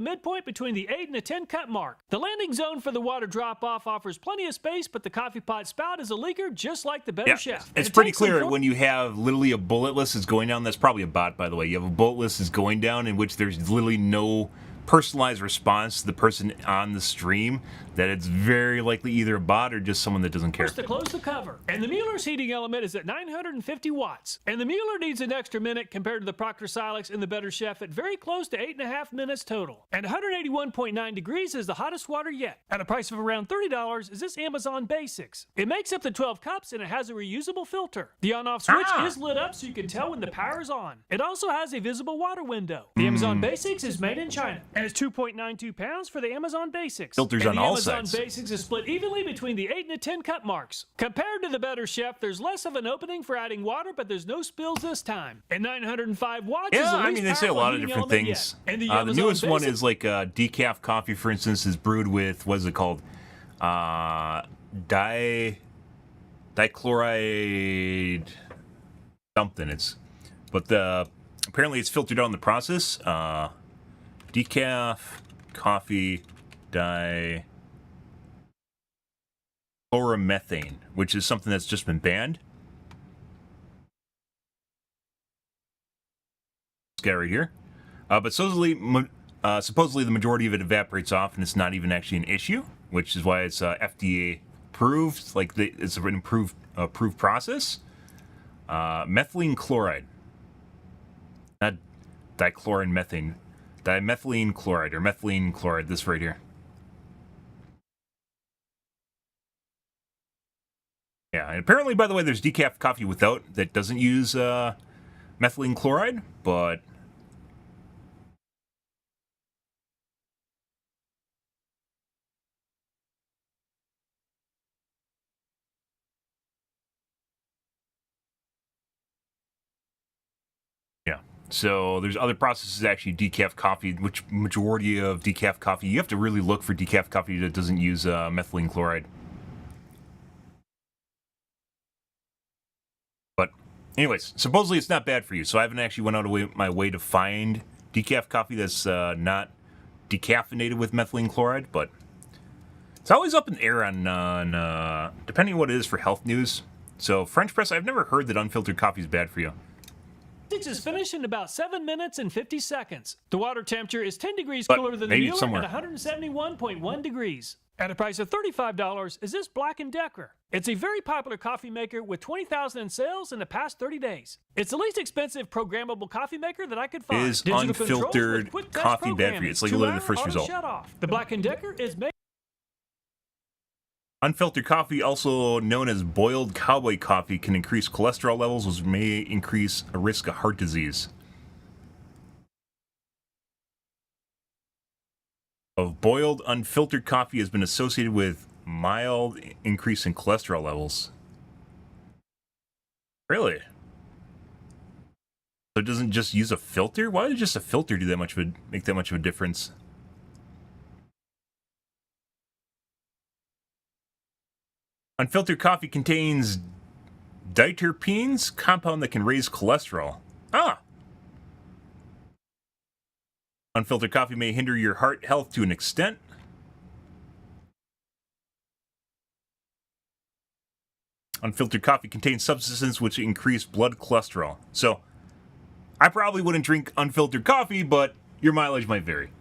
midpoint between the 8 and the 10 cut mark. The landing zone for the water drop-off offers plenty of space, but the coffee pot spout is a leaker just like the Better Chef. It's pretty clear when you have literally a bullet list is going down. That's probably a bot, by the way. You have a bullet list is going down in which there's literally no personalized response to the person on the stream, that it's very likely either a bot or just someone that doesn't care. First to close the cover. And the Mueller's heating element is at 950 watts. And the Mueller needs an extra minute compared to the Proctor Silex and the Better Chef at very close to 8.5 minutes total. And 181.9 degrees is the hottest water yet. At a price of around $30 is this Amazon Basics. It makes up to 12 cups and it has a reusable filter. The on-off switch is lit up so you can tell when the power is on. It also has a visible water window. The Amazon Basics is made in China. And it's 2.92 pounds for the Amazon Basics. Filters on all sides. The Amazon Basics is split evenly between the 8 and the 10 cut marks. Compared to the Better Chef, there's less of an opening for adding water, but there's no spills this time. And 905 watts is the least I mean, they say a lot of different things. And the newest one is like decaf coffee, for instance, is brewed with, what is it called? Dichloride something. But apparently it's filtered out in the process. Decaf coffee dichloromethane, which is something that's just been banned. This guy right here. But supposedly the majority of it evaporates off, and it's not even actually an issue, which is why it's FDA approved. Like it's an approved process. Methylene chloride, not dichloromethane. Dimethylene chloride or methylene chloride, this right here. Yeah, and apparently, by the way, there's decaf coffee without that doesn't use methylene chloride, but so there's other processes actually decaf coffee, which majority of decaf coffee, you have to really look for decaf coffee that doesn't use methylene chloride. But anyways, supposedly it's not bad for you, so I haven't actually went out of my way to find decaf coffee that's not decaffeinated with methylene chloride, but it's always up in the air on depending on what it is for health news. So French press, I've never heard that unfiltered coffee is bad for you. Is finished in about 7 minutes and 50 seconds. The water temperature is 10 degrees cooler than the Mueller at 171.1 degrees. At a price of $35 is this Black & Decker. It's a very popular coffee maker with 20,000 in sales in the past 30 days. It's the least expensive programmable coffee maker that I could find. Is unfiltered coffee bad for you? It's like literally the first result. The Black & Decker is made. Unfiltered coffee, also known as boiled cowboy coffee, can increase cholesterol levels, which may increase a risk of heart disease. Boiled unfiltered coffee has been associated with mild increase in cholesterol levels. Really? So it doesn't just use a filter? Why would just a filter do that much of make that much of a difference? Unfiltered coffee contains diterpenes, compound that can raise cholesterol. Unfiltered coffee may hinder your heart health to an extent. Unfiltered coffee contains substances which increase blood cholesterol. So, I probably wouldn't drink unfiltered coffee, but your mileage might vary.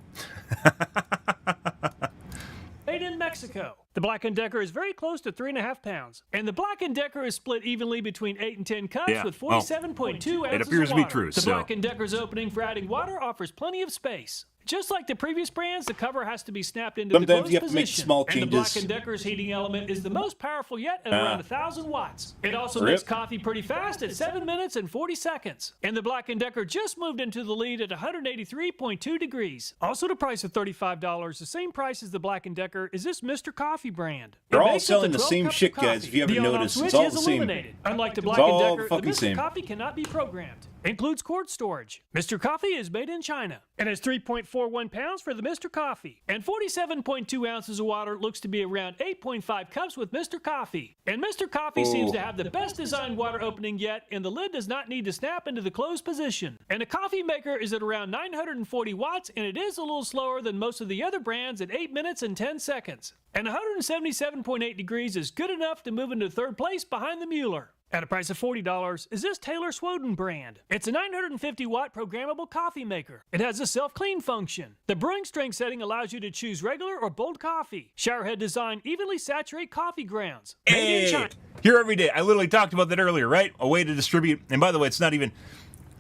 Made in Mexico. The Black & Decker is very close to 3.5 pounds. And the Black & Decker is split evenly between 8 and 10 cups with 47.2 ounces of water. It appears to be true. The Black & Decker's opening for adding water offers plenty of space. Just like the previous brands, the cover has to be snapped into the closed position. Make small changes. And the Black & Decker's heating element is the most powerful yet at around 1,000 watts. It also makes coffee pretty fast at 7 minutes and 40 seconds. And the Black & Decker just moved into the lead at 183.2 degrees. Also the price of $35, the same price as the Black & Decker, is this Mr. Coffee brand. They're all selling the same shit, guys, if you haven't noticed. It's all the same. Unlike the Black & Decker, the Mr. Coffee cannot be programmed. Includes quart storage. Mr. Coffee is made in China and has 3.41 pounds for the Mr. Coffee. And 47.2 ounces of water looks to be around 8.5 cups with Mr. Coffee. And Mr. Coffee seems to have the best designed water opening yet, and the lid does not need to snap into the closed position. And the coffee maker is at around 940 watts, and it is a little slower than most of the other brands at 8 minutes and 10 seconds. And 177.8 degrees is good enough to move into third place behind the Mueller. At a price of $40 is this Taylor Swoden brand. It's a 950 watt programmable coffee maker. It has a self-clean function. The brewing strength setting allows you to choose regular or bold coffee. Showerhead design evenly saturate coffee grounds. Made in China. Here every day. I literally talked about that earlier, right? A way to distribute. And by the way, it's not even...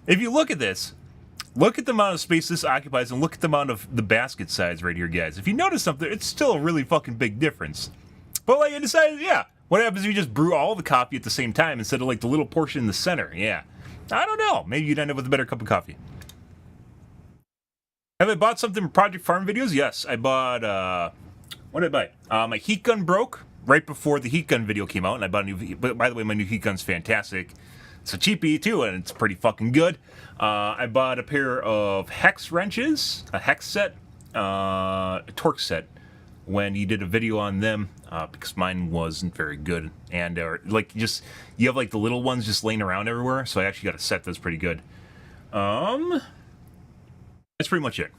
If you look at this, look at the amount of space this occupies and look at the amount of the basket size right here, guys. If you notice something, it's still a really fucking big difference. But like I decided, yeah. What happens if you just brew all the coffee at the same time instead of like the little portion in the center? Yeah. I don't know. Maybe you'd end up with a better cup of coffee. Have I bought something from Project Farm videos? Yes. I bought, what did I buy? My heat gun broke right before the heat gun video came out, and I bought a new, but by the way, my new heat gun's fantastic. It's a cheapie too, and it's pretty fucking good. I bought a pair of hex wrenches, a hex set, a torque set, when you did a video on them, because mine wasn't very good, and like you have like the little ones just laying around everywhere, so I actually got a set that's pretty good. That's pretty much it.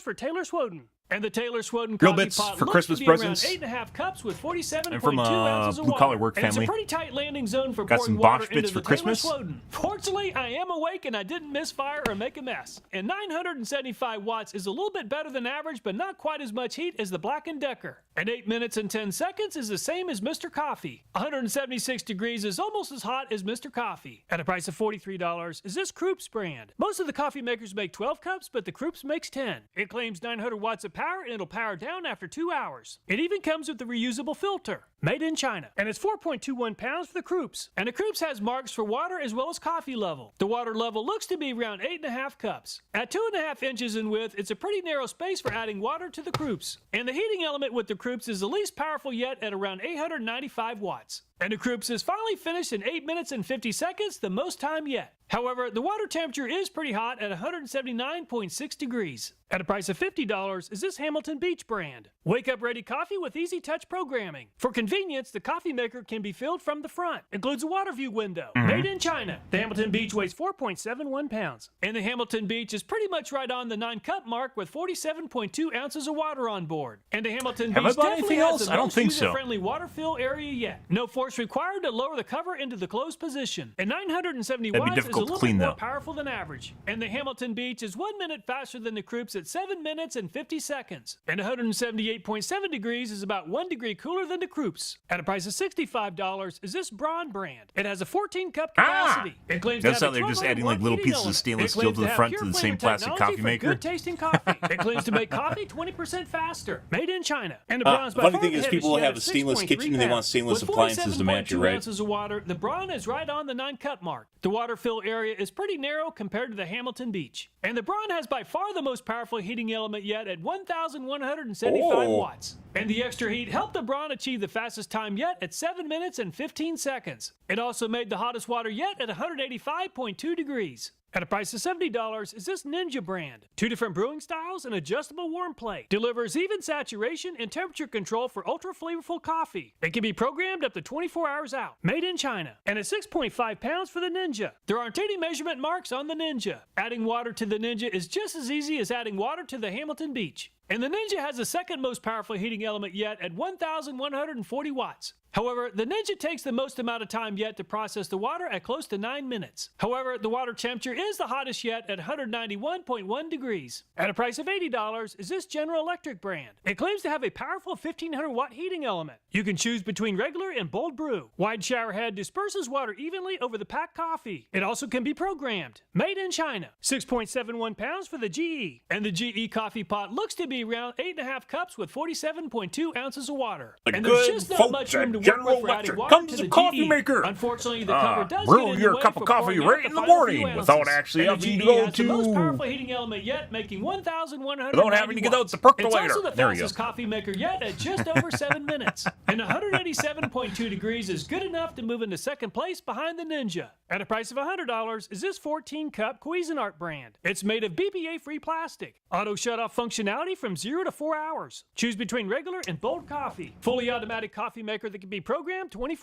For Taylor Swoden. And the Taylor Swoden Grill coffee bits pot for looks Christmas to be presents. around 8.5 cups with 47.2 And from ounces of Blue water. Collar Work And it's a family. pretty tight landing zone for Got pouring some water Bosch bits into for the Christmas. Taylor Swoden. Fortunately, I am awake and I didn't misfire or make a mess. And 975 watts is a little bit better than average, but not quite as much heat as the Black & Decker. And 8 minutes and 10 seconds is the same as Mr. Coffee. 176 degrees is almost as hot as Mr. Coffee. At a price of $43 is this Krups brand. Most of the coffee makers make 12 cups, but the Krups makes 10. It claims 900 watts of power and it'll power down after 2 hours. It even comes with the reusable filter. Made in China. And it's 4.21 pounds for the Krups. And the Krups has marks for water as well as coffee level. The water level looks to be around 8.5 cups. At 2.5 inches in width, it's a pretty narrow space for adding water to the Krups. And the heating element with the Krups is the least powerful yet at around 895 watts. And the Krups is finally finished in 8 minutes and 50 seconds, the most time yet. However, the water temperature is pretty hot at 179.6 degrees. At a price of $50 is this Hamilton Beach brand. Wake up ready coffee with easy touch programming. For convenience, the coffee maker can be filled from the front. Includes a water view window. Made in China. The Hamilton Beach weighs 4.71 pounds. And the Hamilton Beach is pretty much right on the 9 cup mark with 47.2 ounces of water on board. And the Hamilton Have I Beach bought definitely anything has else? the I don't most think so. user-friendly water fill area yet. No force required to lower the cover into the closed position. And 970 That'd be watts is a difficult to little clean, bit more though. powerful than average. And the Hamilton Beach is 1 minute faster than the Krups at 7 minutes and 50 seconds. And 178.7 degrees is about 1 degree cooler than the Krups. At a price of $65 is this Braun brand. It has a 14 cup capacity. It claims That's to how have they're a just 1200 adding like little heating pieces of element. stainless It steel claims to the have front pure to the flame same plastic technology coffee for maker. Good tasting coffee. It claims to make coffee 20% faster. Made in China. And the Braun's by funny far thing the is heaviest people yet have at a stainless 6.3 kitchen and they want pounds. stainless With appliances to match it, 47.2 right? ounces of water, the Braun is right on the 9 cup mark. The water fill area is pretty narrow compared to the Hamilton Beach. And the Braun has by far the most powerful heating element yet at 1,175 watts. And the extra heat helped the Braun achieve the fastest time yet at 7 minutes and 15 seconds. It also made the hottest water yet at 185.2 degrees. At a price of $70 is this Ninja brand. 2 different brewing styles and adjustable warm plate. Delivers even saturation and temperature control for ultra flavorful coffee. It can be programmed up to 24 hours out. Made in China. And at 6.5 pounds for the Ninja. There aren't any measurement marks on the Ninja. Adding water to the Ninja is just as easy as adding water to the Hamilton Beach. And the Ninja has the second most powerful heating element yet at 1,140 watts. However, the Ninja takes the most amount of time yet to process the water at close to 9 minutes. However, the water temperature is the hottest yet at 191.1 degrees. At a price of $80 is this General Electric brand. It claims to have a powerful 1,500 watt heating element. You can choose between regular and bold brew. Wide shower head disperses water evenly over the packed coffee. It also can be programmed. Made in China. 6.71 pounds for the GE. And the GE coffee pot looks to be around 8.5 cups with 47.2 ounces of water. The And there's good just not folks much at room to work General with for adding Electric water comes to the the coffee GE. maker. Unfortunately, the cover does brew get in the your way cup for of coffee pouring out right the in the final morning few without ounces. actually And the having to GE go has the most to- powerful heating element yet, making 1,100. Without having to get out the percolator. It's also the There we fastest go. coffee maker yet at just over 7 minutes. And 187.2 degrees is good enough to move into second place behind the Ninja. At a price of $100 is this 14-cup Cuisinart brand. It's made of BPA-free plastic. Auto shut-off functionality from 0 to 4 hours. Choose between regular and bold coffee. Fully automatic coffee maker that can be programmed 24.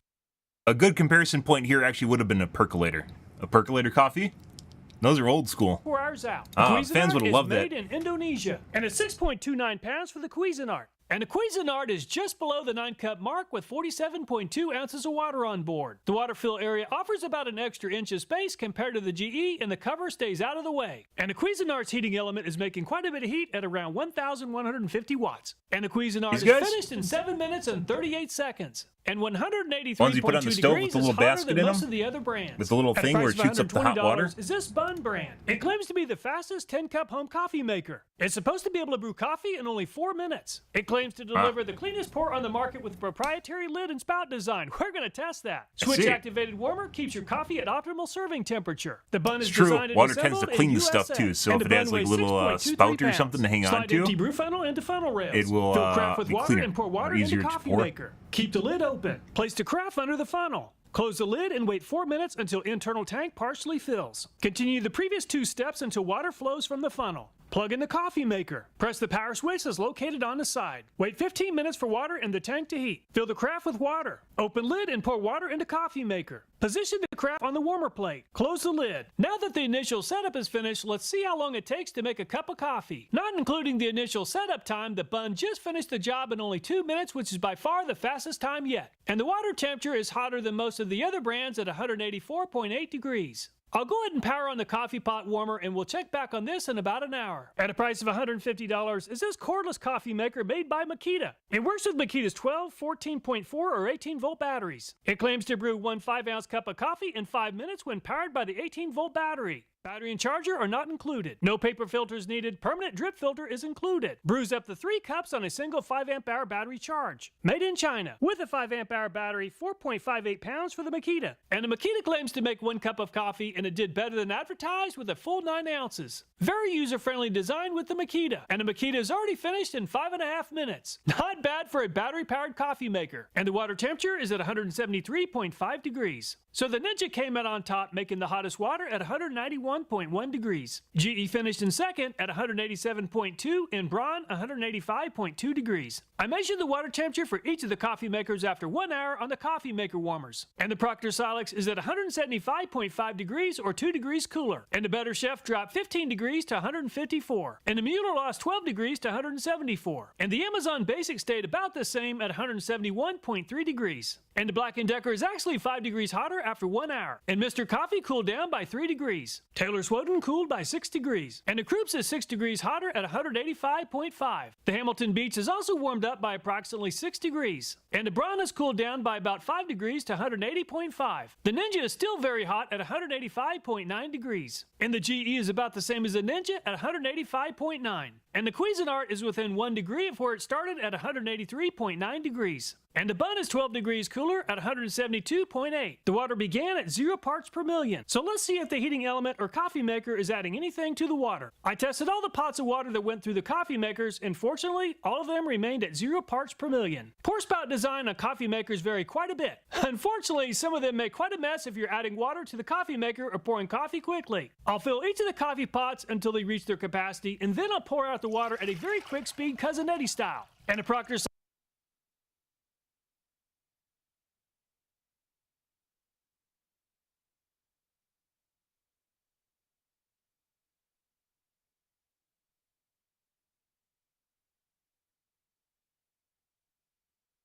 A good comparison point here actually would have been a percolator. A percolator coffee? Those are old school. 4 hours out. Fans would have loved that. Made in Indonesia, and it's 6.29 pounds for the Cuisinart. And the Cuisinart is just below the 9-cup mark with 47.2 ounces of water on board. The water fill area offers about an extra inch of space compared to the GE, and the cover stays out of the way. And the Cuisinart's heating element is making quite a bit of heat at around 1,150 watts. And the Cuisinart is finished in 7 minutes and 38 seconds. And 183.2 you put on the stove with degrees the is little hotter basket than in most them? of the other brands. With the little At a thing where price it shoots up the hot $120 water? is this Bun brand. It claims to be the fastest 10-cup home coffee maker. It's supposed to be able to brew coffee in only 4 minutes. It claims to deliver the cleanest pour on the market with proprietary lid and spout design. We're going to test that. Switch-activated warmer keeps your coffee at optimal serving temperature. The Bun is designed and Water tends to assembled clean in the stuff USA. too, so And if the it has bun like a weighs little 6.23 spout or pounds. something to hang on Slide to, empty brew funnel into funnel rails. it will Fill craft with be water cleaner and pour water or into easier to coffee pour. maker. Keep the lid open. Place the carafe under the funnel. Close the lid and wait 4 minutes until internal tank partially fills. Continue the previous 2 steps until water flows from the funnel. Plug in the coffee maker. Press the power switch that's located on the side. Wait 15 minutes for water in the tank to heat. Fill the carafe with water. Open lid and pour water into coffee maker. Position the carafe on the warmer plate. Close the lid. Now that the initial setup is finished, let's see how long it takes to make a cup of coffee. Not including the initial setup time, the Bun just finished the job in only 2 minutes, which is by far the fastest time yet. And the water temperature is hotter than most of the other brands at 184.8 degrees. I'll go ahead and power on the coffee pot warmer, and we'll check back on this in about an hour. At a price of $150 is this cordless coffee maker made by Makita. It works with Makita's 12, 14.4, or 18-volt batteries. It claims to brew 1 5-ounce cup of coffee in 5 minutes when powered by the 18-volt battery. Battery and charger are not included. No paper filters needed. Permanent drip filter is included. Brews up to 3 cups on a single 5-amp-hour battery charge. Made in China. With a 5-amp-hour battery, 4.58 pounds for the Makita. And the Makita claims to make 1 cup of coffee, and it did better than advertised with a full 9 ounces. Very user-friendly design with the Makita. And the Makita is already finished in 5.5 minutes. Not bad for a battery-powered coffee maker. And the water temperature is at 173.5 degrees. So the Ninja came out on top, making the hottest water at 191.1 degrees. GE finished in second at 187.2 and Braun 185.2 degrees. I measured the water temperature for each of the coffee makers after 1 hour on the coffee maker warmers. And the Proctor Silex is at 175.5 degrees or 2 degrees cooler. And the Better Chef dropped 15 degrees to 154. And the Mueller lost 12 degrees to 174. And the Amazon Basic stayed about the same at 171.3 degrees. And the Black & Decker is actually 5 degrees hotter after 1 hour. And Mr. Coffee cooled down by 3 degrees. Taylor Swoden cooled by 6 degrees. And the Krups is 6 degrees hotter at 185.5. The Hamilton Beach is also warmed up by approximately 6 degrees. And the Braun has cooled down by about 5 degrees to 180.5. The Ninja is still very hot at 185.9 degrees. And the GE is about the same as the Ninja at 185.9. And the Cuisinart is within 1 degree of where it started at 183.9 degrees. And the Bun is 12 degrees cooler at 172.8. The water began at 0 parts per million. So let's see if the heating element or coffee maker is adding anything to the water. I tested all the pots of water that went through the coffee makers, and fortunately, all of them remained at 0 parts per million. Pour spout design on coffee makers vary quite a bit. Unfortunately, some of them make quite a mess if you're adding water to the coffee maker or pouring coffee quickly. I'll fill each of the coffee pots until they reach their capacity, and then I'll pour out the water at a very quick speed, Cousin Eddie style. And the Proctor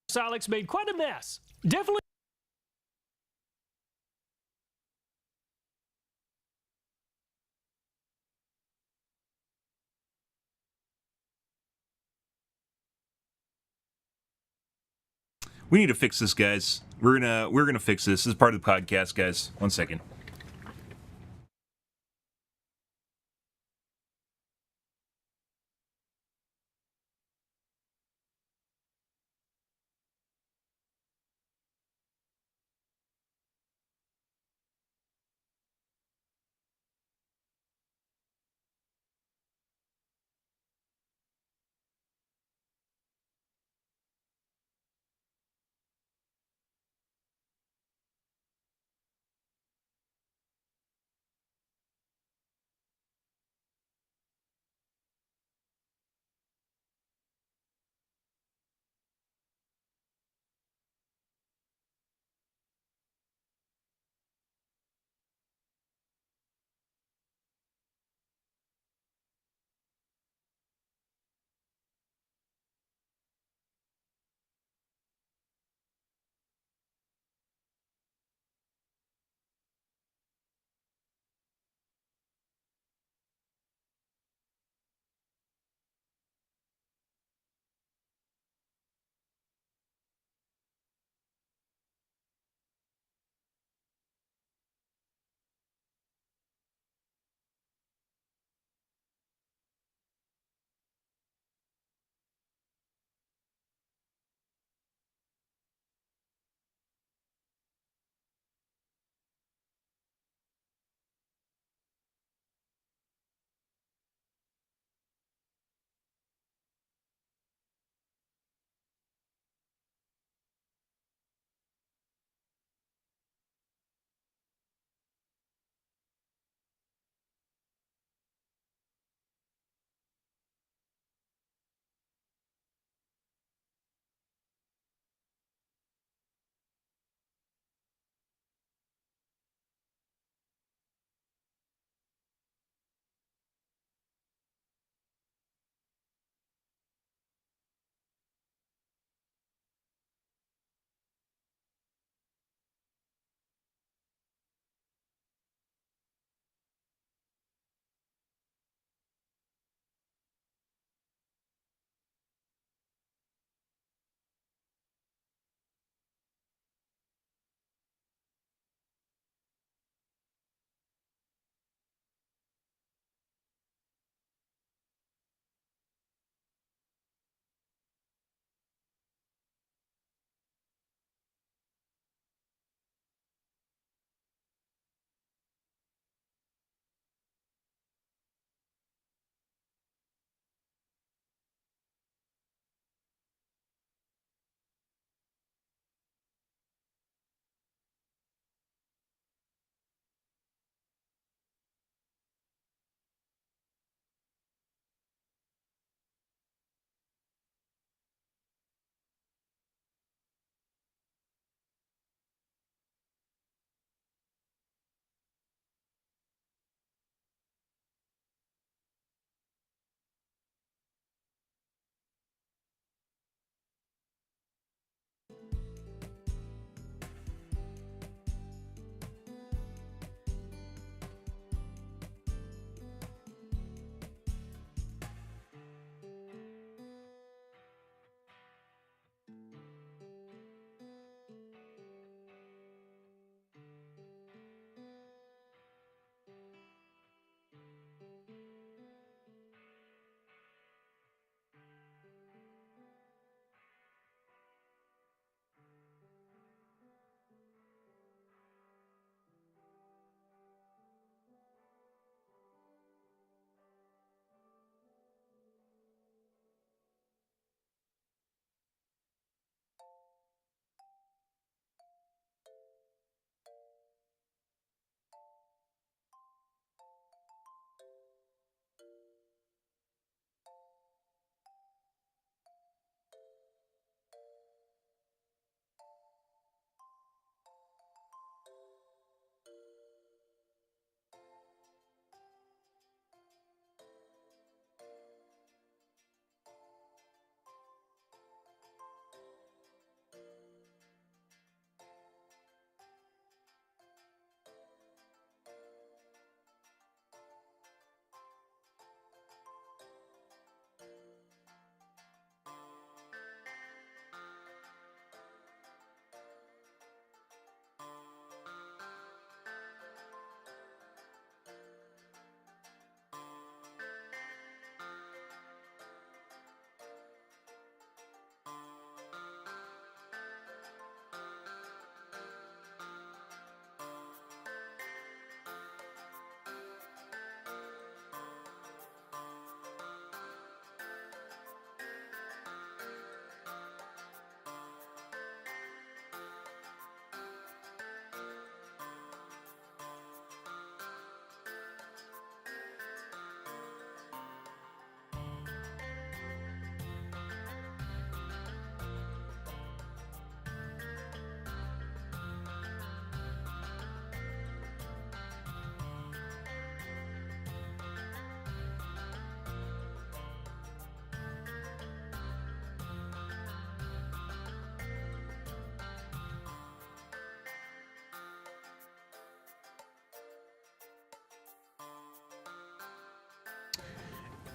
Silex made quite a mess. Definitely. We need to fix this, guys. We're gonna fix this. This is part of the podcast, guys. 1 second.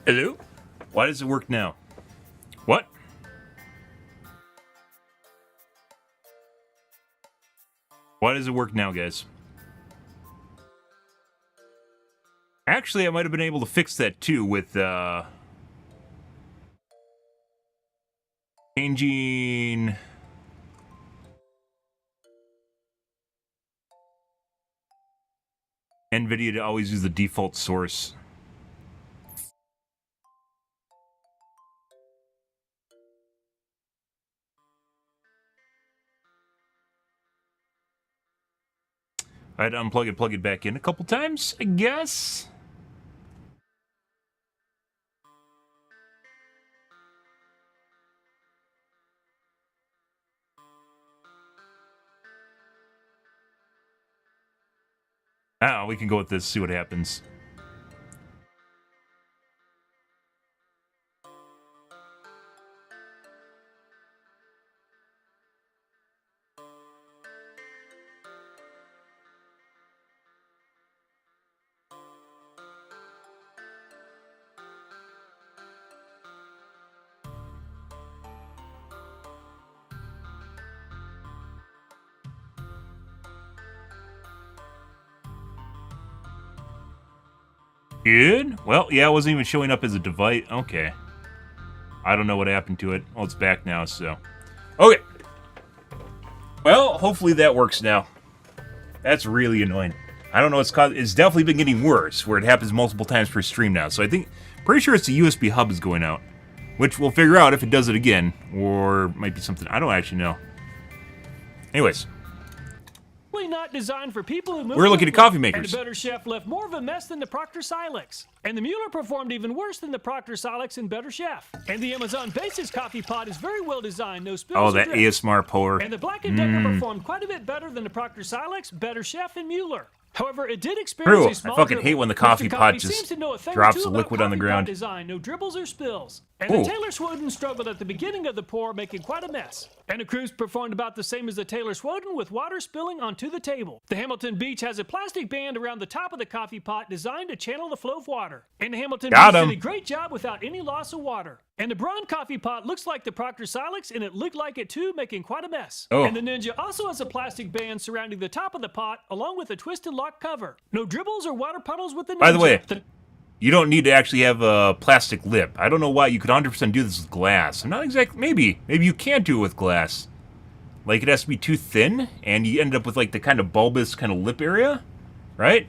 Hello? Why does it work now? What? Why does it work now, guys? Actually, I might have been able to fix that too with changing NVIDIA to always use the default source. I had to unplug it, plug it back in a couple times, I guess. Ah, we can go with this, see what happens. Good. Well, yeah, it wasn't even showing up as a device. Okay. I don't know what happened to it. Well, it's back now, so. Okay. Well, hopefully that works now. That's really annoying. I don't know what's caused. It's definitely been getting worse, where it happens multiple times per stream now. So I think, pretty sure it's the USB hub is going out, which we'll figure out if it does it again, or might be something. I don't actually know. Anyways. Not designed for people who move. We're looking at coffee makers. And the Better Chef left more of a mess than the Proctor Silex. And the Mueller performed even worse than the Proctor Silex in Better Chef. And the Amazon Basics coffee pot is very well designed, no spills. Oh, that ASMR pour. And the Black & Decker performed quite a bit better than the Proctor Silex, Better Chef, and Mueller. However, it did experience a small I fucking dribble. hate when the coffee pot just drops the liquid on the ground. Design, no dribbles or spills. And the Taylor Swoden struggled at the beginning of the pour, making quite a mess. And the Cruise performed about the same as the Taylor Swoden, with water spilling onto the table. The Hamilton Beach has a plastic band around the top of the coffee pot designed to channel the flow of water. And the Hamilton Beach did a great job without any loss of water. And the Braun coffee pot looks like the Proctor Silex, and it looked like it too, making quite a mess. And the Ninja also has a plastic band surrounding the top of the pot, along with a twist and lock cover. No dribbles or water puddles with the Ninja. By the way, you don't need to actually have a plastic lip. I don't know why you could 100% do this with glass. I'm not exactly. Maybe you can't do it with glass. Like, it has to be too thin, and you end up with like the kind of bulbous kind of lip area, right?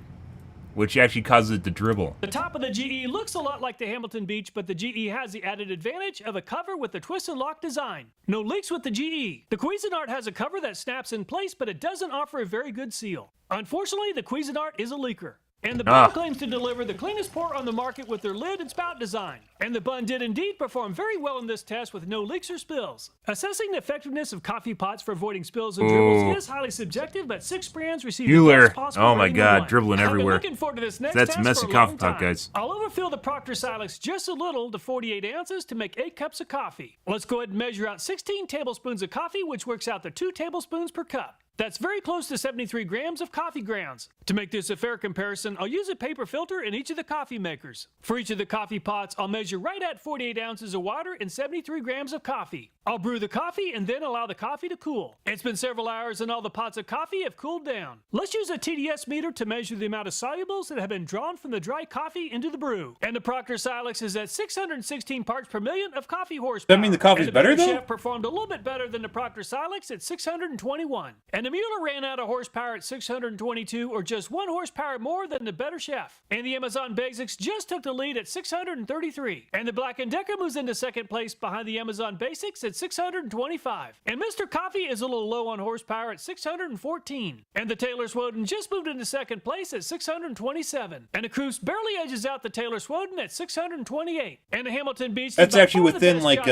Which actually causes it to dribble. The top of the GE looks a lot like the Hamilton Beach, but the GE has the added advantage of a cover with the twist and lock design. No leaks with the GE. The Cuisinart has a cover that snaps in place, but it doesn't offer a very good seal. Unfortunately, the Cuisinart is a leaker. And the Bun claims to deliver the cleanest pour on the market with their lid and spout design. And the Bun did indeed perform very well in this test with no leaks or spills. Assessing the effectiveness of coffee pots for avoiding spills and dribbles is highly subjective, but 6 brands received the best possible Oh my rating god, one. dribbling everywhere. I've been looking forward to this next That's test messy for a coffee long pot, time. guys. I'll overfill the Proctor Silex just a little to 48 ounces to make 8 cups of coffee. Let's go ahead and measure out 16 tablespoons of coffee, which works out to 2 tablespoons per cup. That's very close to 73 grams of coffee grounds. To make this a fair comparison, I'll use a paper filter in each of the coffee makers. For each of the coffee pots, I'll measure right at 48 ounces of water and 73 grams of coffee. I'll brew the coffee and then allow the coffee to cool. It's been several hours and all the pots of coffee have cooled down. Let's use a TDS meter to measure the amount of solubles that have been drawn from the dry coffee into the brew. And the Proctor Silex is at 616 parts per million of coffee horsepower. Does that mean the coffee's better, though? The Chef performed a little bit better than the Proctor Silex at 621. And the Mueller ran out of horsepower at 622, or just 1 horsepower more than the Better Chef. And the Amazon Basics just took the lead at 633. And the Black & Decker moves into second place behind the Amazon Basics at 625. And Mr. Coffee is a little low on horsepower at 614. And the Taylor Swoden just moved into second place at 627. And the Cruise barely edges out the Taylor Swoden at 628. And the Hamilton Beach... That's actually within like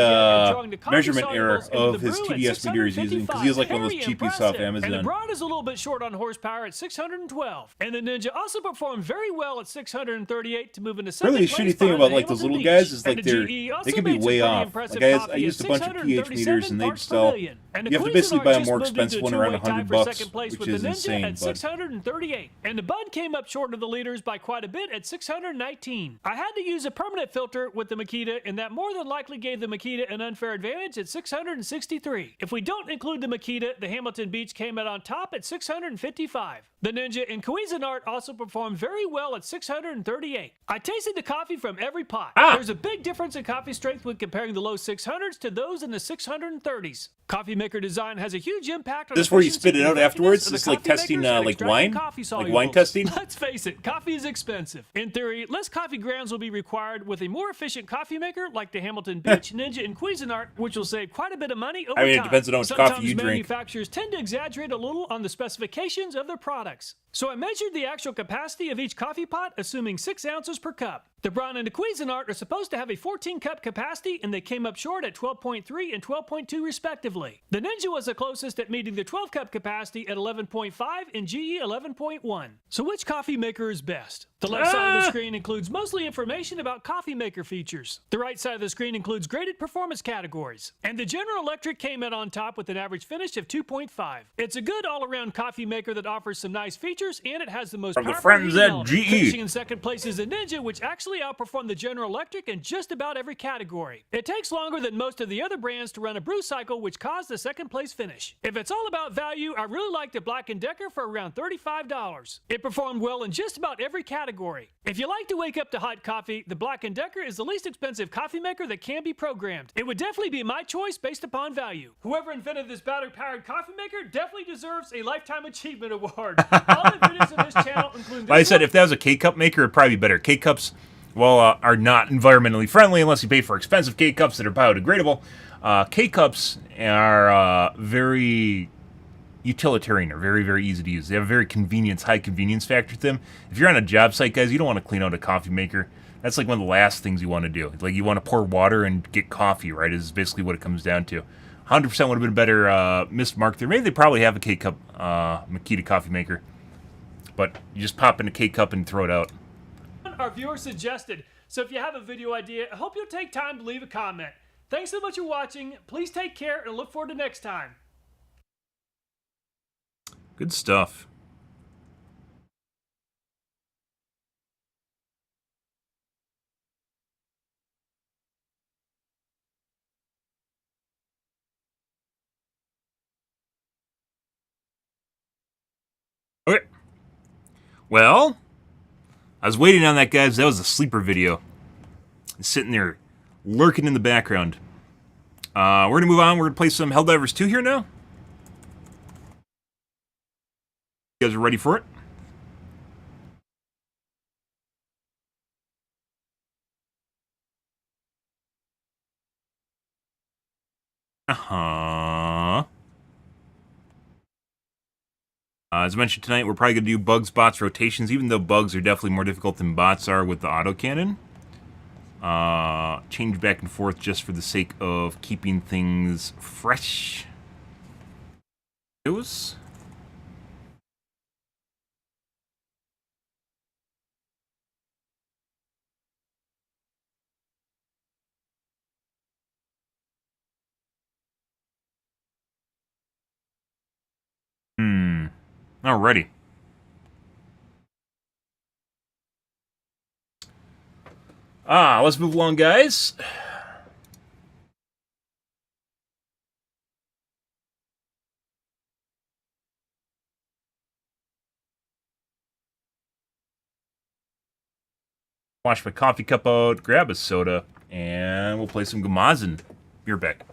measurement error of his TDS meter he's using, because he has like one of those cheapies off Amazon. And the Braun is a little bit short on horsepower at 612. And the Ninja also performed very well at 638 to move into second place. Really shitty thing about like those little guys is like they can be way off. Like I used a bunch of pH meters and they just all And the You have to basically Cuisinart buy a just more moved into expensive one two-way around tie $100 for second place bucks, with which the is Ninja insane, at bud. 638. And the Bud came up short of the leaders by quite a bit at 619. I had to use a permanent filter with the Makita, and that more than likely gave the Makita an unfair advantage at 663. If we don't include the Makita, the Hamilton Beach came out on top at 655. The Ninja and Cuisinart also performed very well at 638. I tasted the coffee from every pot. There's a big difference in coffee strength when comparing the low 600s to those in the 630s. Coffee maker design has a huge impact on This is where you efficiency spit it and out afterwards? effectiveness It's of the like coffee testing, makers at like extracting wine? coffee Like wine solubles. testing? Let's face it, coffee is expensive. In theory, less coffee grounds will be required with a more efficient coffee maker like the Hamilton Beach, Ninja, and Cuisinart, which will save quite a bit of money over I mean, it time. depends on how much Sometimes coffee you drink. manufacturers tend to exaggerate a little on the specifications of their products. So I measured the actual capacity of each coffee pot, assuming 6 ounces per cup. The Braun and the Cuisinart are supposed to have a 14-cup capacity, and they came up short at 12.3 and 12.2 respectively. The Ninja was the closest at meeting the 12-cup capacity at 11.5 and GE 11.1. So which coffee maker is best? The left side of the screen includes mostly information about coffee maker features. The right side of the screen includes graded performance categories. And the General Electric came out on top with an average finish of 2.5. It's a good all-around coffee maker that offers some nice features, and it has the most From the powerful friends heating at element. GE. Finishing in second place is the Ninja, which actually outperformed the General Electric in just about every category. It takes longer than most of the other brands to run a brew cycle, which caused the second place finish. If it's all about value, I really like the Black & Decker for around $35. It performed well in just about every category. If you like to wake up to hot coffee, the Black & Decker is the least expensive coffee maker that can be programmed. It would definitely be my choice based upon value. Whoever invented this battery-powered coffee maker definitely deserves a Lifetime Achievement Award. All the videos of this channel, including this Like I said, one, if that was a K-Cup maker, it'd probably be better. K-Cups, well, are not environmentally friendly unless you pay for expensive K-Cups that are biodegradable. K-Cups are very utilitarian, are very, very easy to use. They have a very high convenience factor to them. If you're on a job site, guys, you don't want to clean out a coffee maker. That's like one of the last things you want to do. Like, you want to pour water and get coffee, right, is basically what it comes down to. 100% would have been better missed mark there. Maybe they probably have a K-Cup Makita coffee maker. But you just pop in a K-Cup and throw it out. our viewers suggested. So if you have a video idea, I hope you'll take time to leave a comment. Thanks so much for watching. Please take care and look forward to next time. Good stuff. Okay. Well, I was waiting on that, guys. That was a sleeper video. It's sitting there, lurking in the background. We're going to move on. We're going to play some Helldivers 2 here now. You guys are ready for it? As mentioned tonight, we're probably going to do bugs, bots, rotations, even though bugs are definitely more difficult than bots are with the autocannon. Change back and forth just for the sake of keeping things fresh. It was... Alrighty. Let's move along, guys. Wash my coffee cup out, grab a soda, and we'll play some Gamazin. Be right back.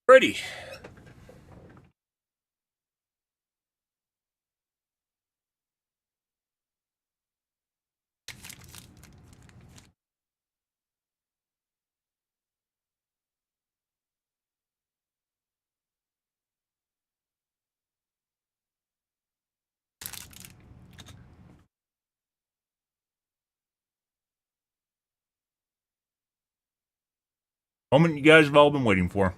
Ready. Moment you guys have all been waiting for.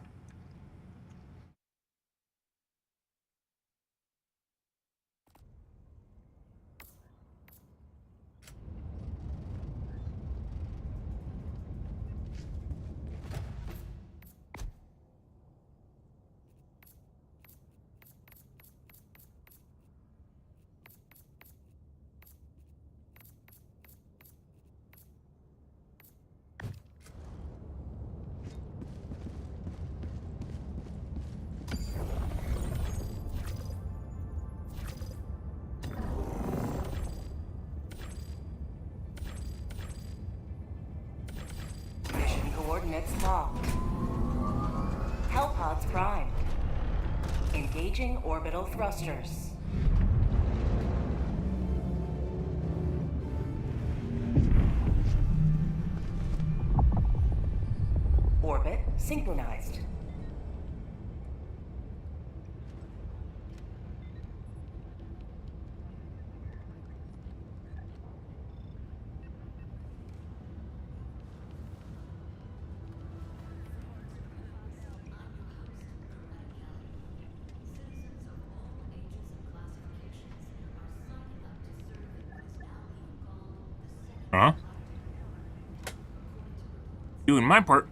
Mission coordinates locked. Hellpods primed. Engaging orbital thrusters. Orbit synchronized. Huh? Doing my part.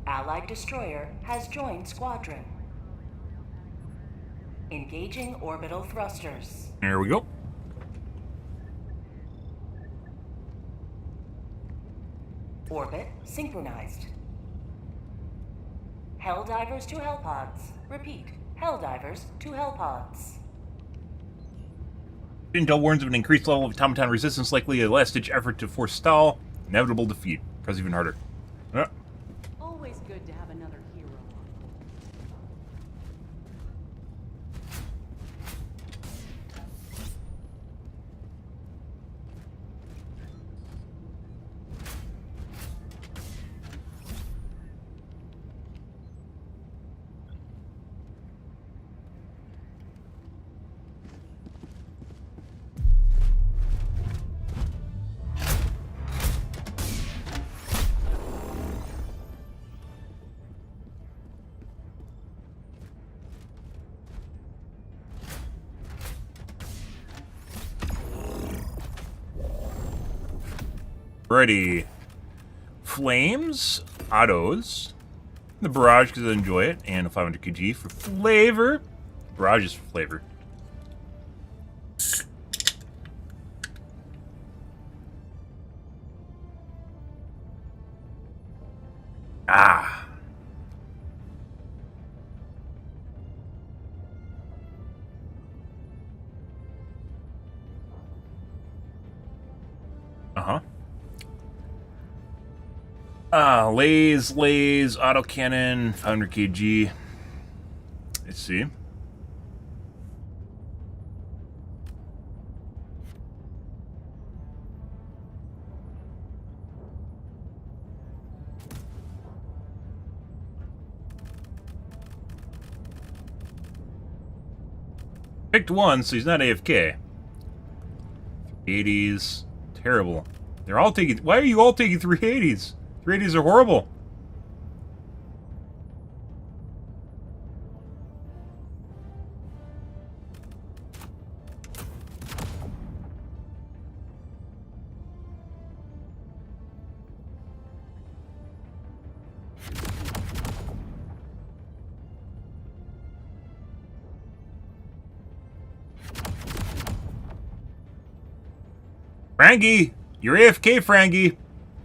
Allied destroyer has joined squadron. Engaging orbital thrusters. There we go. Orbit synchronized. Helldivers to Hellpods. Repeat. Helldivers to Hellpods. Intel warns of an increased level of automaton resistance, likely a last-ditch effort to forestall inevitable defeat. Press even harder. Always good to have another hero on. Ready. Flames, autos, the barrage because I enjoy it, and a 500 kg for flavor. Barrage is for flavor. Ah. Uh-huh. Lays, autocannon, 500 kg. Let's see. Picked one, so he's not AFK. 380s. Terrible. They're all taking... Why are you all taking 380s? 380s are horrible. Frangie! You're AFK, Frangie!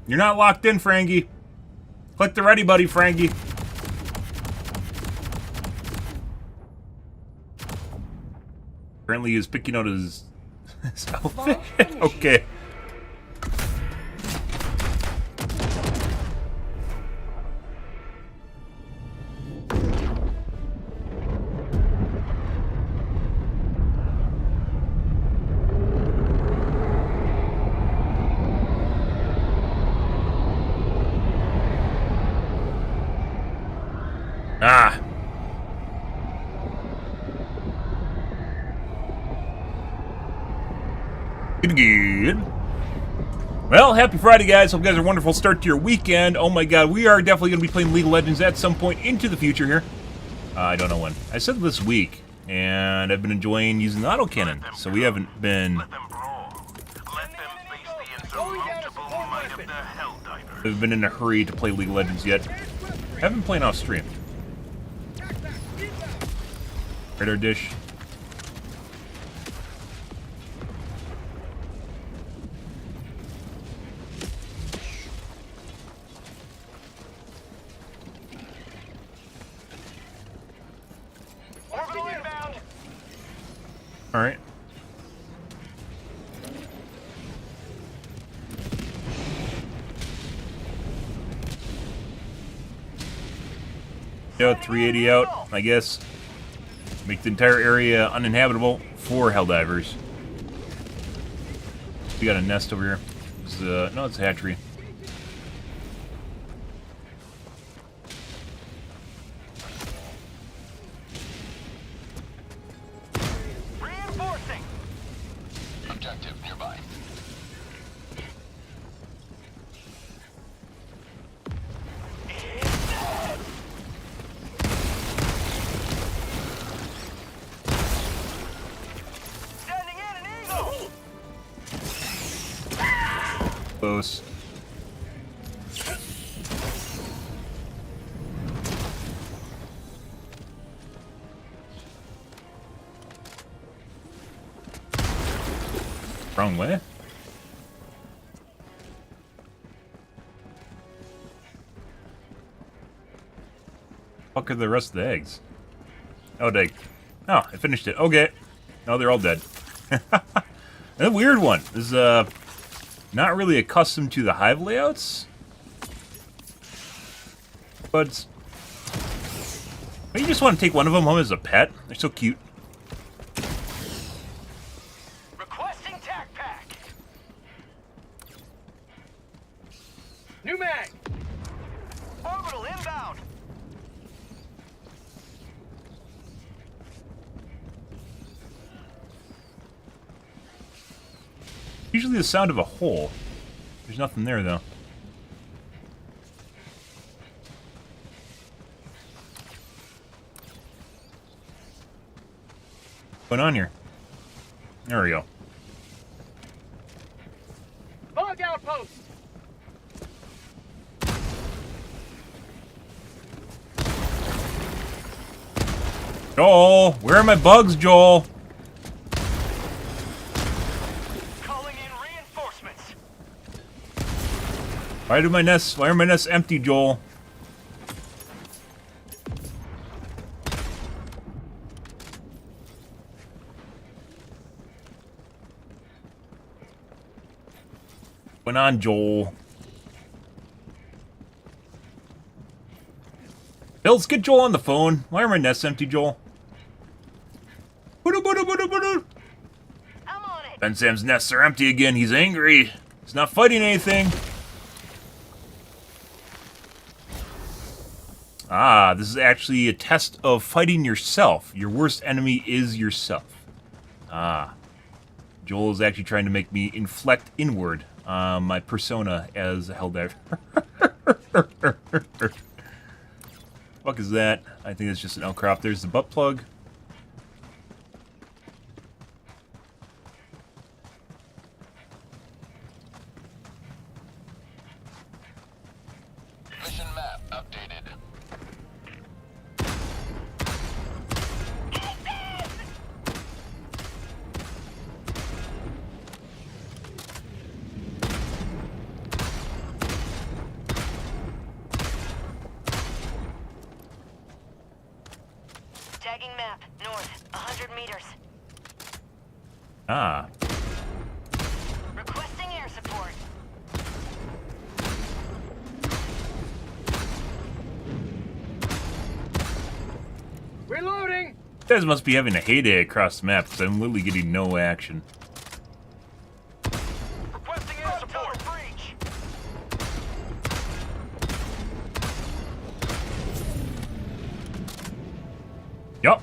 You're not locked in, Frangie. Click the ready buddy, Frangie. Apparently he's picking out his outfit. Okay. Ah. Good. Well, happy Friday, guys. Hope you guys are a wonderful start to your weekend. Oh my god, we are definitely going to be playing League of Legends at some point into the future here. I don't know when. I said this week, and I've been enjoying using the autocannon, so we haven't been... I've been in a hurry to play League of Legends yet. I haven't been playing off stream. Radar dish. All right. Yeah, 380 out, I guess. Make the entire area uninhabitable for Helldivers. We got a nest over here. It's, no, it's a hatchery. Reinforcing. Objective nearby. Close. Wrong way. Fuck are the rest of the eggs? Oh, dang. Oh, I finished it. Okay. No, they're all dead. A weird one. This is, not really accustomed to the hive layouts, but you just want to take one of them home as a pet. They're so cute. Requesting tac pack. New mag. Orbital inbound. Usually the sound of a hole. There's nothing there, though. What's going on here? There we go. Bug outpost. Joel! Where are my bugs, Joel? Why are my nests empty, Joel? What's going on, Joel? Bill, let's get Joel on the phone. Why are my nests empty, Joel? I'm on it. Ben Sam's nests are empty again. He's angry. He's not fighting anything. Ah, this is actually a test of fighting yourself. Your worst enemy is yourself. Ah. Joel is actually trying to make me inflect inward my persona as a Helldiver. Fuck is that? I think it's just an outcrop. There's the butt plug. Mission map updated. Tagging map, north, 100 meters. Ah. Requesting air support. Reloading! You guys must be having a heyday across the map, because I'm literally getting no action. Requesting air support. Breach. Yup.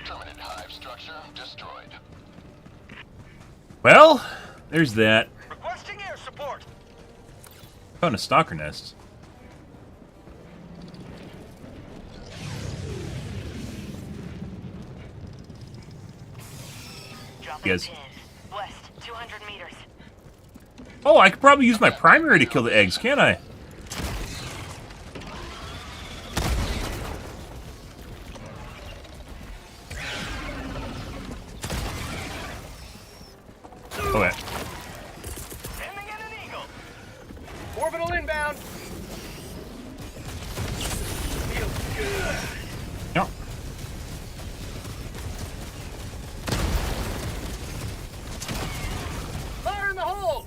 Permanent hive structure destroyed. Well, there's that. Requesting air support. Found a stalker nest. Dropping Yes. pin. West, 200 meters. Oh, I could probably use my primary to kill the eggs, can't I? Okay. Sending in an eagle. Orbital inbound! Yep. Fire in the hole!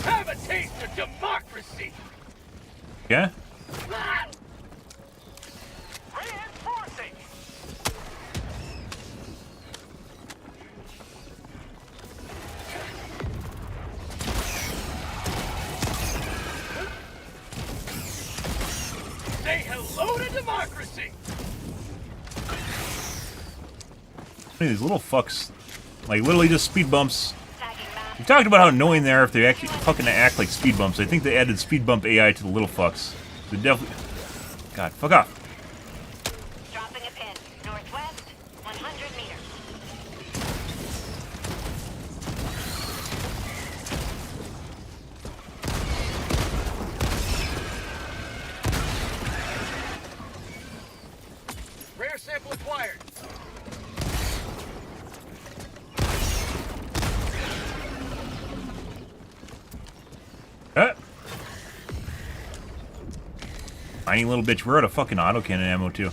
Have a taste of democracy! Yeah? Reinforcing. Say hello to democracy! These little fucks, like, literally just speed bumps. Tagging map. We talked about how annoying they are if they actually fucking act like speed bumps. I think they added speed bump AI to the little fucks. They definitely... God, fuck off. Dropping a pin. Northwest, 100 meters. Rare sample acquired. Tiny little bitch. We're out of fucking autocannon ammo, too.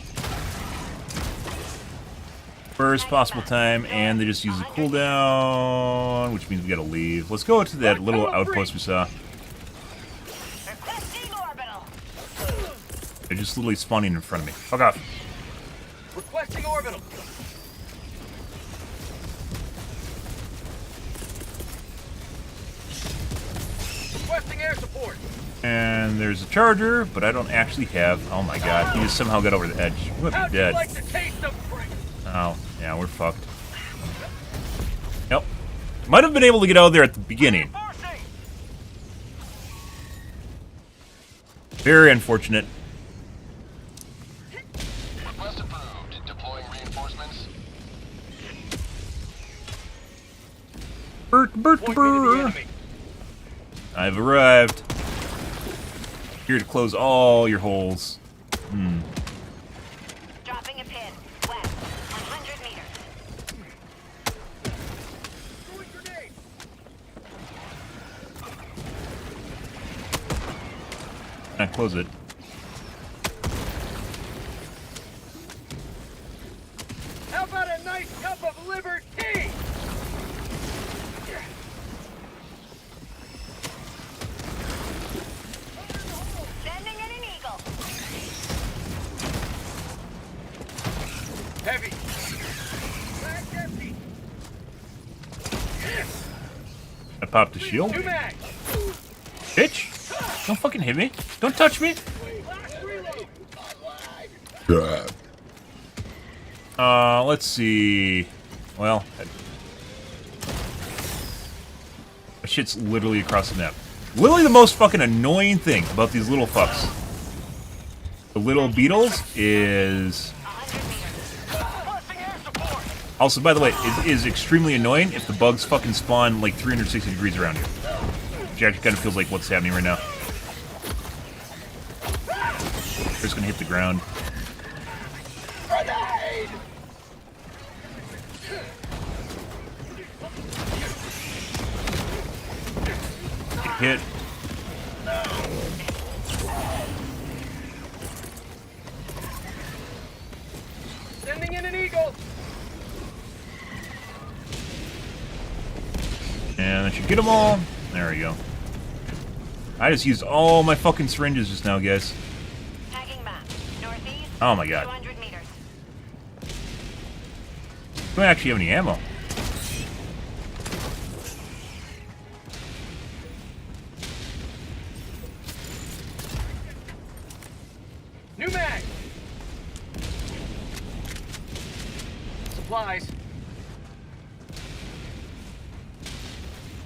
First possible time, and they just use the cooldown, which means we gotta leave. Let's go to that little outpost we saw. Requesting orbital. They're just literally spawning in front of me. Fuck off. Requesting orbital. Requesting air support. And there's a charger, but I don't actually have... Oh my god, he just somehow got over the edge. We might be dead. like the taste of freedom? Oh, yeah, we're fucked. Yep. Might have been able to get out of there at the beginning. Reinforcing. Very unfortunate. Request approved. Deploying reinforcements. Brr. I've arrived. Here to close all your holes. Dropping a pin. West, 100 meters. I close it. How about a nice cup of liberty? Sending in an eagle. Heavy. Mag empty. I popped the shield. Two mags. Bitch! Don't fucking hit me. Don't touch me. Last reload. Let's see. Well, that shit's literally across the map. Literally the most fucking annoying thing about these little fucks. The little beetles is... 100 meters. Requesting air support. Also, by the way, it is extremely annoying if the bugs fucking spawn like 360 degrees around you. Which actually kind of feels like what's happening right now. They're just gonna hit the ground. Get hit. Sending in an eagle. And that should get them all. There we go. I just used all my fucking syringes just now, guys. Tagging map. Northeast. Oh my god. 200 meters. Don't actually have any ammo. New mag. Supplies.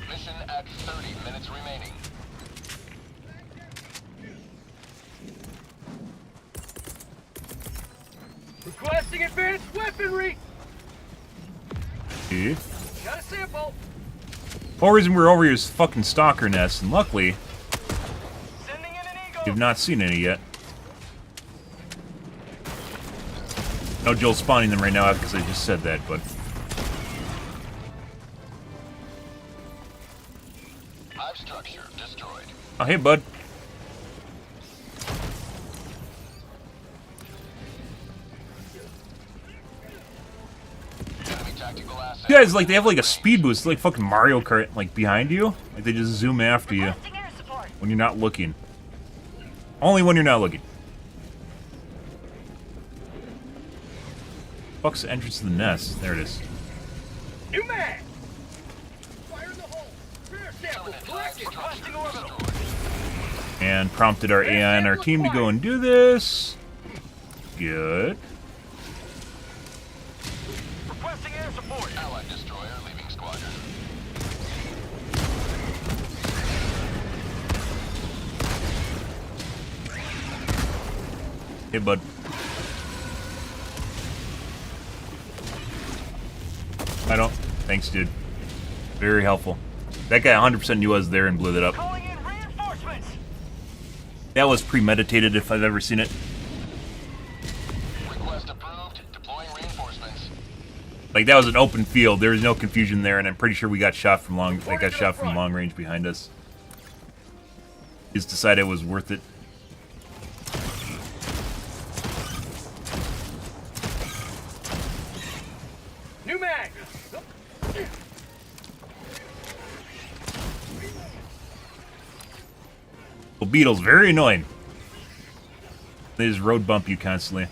Mission at 30 minutes remaining. Requesting advanced weaponry. See? Got a sample. The whole reason we're over here is fucking stalker nests, and luckily, Sending in an eagle. you've not seen any yet. No Joel spawning them right now because I just said that, but... Hive structure destroyed. Oh, hey, bud. Enemy tactical asset. You guys, like, they have, like, a speed boost, like fucking Mario Kart, like, behind you. Like, they just zoom after you Requesting air support. when you're not looking. Only when you're not looking. Fuck's the entrance to the nest. There it is. New mag. Fire in the hole. Rear sample collected. Requesting orbital. And prompted our AI and our team to go and do this. Good. Requesting air support. Allied destroyer leaving squadron. Hey, bud. I don't. Thanks, dude. Very helpful. That guy 100% knew I was there and blew that up. Calling in reinforcements. That was premeditated if I've ever seen it. Request approved. Deploying reinforcements. Like, that was an open field. There was no confusion there, and I'm pretty sure we got shot from long. They got shot from long range behind us. Just decided it was worth it. New mag. Well, beetles, very annoying. They just road bump you constantly.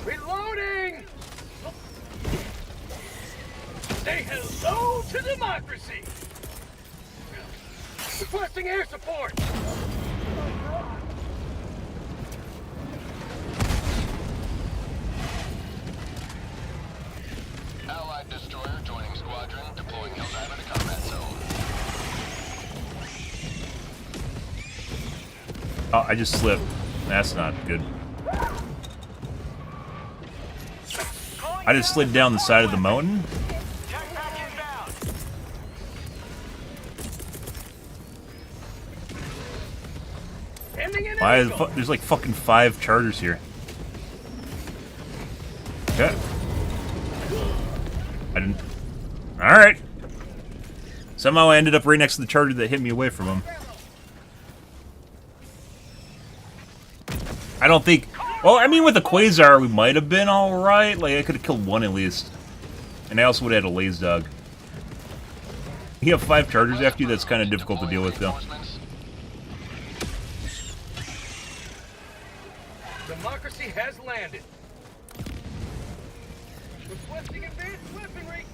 Reloading. Say hello to democracy. Requesting air support. Allied destroyer joining squadron, deploying Helldiver to combat zone. Oh, I just slipped. That's not good. I just slid down the side of the mountain. Jetpack inbound. Ending in Why an is eagle. there's like fucking 5 chargers here. Okay. I didn't. Alright. Somehow I ended up right next to the charger that hit me away from him. I don't think... Well, I mean, with the Quasar, we might have been alright. Like, I could have killed one at least. And I also would have had a laze dog. You have 5 chargers after you, that's kind of difficult to deal with, though. Democracy has landed. Requesting advanced weaponry.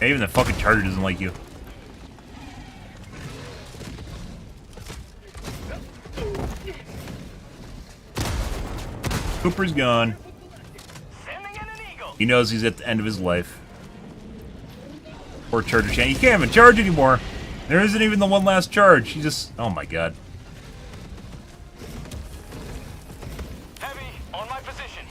Even the fucking charger doesn't like you. Cooper's gone. He knows he's at the end of his life. Poor charger chain. He can't even charge anymore. There isn't even the one last charge. He just... Oh my god. Heavy on my position.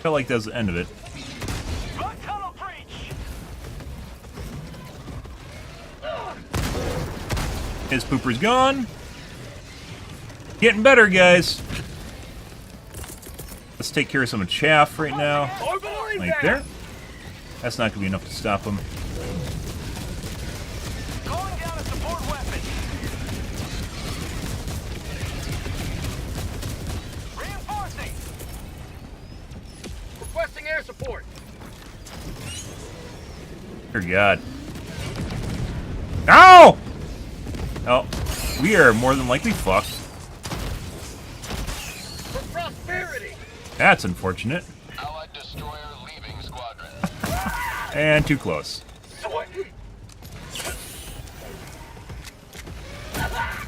Felt like that was the end of it. Tunnel breach. His pooper's gone. Getting better, guys. Let's take care of some chaff right now. Right there. That's not going to be enough to stop him. Calling down a support weapon. Reinforcing. Requesting air support. Dear God. No! Oh, we are more than likely fucked. For prosperity. That's unfortunate. Allied destroyer leaving squadron. And too close.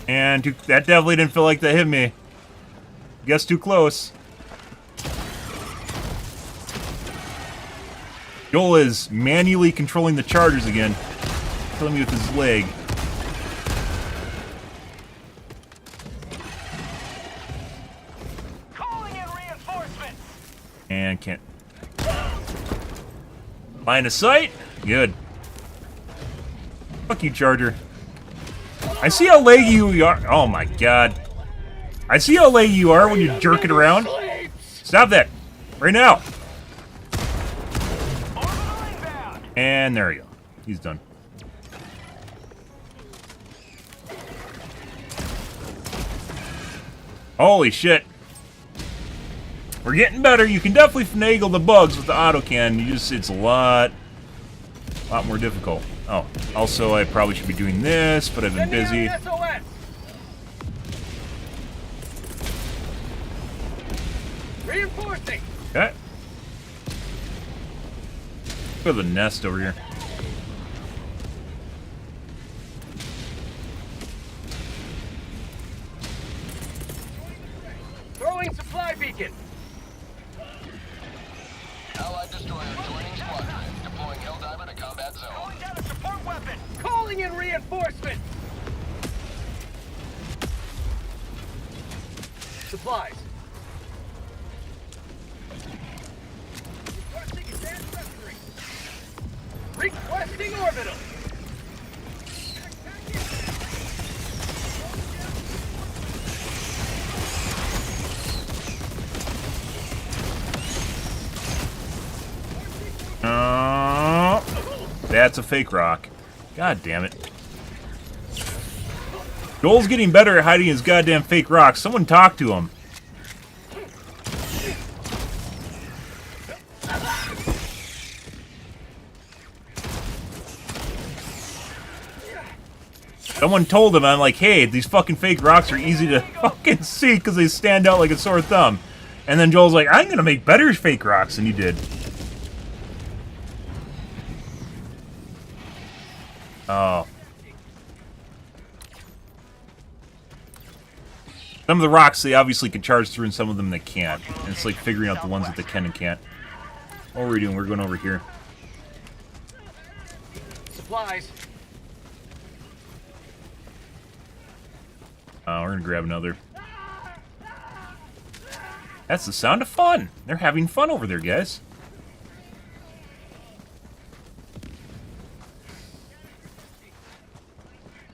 And that definitely didn't feel like that hit me. Guess too close. Joel is manually controlling the chargers again. Killing me with his leg. Calling in reinforcements. And can't. Line of sight? Good. Fuck you, Charger. I see how leggy you are. Oh my god. I see how leggy you are when you're jerking around. Stop that. Right now. And there we go. He's done. Holy shit. We're getting better. You can definitely finagle the bugs with the autocannon. It's a lot more difficult. Oh, also I probably should be doing this, but I've been busy. Reinforcing. Okay. Go to the nest over here. Throwing supply beacon. Allied destroyer joining squadron. Deploying Helldiver to combat zone. Calling down a support weapon. Calling in reinforcement. Supplies. Requesting advanced weaponry. Requesting orbital. That's a fake rock. God damn it. Joel's getting better at hiding his goddamn fake rocks. Someone talk to him. Someone told him, I'm like, hey, these fucking fake rocks are easy to fucking see because they stand out like a sore thumb. And then Joel's like, I'm gonna make better fake rocks, and he did. Oh. Some of the rocks they obviously can charge through, and some of them they can't. And it's like figuring out the ones that they can and can't. What are we doing? We're going over here. Supplies. We're gonna grab another. That's the sound of fun. They're having fun over there, guys.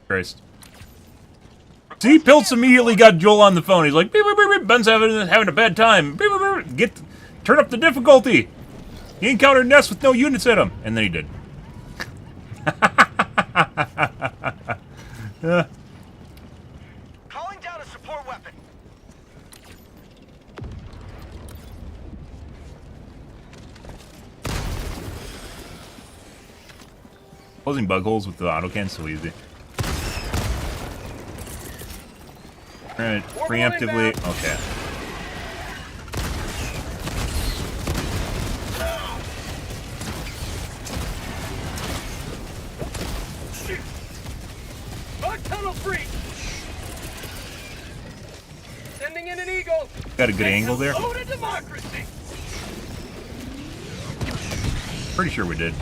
Christ. See, Piltz immediately got Joel on the phone. He's like, beep, beep, beep, beep. Ben's having a bad time. Beep, beep, beep. Turn up the difficulty. He encountered nests with no units in him. And then he did. Calling down a support weapon. Closing bug holes with the autocan so easy. Alright, preemptively. Okay. Bug tunnel free. Sending in an eagle. Got a good angle there. Ode to democracy. Pretty sure we did.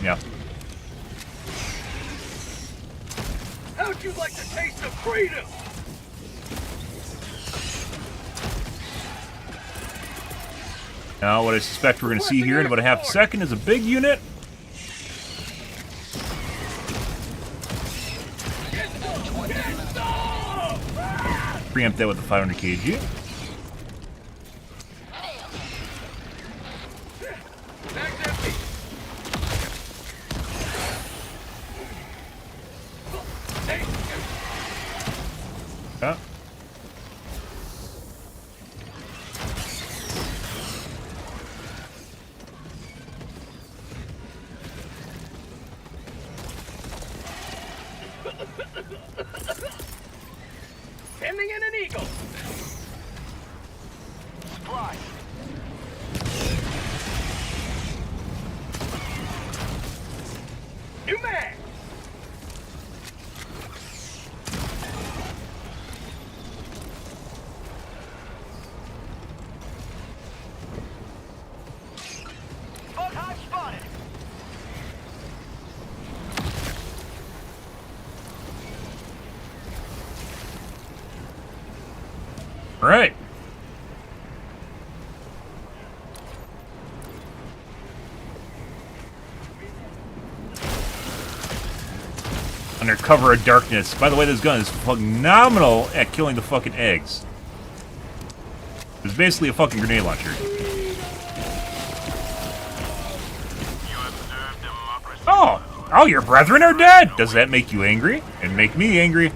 Yeah. How'd you like the taste of freedom? Now, what I suspect we're going to see here in about a half second is a big unit. Preempt that with the 500 kg. Bag's empty. Hey, Yeah. sending in an eagle. Fly. New mag. Bug hive spotted. All right. Under cover of darkness. By the way, this gun is phenomenal at killing the fucking eggs. It's basically a fucking grenade launcher. Oh, your brethren are dead. Does that make you angry? And make me angry.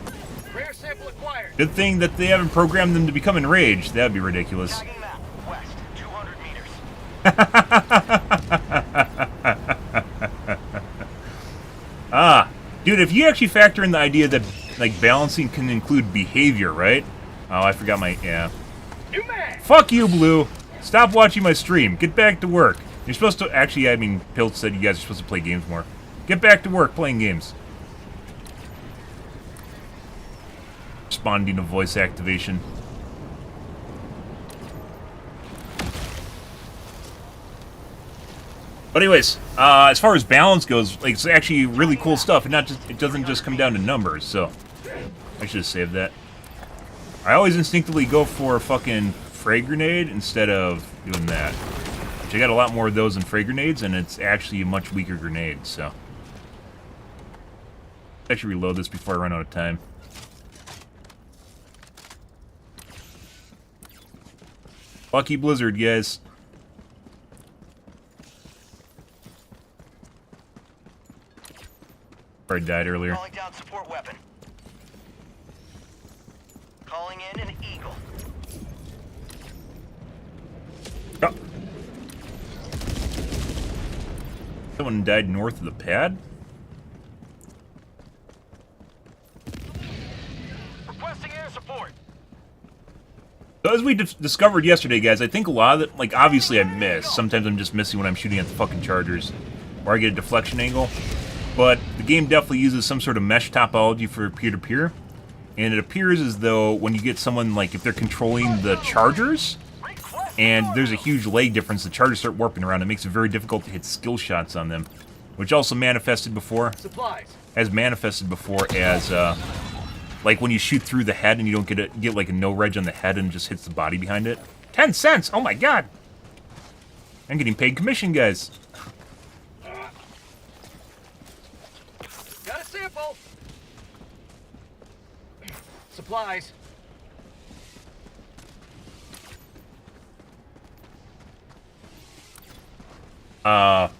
Rare sample acquired. Good thing that they haven't programmed them to become enraged. That'd be ridiculous. Tagging map. West. 200 meters. Ah, dude, if you actually factor in the idea that, like, balancing can include behavior, right? Oh, I forgot my, yeah. New mag. Fuck you, Blue. Stop watching my stream. Get back to work. You're supposed to, actually, I mean, Pilt said you guys are supposed to play games more. Get back to work playing games. Responding to voice activation. But anyways, as far as balance goes, like, it's actually really cool stuff, and not just, it doesn't just come down to numbers, so I should have saved that. I always instinctively go for a fucking frag grenade instead of doing that. Which I got a lot more of those than frag grenades, and it's actually a much weaker grenade, so. I should reload this before I run out of time. Lucky Blizzard, guys. I died earlier. Calling down support weapon. Calling in an eagle. Oh. Someone died north of the pad? Requesting air support. So as we discovered yesterday, guys, I think a lot of it, like, obviously I miss. Sometimes I'm just missing when I'm shooting at the fucking chargers. Or I get a deflection angle. But the game definitely uses some sort of mesh topology for peer-to-peer. And it appears as though when you get someone, like, if they're controlling the chargers, and there's a huge lag difference, the chargers start warping around. It makes it very difficult to hit skill shots on them. Which also manifested before, Supplies. as like when you shoot through the head and you don't get like a no-reg on the head and it just hits the body behind it. 10 cents! Oh my god! I'm getting paid commission, guys. Got a sample. Supplies. But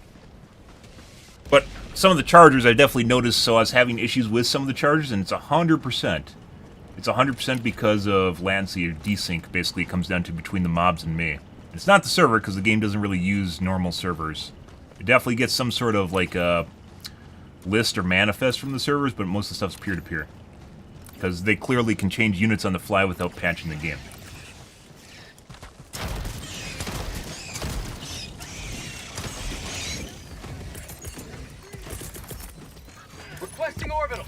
some of the chargers I definitely noticed, so I was having issues with some of the chargers, and it's 100%. It's 100% because of latency or desync, basically, it comes down to between the mobs and me. It's not the server, because the game doesn't really use normal servers. It definitely gets some sort of, like, list or manifest from the servers, but most of the stuff's peer-to-peer. Because they clearly can change units on the fly without patching the game. Requesting orbital.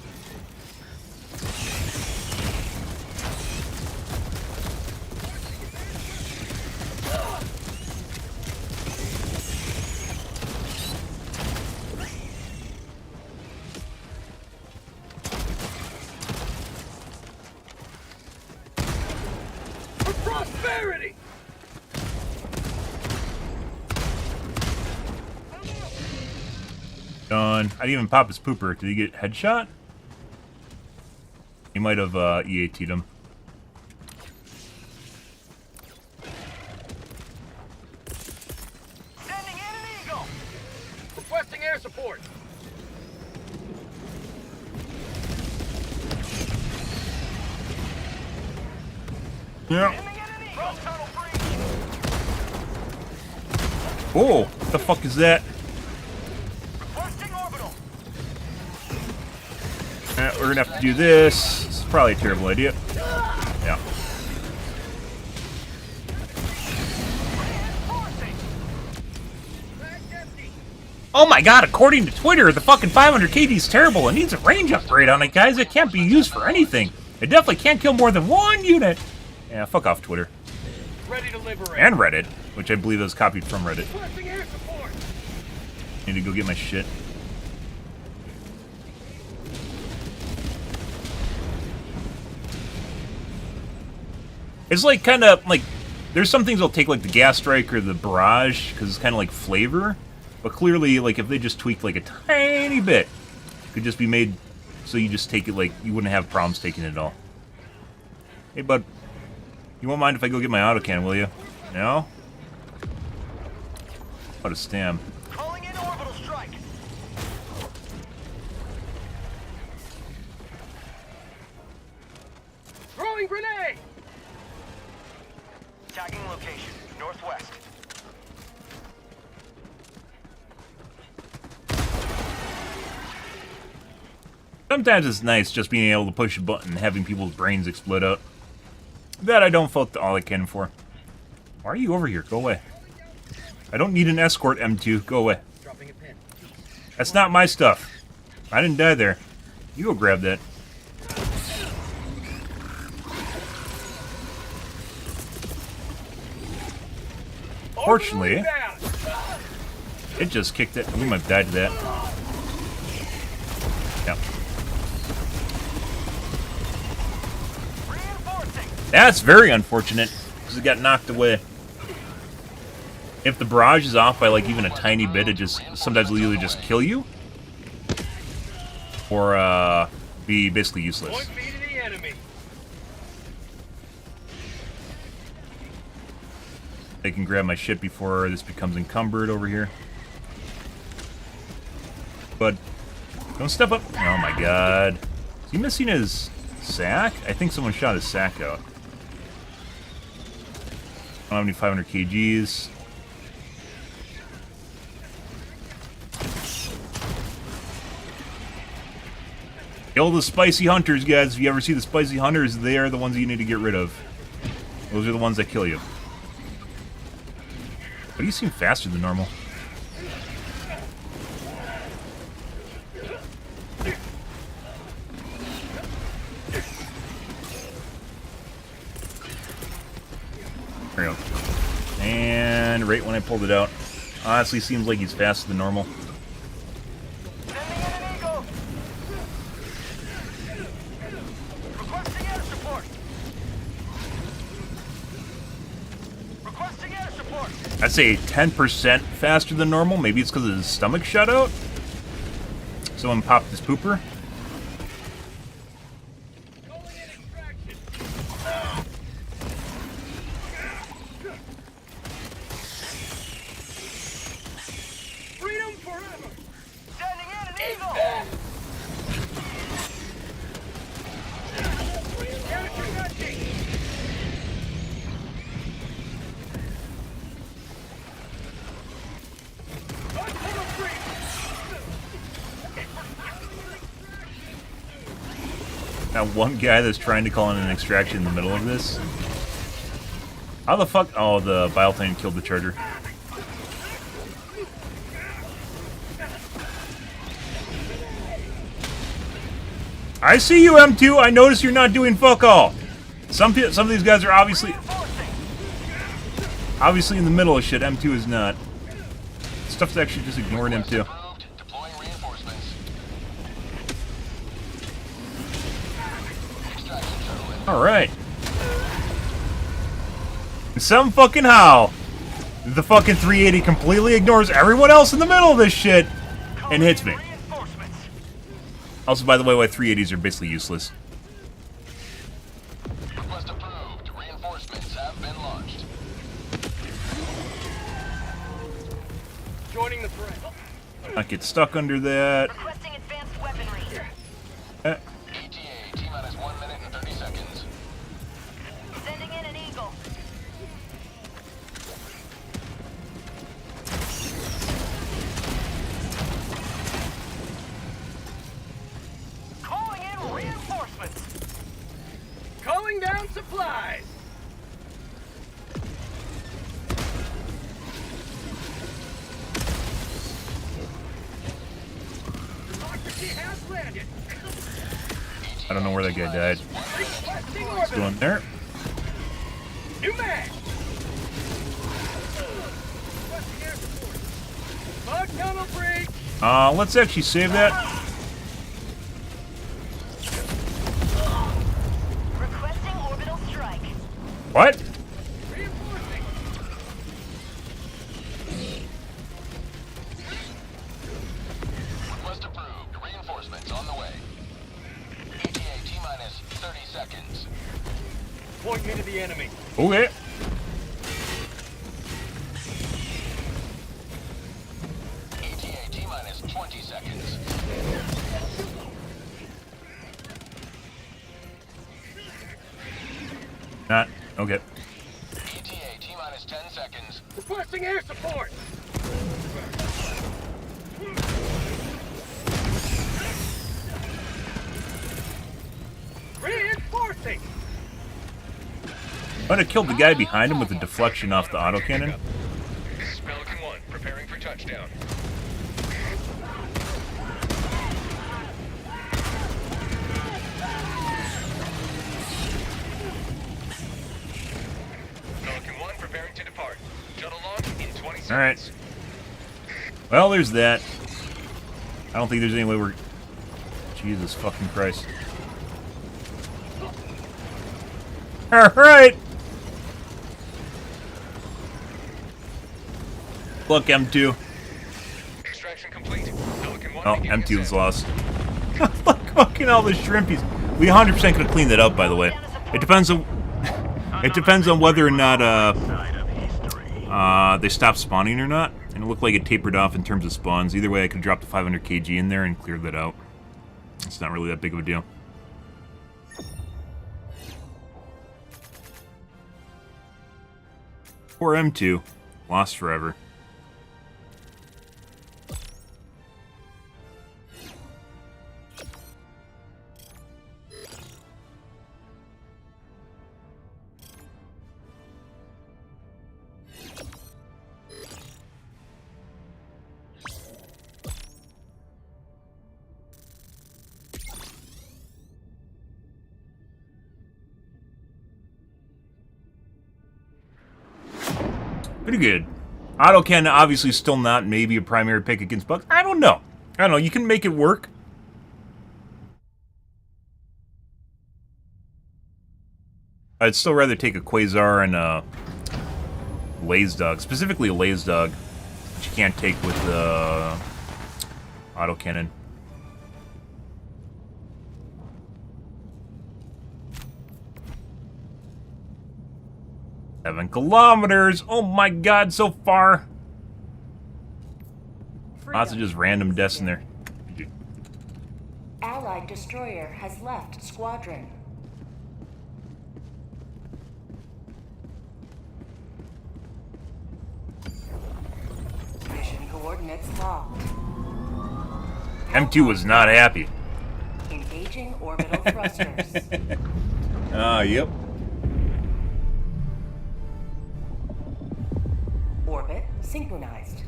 For prosperity. Done. I didn't even pop his pooper. Did he get headshot? He might have EAT'd him. Sending in an eagle. Requesting air support. Yeah. Sending in an eagle. Tunnel breach. Oh, what the fuck is that? Requesting orbital. We're gonna have to do this. This is probably a terrible idea. Yeah. Reinforcing. Back empty. Oh my god, according to Twitter, the fucking 500 KD is terrible. It needs a range upgrade on it, guys. It can't be used for anything. It definitely can't kill more than one unit. Yeah, fuck off Twitter. Ready to liberate. And Reddit, which I believe is copied from Reddit. Requesting air support. Need to go get my shit. It's like kind of like there's some things I'll take like the gas strike or the barrage because it's kind of like flavor, but clearly like if they just tweaked like a tiny bit, it could just be made so you just take it like you wouldn't have problems taking it at all. Hey bud, you won't mind if I go get my autocan, will you? No? What a stam. Calling in orbital strike. Throwing grenade. Tagging location, northwest. Sometimes it's nice just being able to push a button and having people's brains explode out. That I don't fault all I can for. Why are you over here? Go away. I don't need an escort, M2. Go away. Dropping a pin. That's not my stuff. I didn't die there. You go grab that. Fortunately, it just kicked it. We might have died to that. Yeah. Reinforcing. That's very unfortunate, because it got knocked away. If the barrage is off by like even a tiny bit, it just sometimes will either just kill you or be basically useless. Point me to the enemy. I can grab my shit before this becomes encumbered over here. But don't step up. Oh my god. Is he missing his sack? I think someone shot his sack out. I don't have any 500 kgs. Kill the spicy hunters, guys. If you ever see the spicy hunters, they are the ones that you need to get rid of. Those are the ones that kill you. But you seem faster than normal. There we go. And right when I pulled it out, honestly seems like he's faster than normal. Sending in an eagle. Requesting air support. Requesting air support. I'd say 10% faster than normal. Maybe it's because his stomach shut out. Someone popped his pooper. Calling in extraction. Freedom forever. Sending in an eagle. Counter-punching. That one guy that's trying to call in an extraction in the middle of this. How the fuck? Oh, the Biotane killed the charger. I see you, M2. I notice you're not doing fuck all. Some of these guys are obviously in the middle of shit. M2 is not. Stuff's actually just ignoring M2. Deploying reinforcements. All right. And some fucking how the fucking 380 completely ignores everyone else in the middle of this shit and hits me. Also, by the way, why 380s are basically useless. Request approved. Reinforcements have been launched. Joining the fray. Not get stuck under that. Requesting advanced weaponry. ETA, T-minus 1 minute and 30 seconds. Sending in an eagle. Calling in reinforcements. Calling down supplies. Democracy has landed. I don't know where that guy died. Requesting Let's go orbital. in there. New mag. Requesting air support. Bug tunnel breach. Let's actually save that. Requesting orbital strike. What? Reinforcing. Request approved. Reinforcements on the way. ETA, T-minus 30 seconds. Point me to the enemy. Okay. ETA, T-minus 20 seconds. Not. Okay. ETA, T-minus 10 seconds. Requesting air support. Reinforcing. I'm gonna kill the guy behind him with a deflection off the autocannon. This is Pelican 1, preparing for touchdown. Pelican 1, preparing to depart. Shuttle launch in 20 seconds. Alright. Well, there's that. I don't think there's any way we're... Jesus fucking Christ. Alright! Look, M2. Extraction complete. Pelican 1 Oh, beginning M2 was ascent. lost. Look, fucking all the shrimpies. We 100% could have cleaned that up, by the way. It depends on... It depends on whether or not, they stopped spawning or not. And it looked like it tapered off in terms of spawns. Either way, I could drop the 500 kg in there and clear that out. It's not really that big of a deal. Poor M2. Lost forever. Pretty good. Autocannon obviously still not maybe a primary pick against bugs. I don't know. I don't know. You can make it work. I'd still rather take a Quasar and a Laze Dog. Specifically a Laze Dog, which you can't take with the autocannon. 7 kilometers! Oh my god, so far! Lots of just random deaths in there. Allied destroyer has left squadron. Mission coordinates locked. M2 was not happy. Engaging Engaging orbital thrusters. Yep. Orbit synchronized.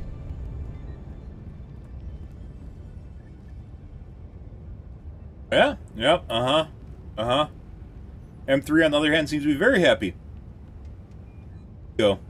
Yeah, yep, M3, on the other hand, seems to be very happy. Go.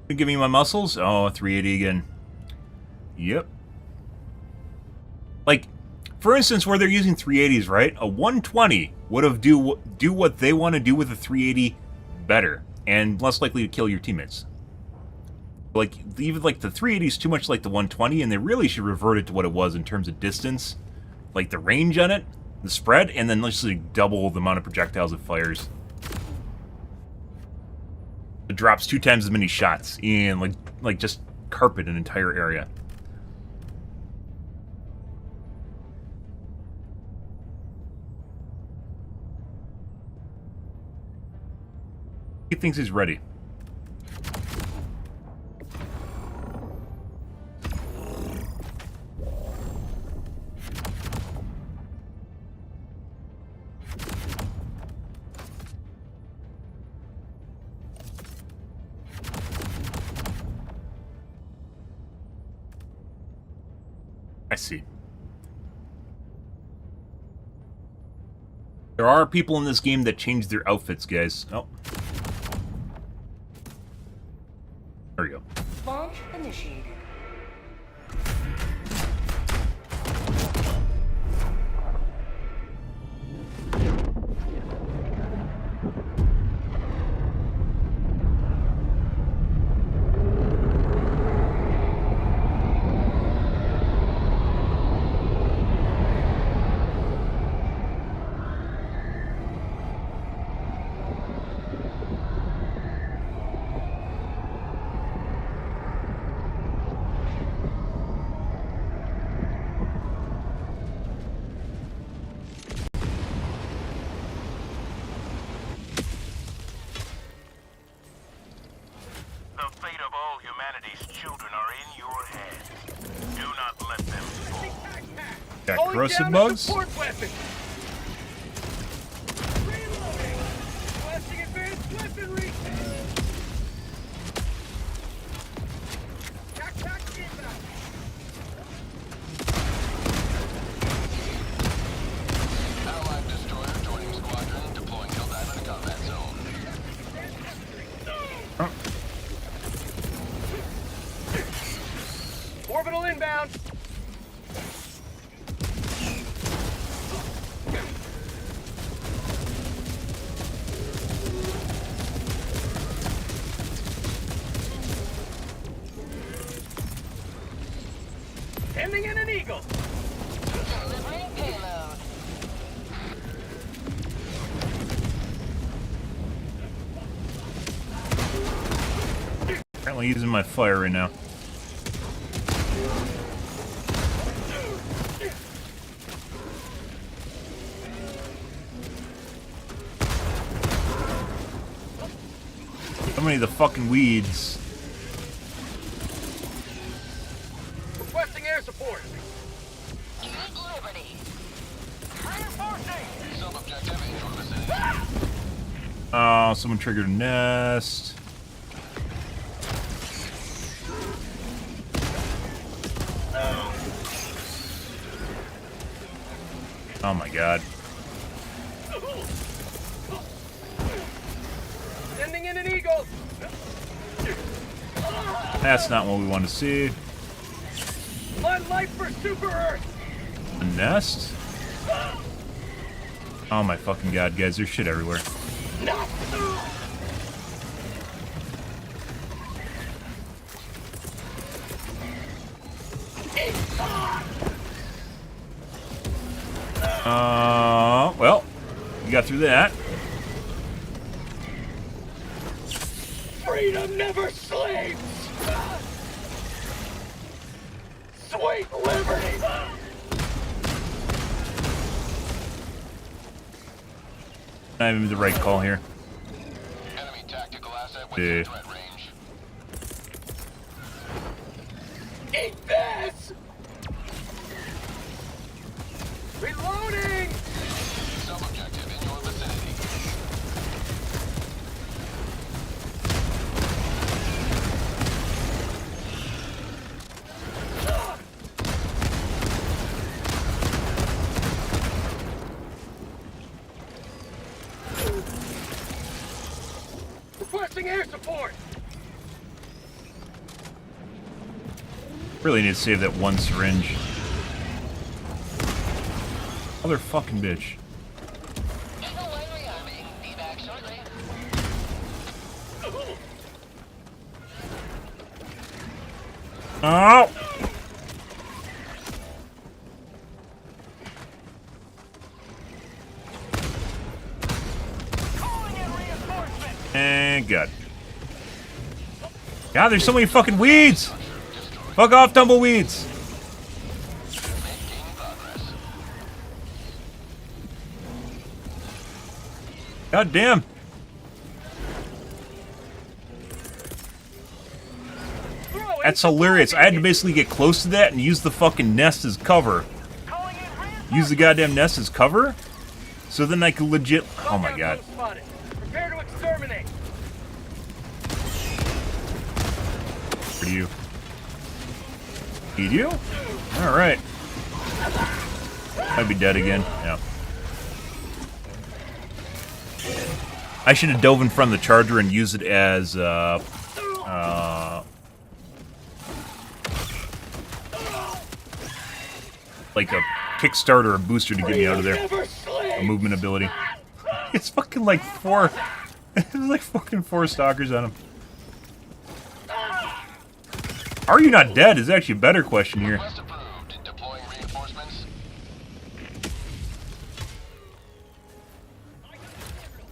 Give me my muscles. Oh, 380 again. Yep. Like, for instance, where they're using 380s, right? A 120 would have do what they want to do with a 380 better and less likely to kill your teammates. Like, even like the 380 is too much like the 120, and they really should revert it to what it was in terms of distance, like the range on it, the spread, and then let's like double the amount of projectiles it fires. It drops 2 times as many shots and like just carpet an entire area. He thinks he's ready. I see. There are people in this game that change their outfits, guys. Oh. There we go. Launch initiated. Got Calling corrosive down a bugs? support weapon. Reloading. Requesting advanced weaponry. Tac inbound. Allied destroyer joining squadron, deploying Helldive in combat zone. Orbital inbound. Sending in an eagle. Delivering payload. Apparently using my fire right now. So many of the fucking weeds. Requesting air support. Eat Liberty. Reinforcing. Sub-objective in your vicinity. Oh, someone triggered a nest. Oh my god. Sending in an eagle. That's not what we want to see. My life for Super Earth. A nest? Oh my fucking god, guys, there's shit everywhere. No. Well, you got through that. Freedom never sleeps. Sweet liberty. Not even the right call here. Enemy tactical asset within threat range. Eat this. Reloading. Sub-objective in your vicinity. Requesting air support. Really need to save that one syringe. Other fucking bitch. Eagle One rearming. Be back shortly. Oh! And good. God, there's so many fucking weeds! Fuck off, tumbleweeds! Making progress. God damn! That's hilarious. I had to basically get close to that and use the fucking nest as cover. Use the goddamn nest as cover? So then I could legit... Oh my god. Prepare to exterminate. For you. Eat you? Alright. I'd be dead again. Yeah. I should have dove in front of the charger and used it as, like a kickstart or a booster to get me out of there. A movement ability. It's fucking like four... There's like fucking 4 stalkers on him. Are you not dead is actually a better question here. Request approved. Deploying reinforcements.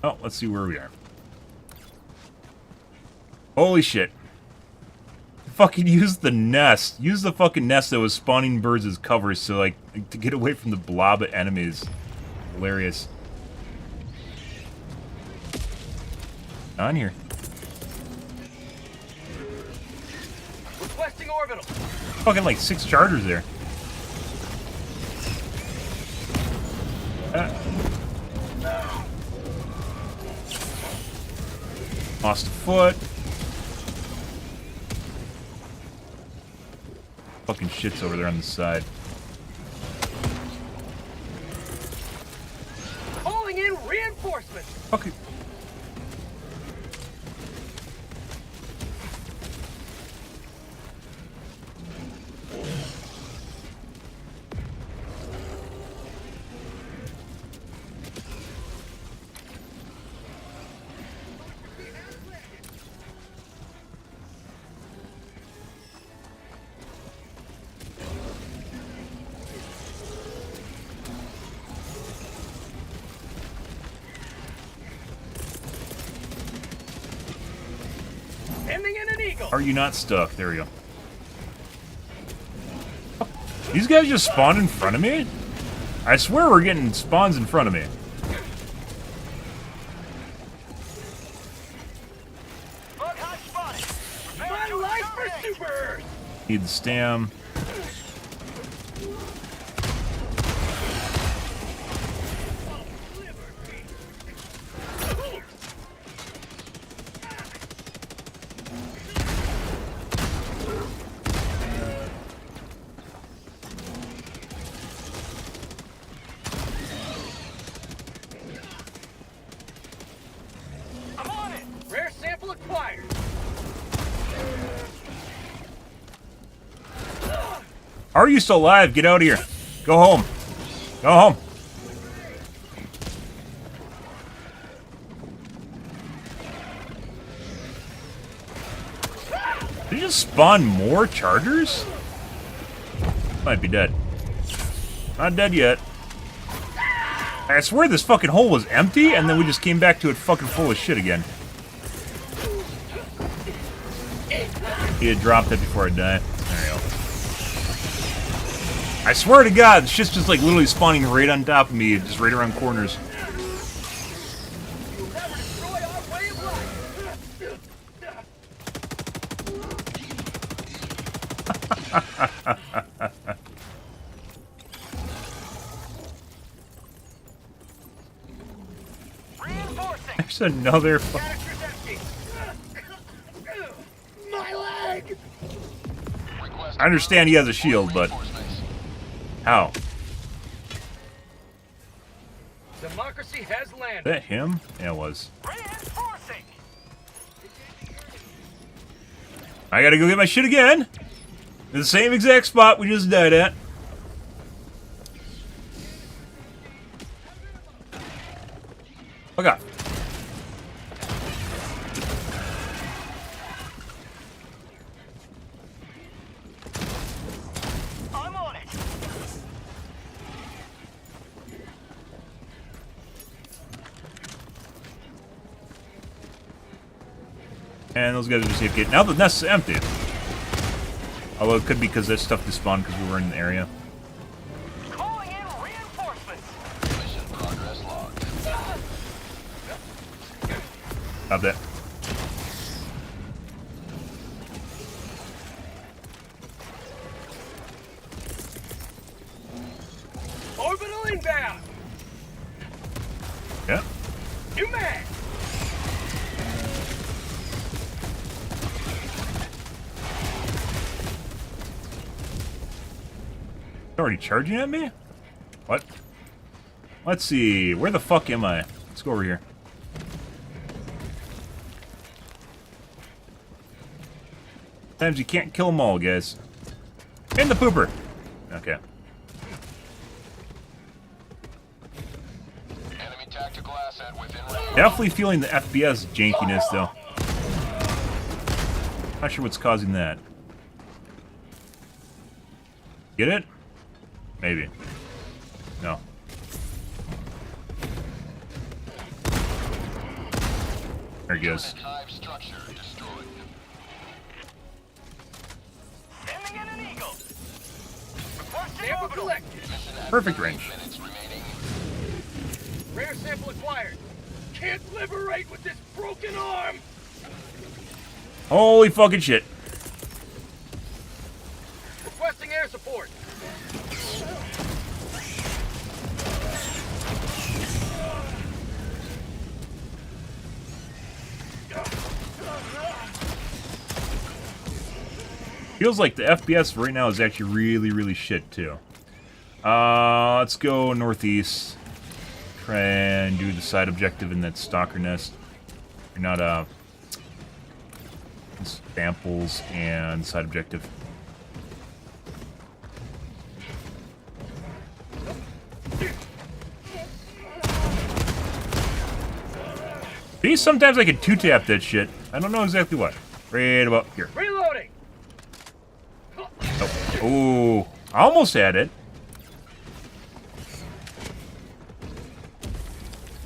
Oh, let's see where we are. Holy shit. Fucking use the nest. Use the fucking nest that was spawning birds as covers so, like, to get away from the blob of enemies. Hilarious. On here. Requesting orbital. Fucking like 6 chargers there. Lost a foot. Fucking shit's over there on the side. Calling in reinforcements. Fucking. Sending in an eagle. Are you not stuck? There we go. These guys just spawned in front of me? I swear we're getting spawns in front of me. Bug hot spotted. My life for Super Earth. Need the stam. are you still alive? Get out of here. Go home. Go home. Did you just spawn more chargers? Might be dead. Not dead yet. I swear this fucking hole was empty, and then we just came back to it fucking full of shit again. He had dropped it before I died. There you go. I swear to God, shit's just like literally spawning right on top of me, just right around corners. There's another. My leg! I understand he has a shield, but how? Democracy has Is landed. that him? Yeah, it was. Reinforcing. I gotta go get my shit again. In the same exact spot we just died at. Fuck off. I'm on it. And those guys are just AFK. Now the nest is empty. Although it could be because that stuff despawned because we were in the area. Calling in reinforcements. Mission progress logged. Stop that. Orbital inbound. Yeah. New mag. Already charging at me? What? Let's see. Where the fuck am I? Let's go over here. Sometimes you can't kill them all, guys. In the pooper. Okay. Enemy tactical asset within range. Definitely feeling the FPS jankiness, though. Not sure what's causing that. Get it? Maybe. No. There he goes. Hive structure destroyed. Sending in an eagle. Sample collected. Mission at Perfect 5 range. minutes remaining. Rare sample acquired. Can't liberate with this broken arm. Holy fucking shit. Requesting air support. Feels like the FPS right now is actually really, really shit, too. Let's go northeast. Try and do the side objective in that stalker nest. Or not, samples and side objective. See, sometimes I can two-tap that shit. I don't know exactly what. Right about here. Reloading. Oh, ooh, I almost had it.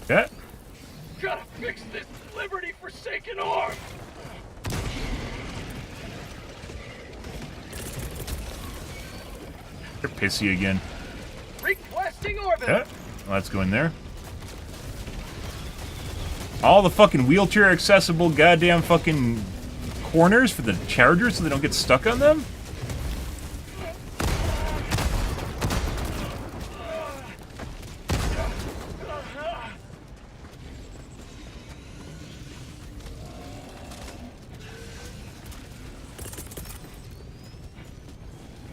Yeah. Gotta fix this liberty-forsaken arm. They're pissy again. Requesting orbit. Yeah. Let's go in there. All the fucking wheelchair accessible goddamn fucking corners for the chargers so they don't get stuck on them.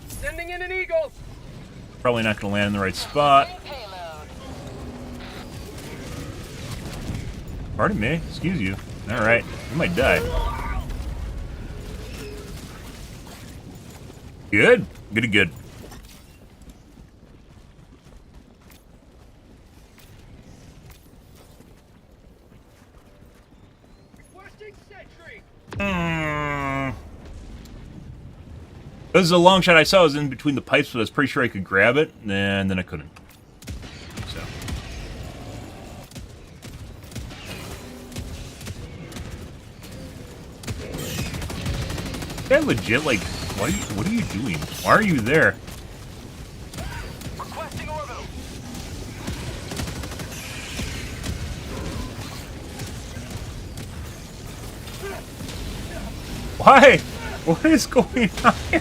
Sending in an eagle. Probably not going to land in the right spot. Payload. Pardon me. Excuse you. Alright. You might die. Good. Good. Launching sentry. This is a long shot. I saw it was in between the pipes, but I was pretty sure I could grab it, and then I couldn't. So. Yeah, legit, like, what are you doing? Why are you there? Requesting orbital. Why? What is going on here?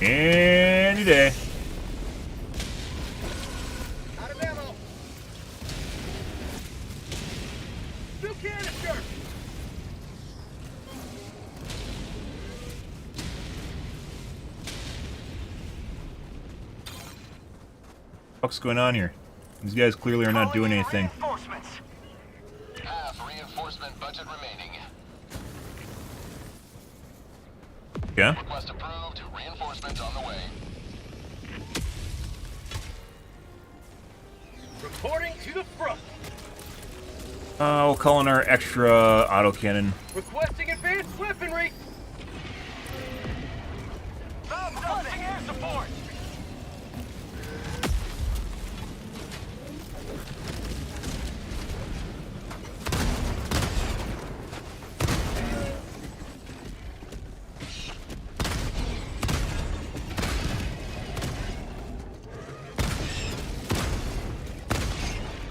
Any day. Out of ammo. New canister. What's going on here? These guys clearly are not doing anything. Reinforcements. Half reinforcement budget remaining. Yeah? Request approved. Reinforcements on the way. Reporting to the front. We'll call in our extra autocannon. Requesting advanced weaponry. Requesting air support.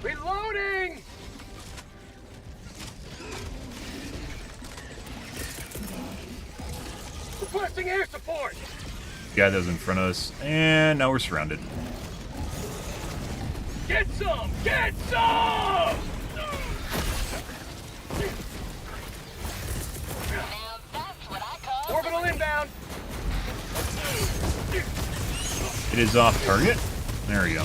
Reloading. Requesting air support. Guy that was in front of us, and now we're surrounded. Get some! Get some! Now that's what I call Orbital inbound. It is off target. There we go.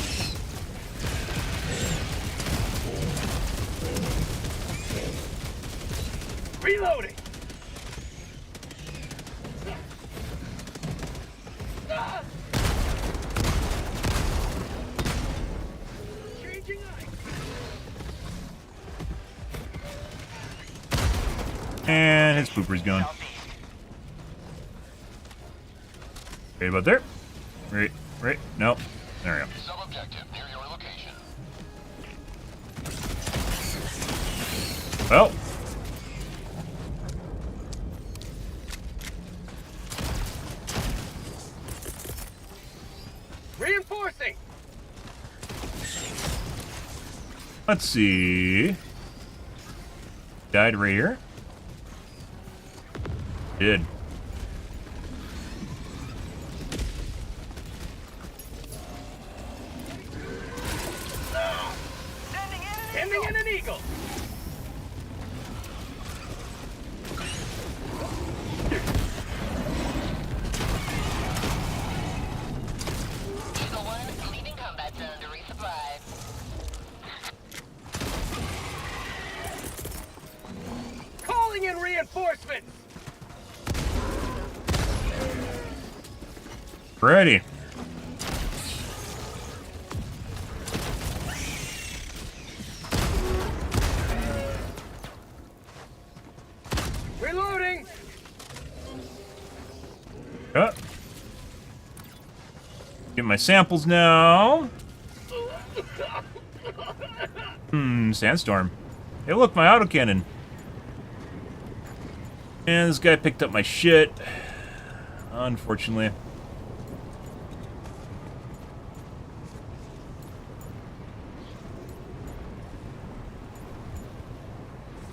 Reloading. Changing ice. And his pooper's gone. Right about there. Right. Nope. There we go. Sub-objective near your location. Well. Reinforcing. Let's see. Died right here. Did. Sending in an eagle. Eagle 1 leaving combat zone to resupply. Calling in reinforcements. Ready. Reloading. Get my samples now. Sandstorm. Hey, look, my autocannon. And this guy picked up my shit. Unfortunately.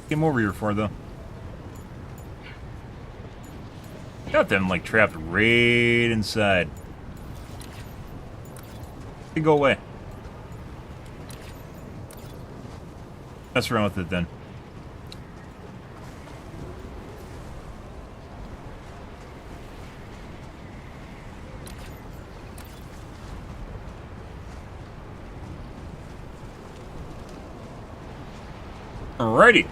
Came over here for, though. Got them, like, trapped right inside. They go away. Mess around with it, then. Alrighty.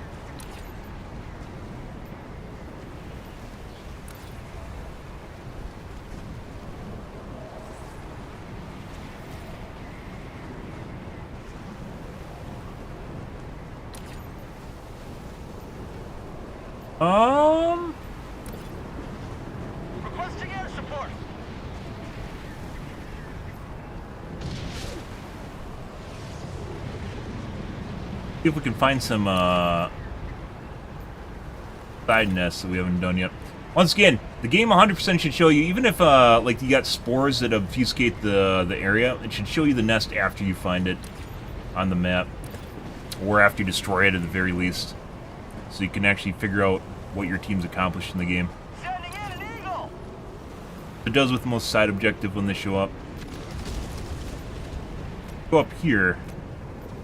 Requesting air support. See if we can find some side nests that we haven't done yet. Once again, the game 100% should show you, even if like you got spores that obfuscate the area, it should show you the nest after you find it on the map, or after you destroy it at the very least, so you can actually figure out what your team's accomplished in the game. Sending in an eagle. It does with most side objective when they show up. Go up here.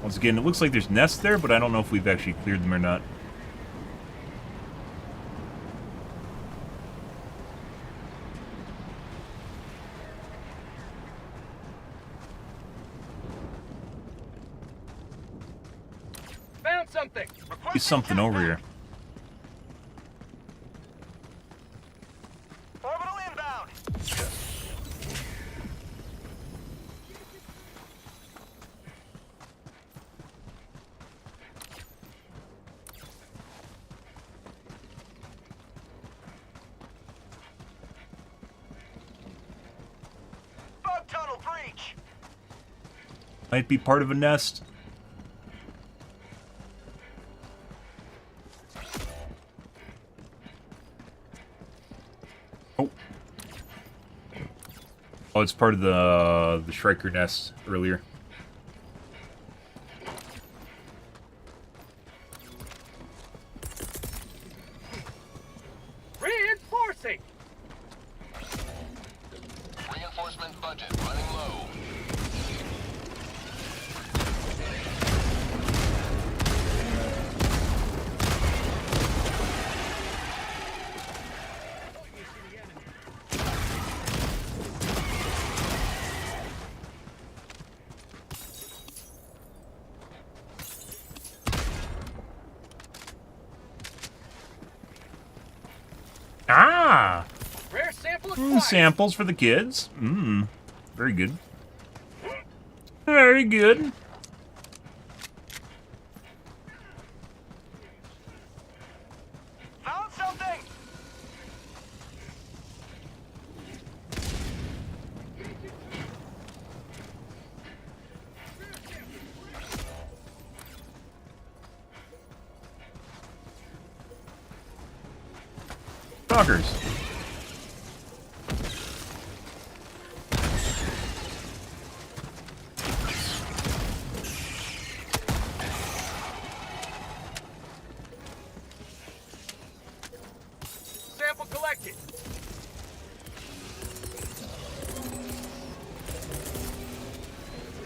Once again, it looks like there's nests there, but I don't know if we've actually cleared them or not. Found something. See something over here. Orbital inbound. Bug tunnel breach. Might be part of a nest. Oh, it's part of the Shrieker nest earlier. Reinforcing. Reinforcement budget running low. Ah! Rare sample acquired. Samples for the kids. Very good. Very good. Found something. Stalkers. Sample collected.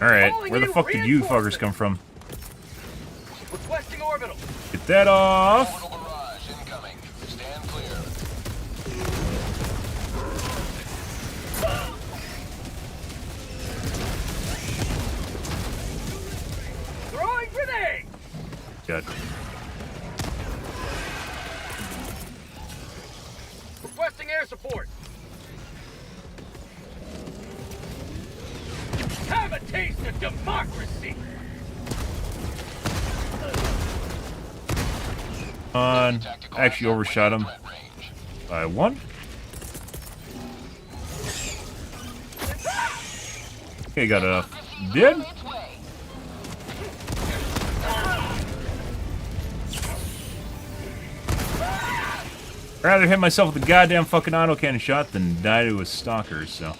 Alright, where the fuck did you fuckers come from? Requesting orbital. Get that off! Orbital barrage incoming. Stand clear. Throwing grenade. Good. Requesting air support. Have a taste of democracy. Actually overshot him Threat range. by one. Okay, got a dead. Its way. Rather hit myself with a goddamn fucking autocannon shot than die to a stalker, so.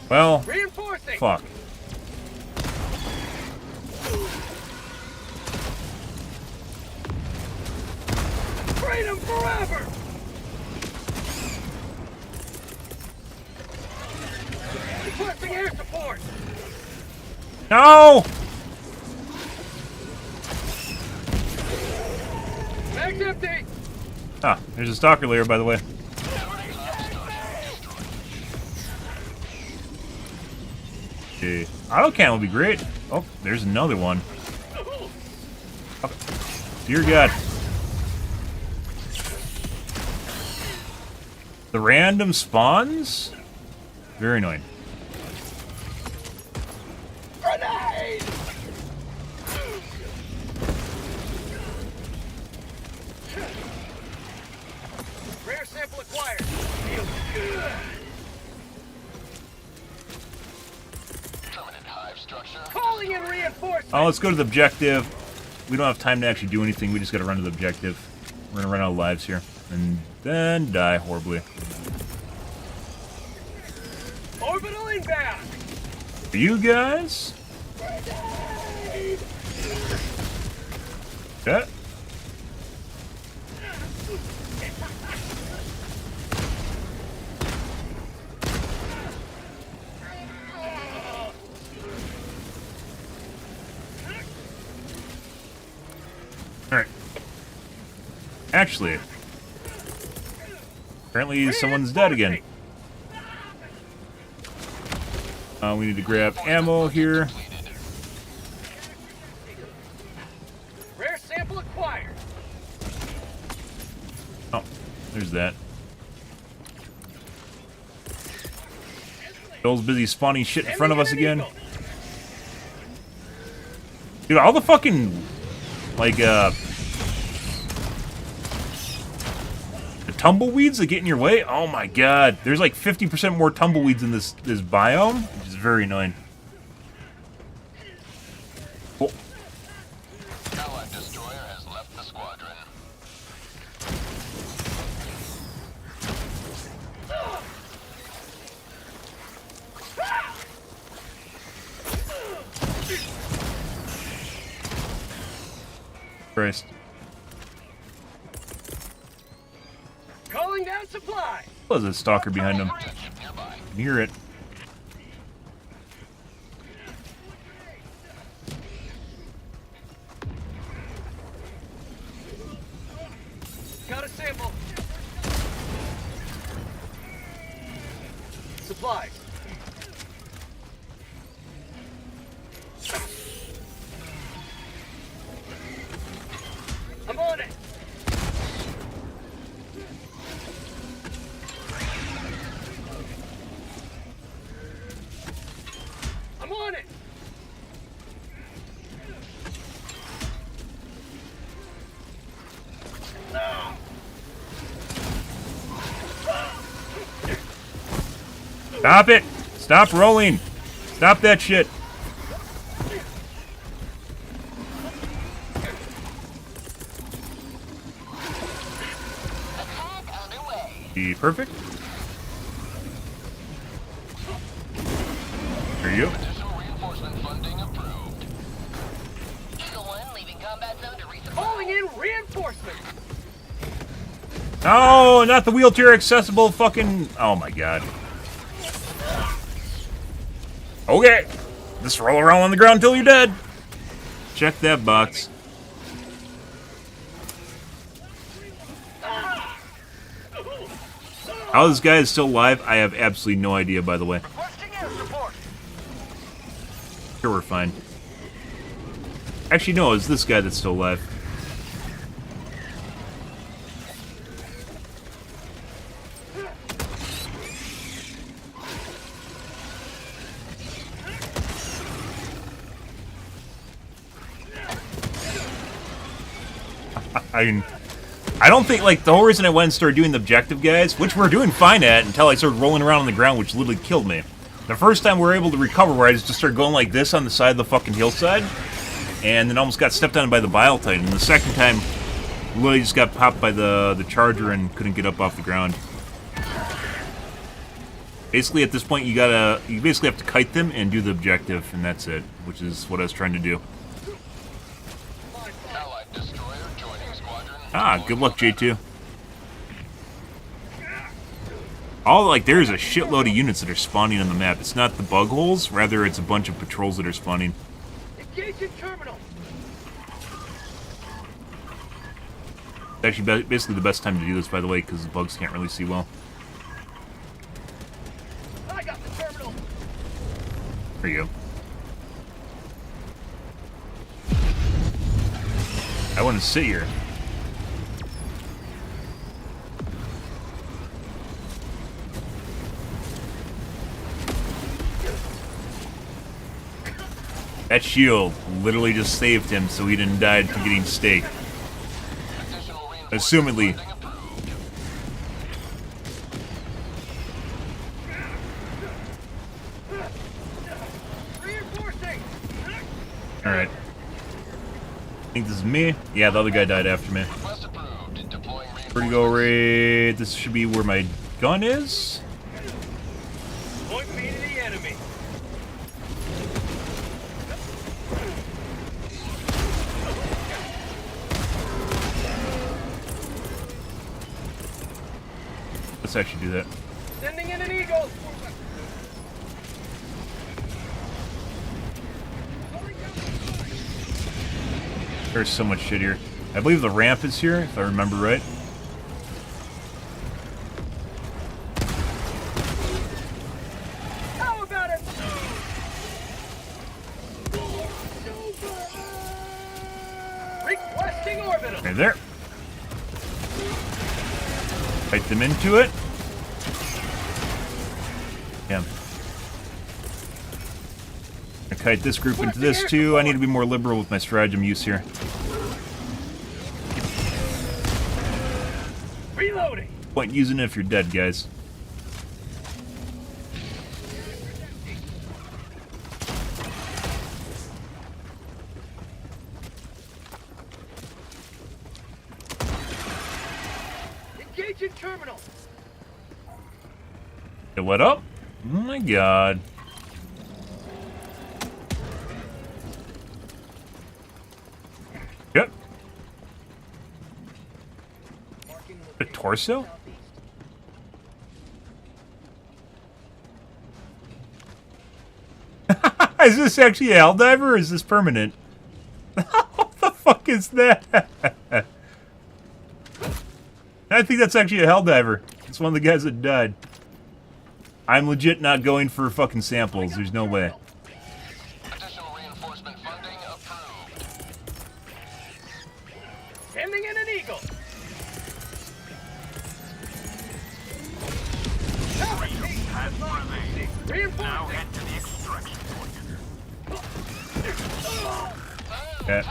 Well, Reinforcing. fuck. Freedom forever. Requesting air support. No! Mag's empty. Ah, there's a stalker layer, by the way. Okay. Autocannon would be great. Oh, there's another one. Dear God. The random spawns? Very annoying. Grenade! Rare sample acquired. Feels good. Permanent hive structure. Calling in reinforcements. Oh, let's go to the objective. We don't have time to actually do anything. We just gotta run to the objective. We're gonna run out of lives here. And then die horribly. Orbital inbound. For you guys? Yeah. Alright. Actually, apparently someone's dead again. We need to grab ammo here. Rare sample acquired. Oh, there's that. Bill's busy spawning shit in front of us again. Dude, all the fucking, like, the tumbleweeds that get in your way? Oh my god. There's like 50% more tumbleweeds in this biome, which is very annoying. Oh. Allied destroyer has left the squadron. Christ. Calling down supply. There's a stalker behind him. Nearby. I can hear it. Got a sample. Supplies. I'm on it. I'm on it. Stop it! Stop rolling! Stop that shit! Attack underway. Be perfect. There you go. Additional reinforcement funding approved. Eagle 1 leaving combat zone to resupply. Calling in reinforcements. No, not the wheelchair accessible fucking. Oh my god. Okay. Just roll around on the ground until you're dead. Check that box. How this guy is still alive, I have absolutely no idea, by the way. Requesting air support. Sure, we're fine. Actually, no, it's this guy that's still alive. I don't think, like, the whole reason I went and started doing the objective, guys, which we're doing fine at until I started rolling around on the ground, which literally killed me. The first time we were able to recover, where I just started going like this on the side of the fucking hillside, and then almost got stepped on by the Bile Titan. And the second time, literally just got popped by the charger and couldn't get up off the ground. Basically, at this point, you basically have to kite them and do the objective, and that's it, which is what I was trying to do. Allied destroyer joining squadron. Ah, good luck, J2. There's a shitload of units that are spawning on the map. It's not the bug holes, rather it's a bunch of patrols that are spawning. Engaging terminal. It's actually basically the best time to do this, by the way, because the bugs can't really see well. I got the terminal. There you go. I want to sit here. That shield literally just saved him so he didn't die to getting staked. Assumedly. Alright. I think this is me. Yeah, the other guy died after me. Where to go right? This should be where my gun is. Point me to the enemy. Let's actually do that. Sending in an eagle. There's so much shit here. I believe the ramp is here, if I remember right. How about it? Requesting orbital. Right there. Fight them into it. Damn. I kite this group into this too. I need to be more liberal with my stratagem use here. Reloading. Point using it if you're dead, guys. Engaging terminal. It lit up? Oh my god. Yep. A torso? Is this actually a Helldiver or is this permanent? What the fuck is that? I think that's actually a Helldiver. It's one of the guys that died. I'm legit not going for fucking samples. There's no way. Additional reinforcement funding approved. Sending in an eagle. Now head to the extraction point. Okay.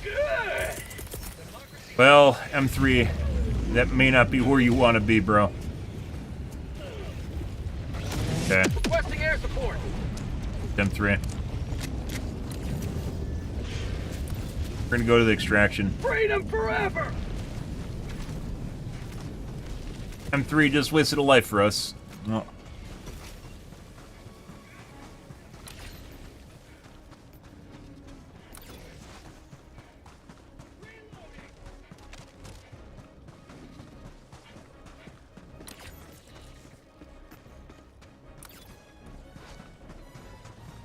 Good. Well, M3, that may not be where you want to be, bro. Okay, Requesting air support. M3. We're gonna go to the extraction. Freedom forever. M3 just wasted a life for us. Oh.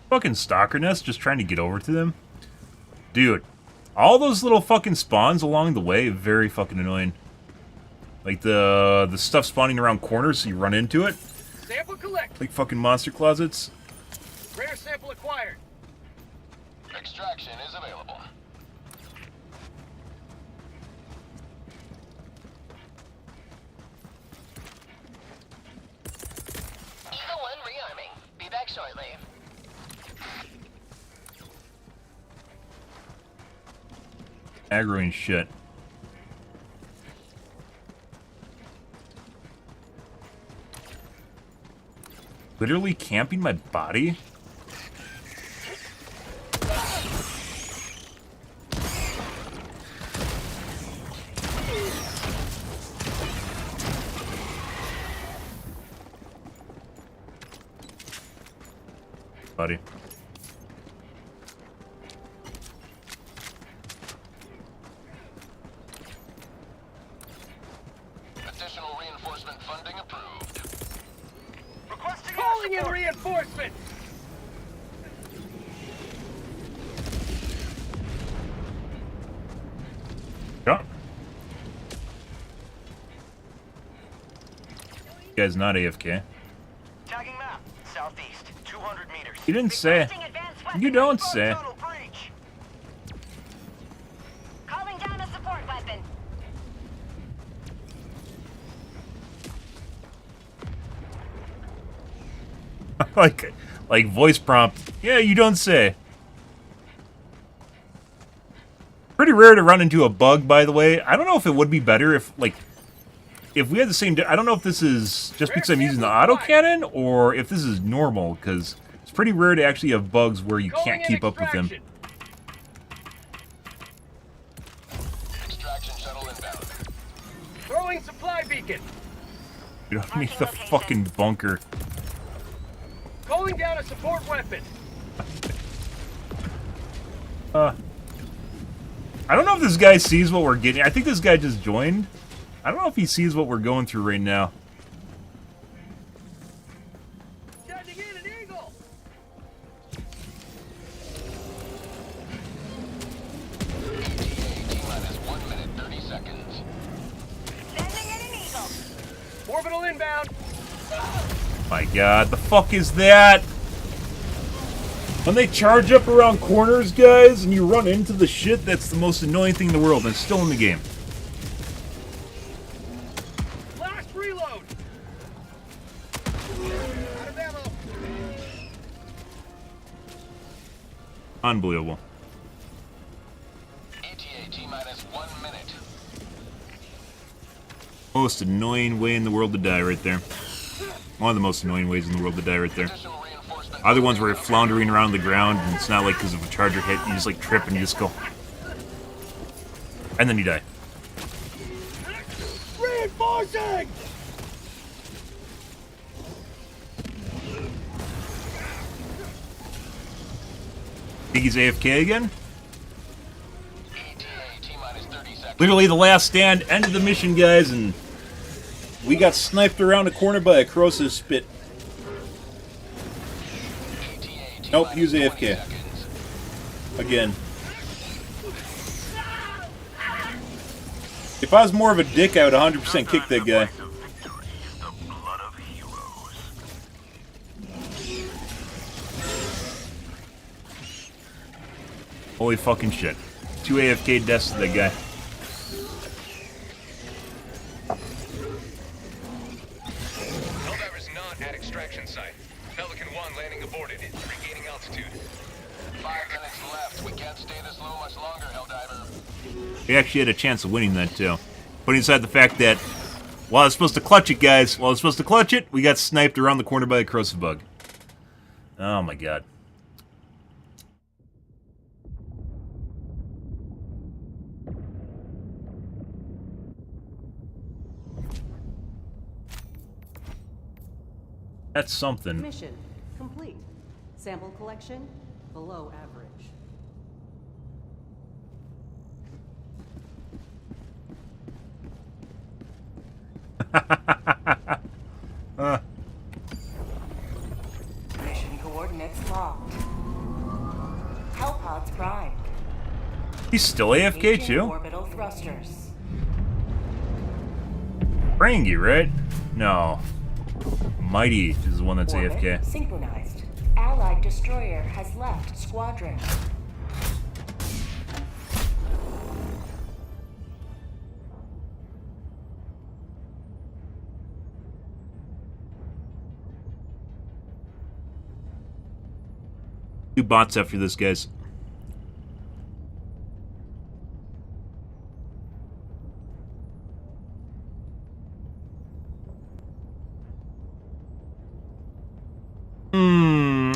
Fucking stalker nest, just trying to get over to them. Dude, all those little fucking spawns along the way, very fucking annoying. Like the stuff spawning around corners so you run into it. Sample collect. Like fucking monster closets. Rare sample acquired. Extraction is available. Eagle 1 rearming. Be back shortly. Aggroing shit. Literally camping my body? Buddy. Additional reinforcement funding approved. Requesting calling in reinforcement. Yeah. You guys not AFK. Tagging map. Southeast. 200 meters. You didn't say. Requesting advanced You don't say. Calling down a support weapon. like voice prompt. Yeah, you don't say. Pretty rare to run into a bug, by the way. I don't know if it would be better if, like, if we had the same... I don't know if this is just because I'm using the autocannon, or if this is normal, because it's pretty rare to actually have bugs where you can't keep up with them. Extraction shuttle inbound. Throwing supply beacon. You don't need the fucking bunker. Calling down a support weapon. I don't know if this guy sees what we're getting. I think this guy just joined. I don't know if he sees what we're going through right now. Sending in an eagle. ETA T-minus 1 minute 30 seconds. Sending in an eagle. Orbital inbound. My god, the fuck is that? When they charge up around corners, guys, and you run into the shit, that's the most annoying thing in the world, and it's still in the game. Last reload. Out of ammo. Unbelievable. ETA T-minus 1 minute. Most annoying way in the world to die right there. One of the most annoying ways in the world to die right there. Additional reinforcements. Other ones where you're floundering around the ground, and it's not like because of a charger hit, you just like trip and you just go. And then you die. Reinforcing. Think he's AFK again? ETA T-minus 30 seconds. Literally the last stand, end of the mission, guys, and we got sniped around the corner by a corrosive spit. ETA Nope, he was T-minus 20 AFK. seconds. Again. If I was more of a dick, I would 100% kick that guy. Holy fucking shit. 2 AFK deaths to that guy. Helldivers not at extraction site. Pelican 1 landing aborted. Regaining altitude. 5 minutes left. We can't stay this low much longer, Helldiver. We actually had a chance of winning that, too. Putting aside the fact that, while I was supposed to clutch it, guys, while I was supposed to clutch it, we got sniped around the corner by a corrosive bug. Oh my god. That's something. Mission complete. Sample collection below average. Mission coordinates locked. Hellpods primed. He's still AFK, Engaging too? Orbital thrusters. Rangy, right? No. Mighty is the one that's Orbit AFK. synchronized. Allied destroyer has left squadron. Two bots after this, guys.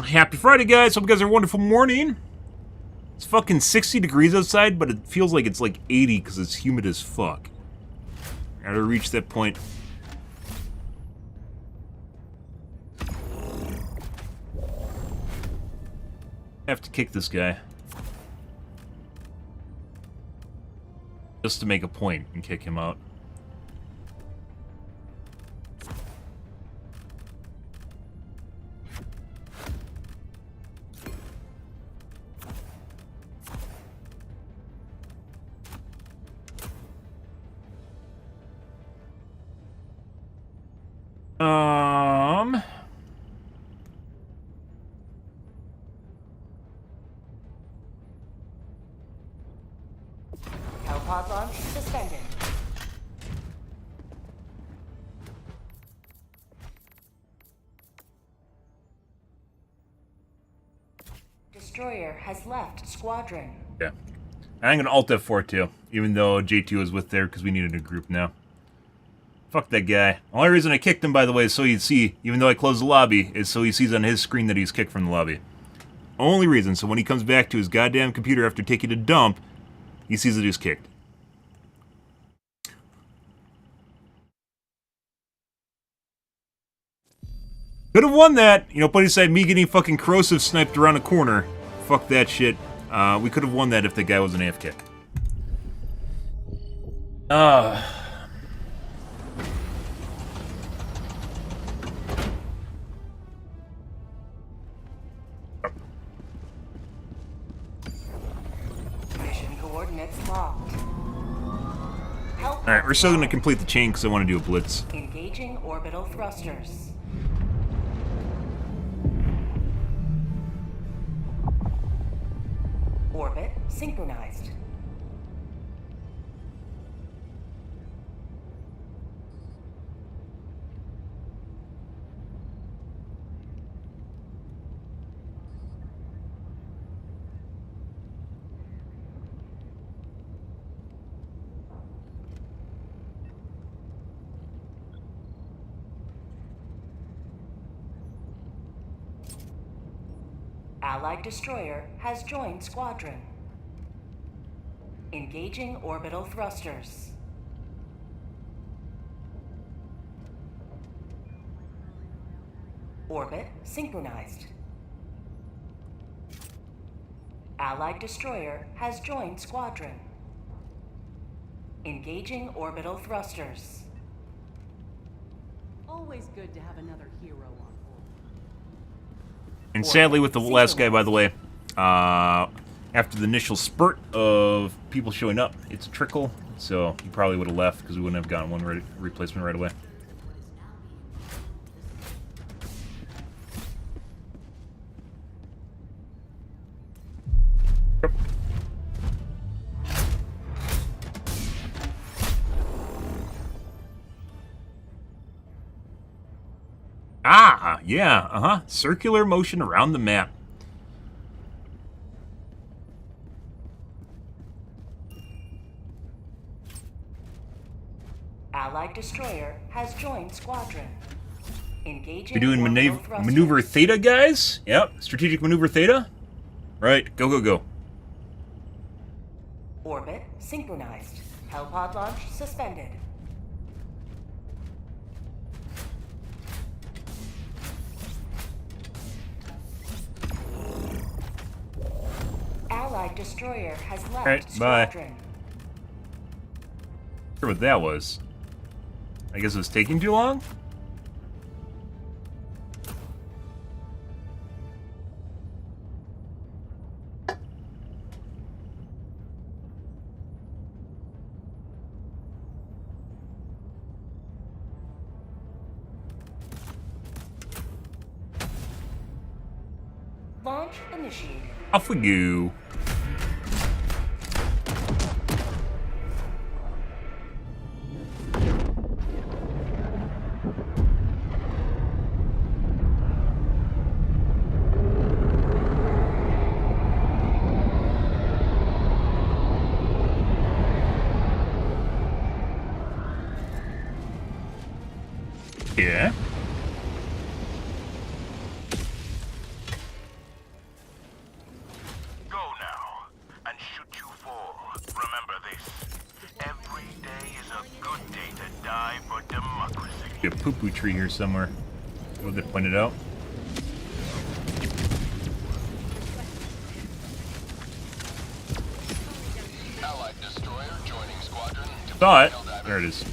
Happy Friday, guys. Hope you guys are having a wonderful morning. It's fucking 60 degrees outside, but it feels like it's like 80 because it's humid as fuck. I gotta reach that point. I have to kick this guy. Just to make a point and kick him out. suspended. Destroyer has left squadron. Yeah. I'm gonna alt F4 too, even though J2 was with there because we needed a group now. Fuck that guy. The only reason I kicked him, by the way, is so he'd see, even though I closed the lobby, is so he sees on his screen that he's kicked from the lobby. Only reason, so when he comes back to his goddamn computer after taking a dump, he sees that he's kicked. Could have won that, you know, put aside me getting fucking corrosive sniped around a corner. Fuck that shit. We could have won that if the guy was an AFK. Mission coordinates locked. Help. Alright, we're still gonna complete the chain because I want to do a blitz. Engaging orbital thrusters. Orbit synchronized. Allied destroyer has joined squadron. Engaging orbital thrusters. Orbit synchronized. Allied destroyer has joined squadron. Engaging orbital thrusters. Always good to have another hero on board. And sadly, with the last guy, by the way, after the initial spurt of people showing up, it's a trickle, so he probably would have left because we wouldn't have gotten one replacement right away. Ah, yeah, circular motion around the map. Allied destroyer has joined squadron. Engaging. We're doing orbital thrusters. maneuver theta, guys? Yep, strategic maneuver theta. Right, go, go, go. Orbit synchronized. Hellpod launch suspended. Allied destroyer has left Alright, bye. squadron. Not sure what that was. I guess it was taking too long? Launch initiated. Off we go. Yeah. Go now and shoot you fall. Remember this. Every day is a good day to die for democracy. Be a poo-poo tree here somewhere. What they pointed out. Allied destroyer joining squadron to Saw it. Helldivers. There it is.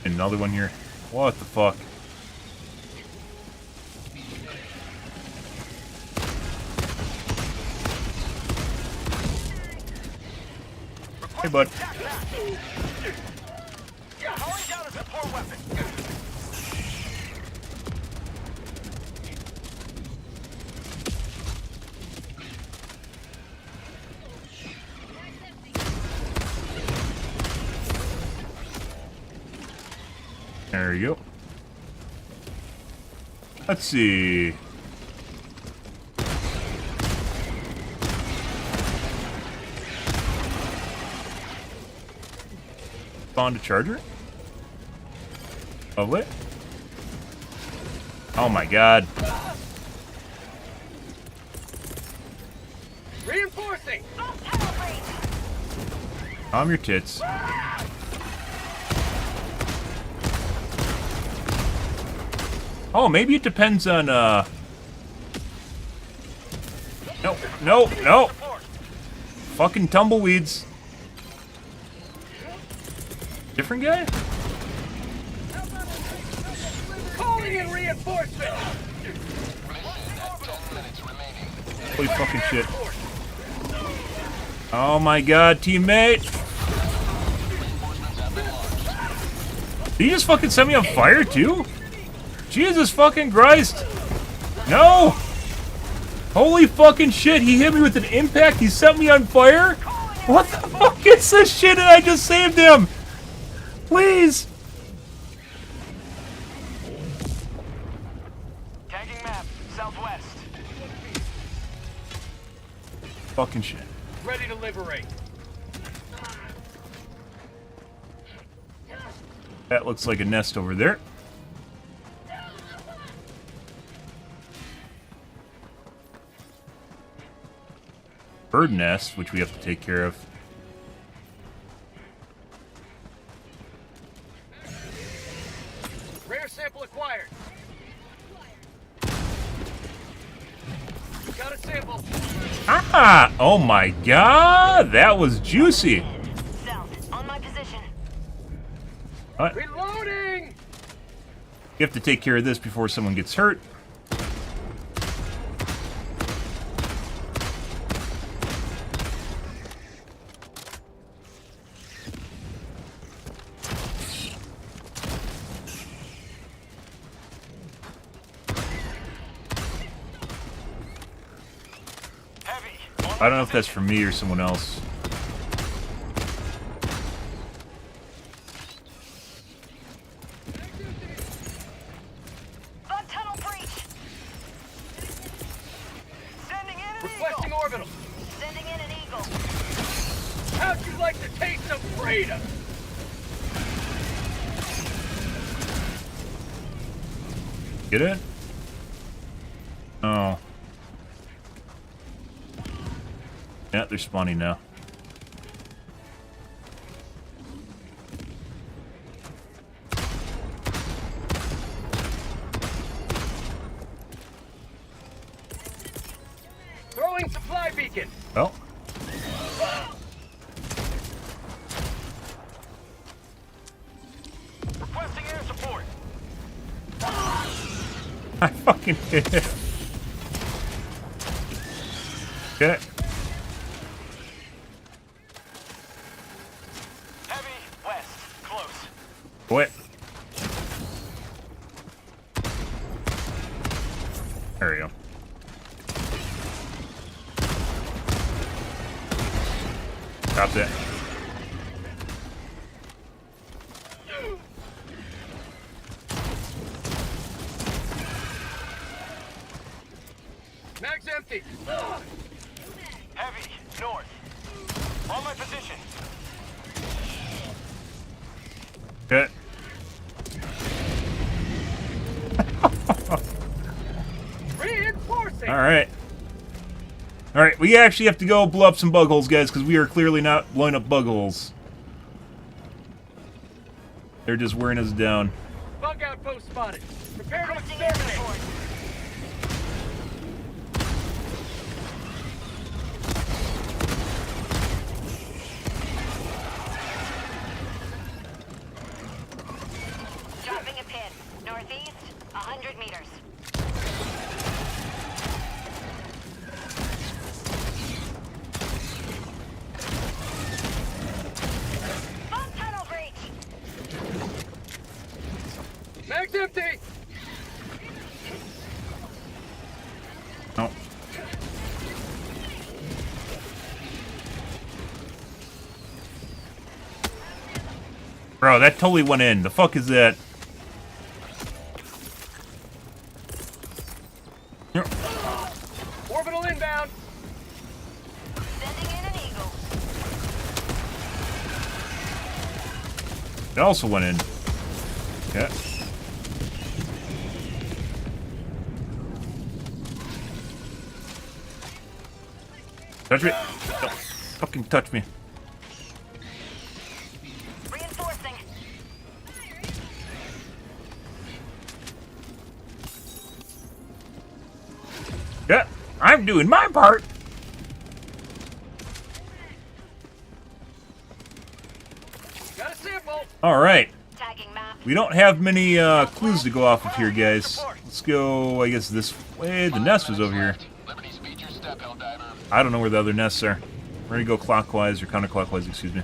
Another one here. What the fuck? Hey, bud. Calling down a support weapon. There you go. Let's see. Spawned a charger? Lovely. Oh my god. Reinforcing! Calm your tits. Oh, maybe it depends on, No, no, no! Fucking tumbleweeds. Different guy? Calling in reinforcement! Mission at 10 minutes remaining. Holy fucking shit. Oh my god, teammate! Reinforcements have been launched. Did he just fucking set me on fire too? Jesus fucking Christ! No! Holy fucking shit, he hit me with an impact, he set me on fire? What the fuck is this shit and I just saved him? Please! Tagging map, southwest. Fucking shit. Ready to liberate. That looks like a nest over there. Bird nest, which we have to take care of. Rare sample acquired. Got a sample. Ah! Oh my god! That was juicy! South, on my position. What? Reloading! You have to take care of this before someone gets hurt. Heavy. I don't know if that's for me or someone else. Bug tunnel breach. Sending in an Requesting eagle. orbital. Sending in an eagle. How'd you like the taste of freedom? Get it? Oh. Yeah, they're spawning now. Throwing supply beacon. Well. Requesting air support. I fucking hit it. Okay. Heavy, west, close. What? There we go. Dropped it. Mag's empty. Heavy, north. On my position. Okay. Reinforcing. Alright. Alright, we actually have to go blow up some bug holes, guys, because we are clearly not blowing up bug holes. They're just wearing us down. Bug outpost spotted. Prepare to Requesting air exterminate. support. Dropping a pin. Northeast, 100 meters. Bug tunnel breach. Mag's empty. No. Bro, that totally went in. The fuck is that? also went in. Yeah. Touch me. Don't fucking touch me. Reinforcing. Yeah, I'm doing my part. Got a sample. All right. Tagging map. We don't have many clues to go off of here, guys. Let's go, I guess, this way. The nest was over here. Liberty speed your step, Helldiver. I don't know where the other nests are. We're gonna go clockwise, or counterclockwise, excuse me.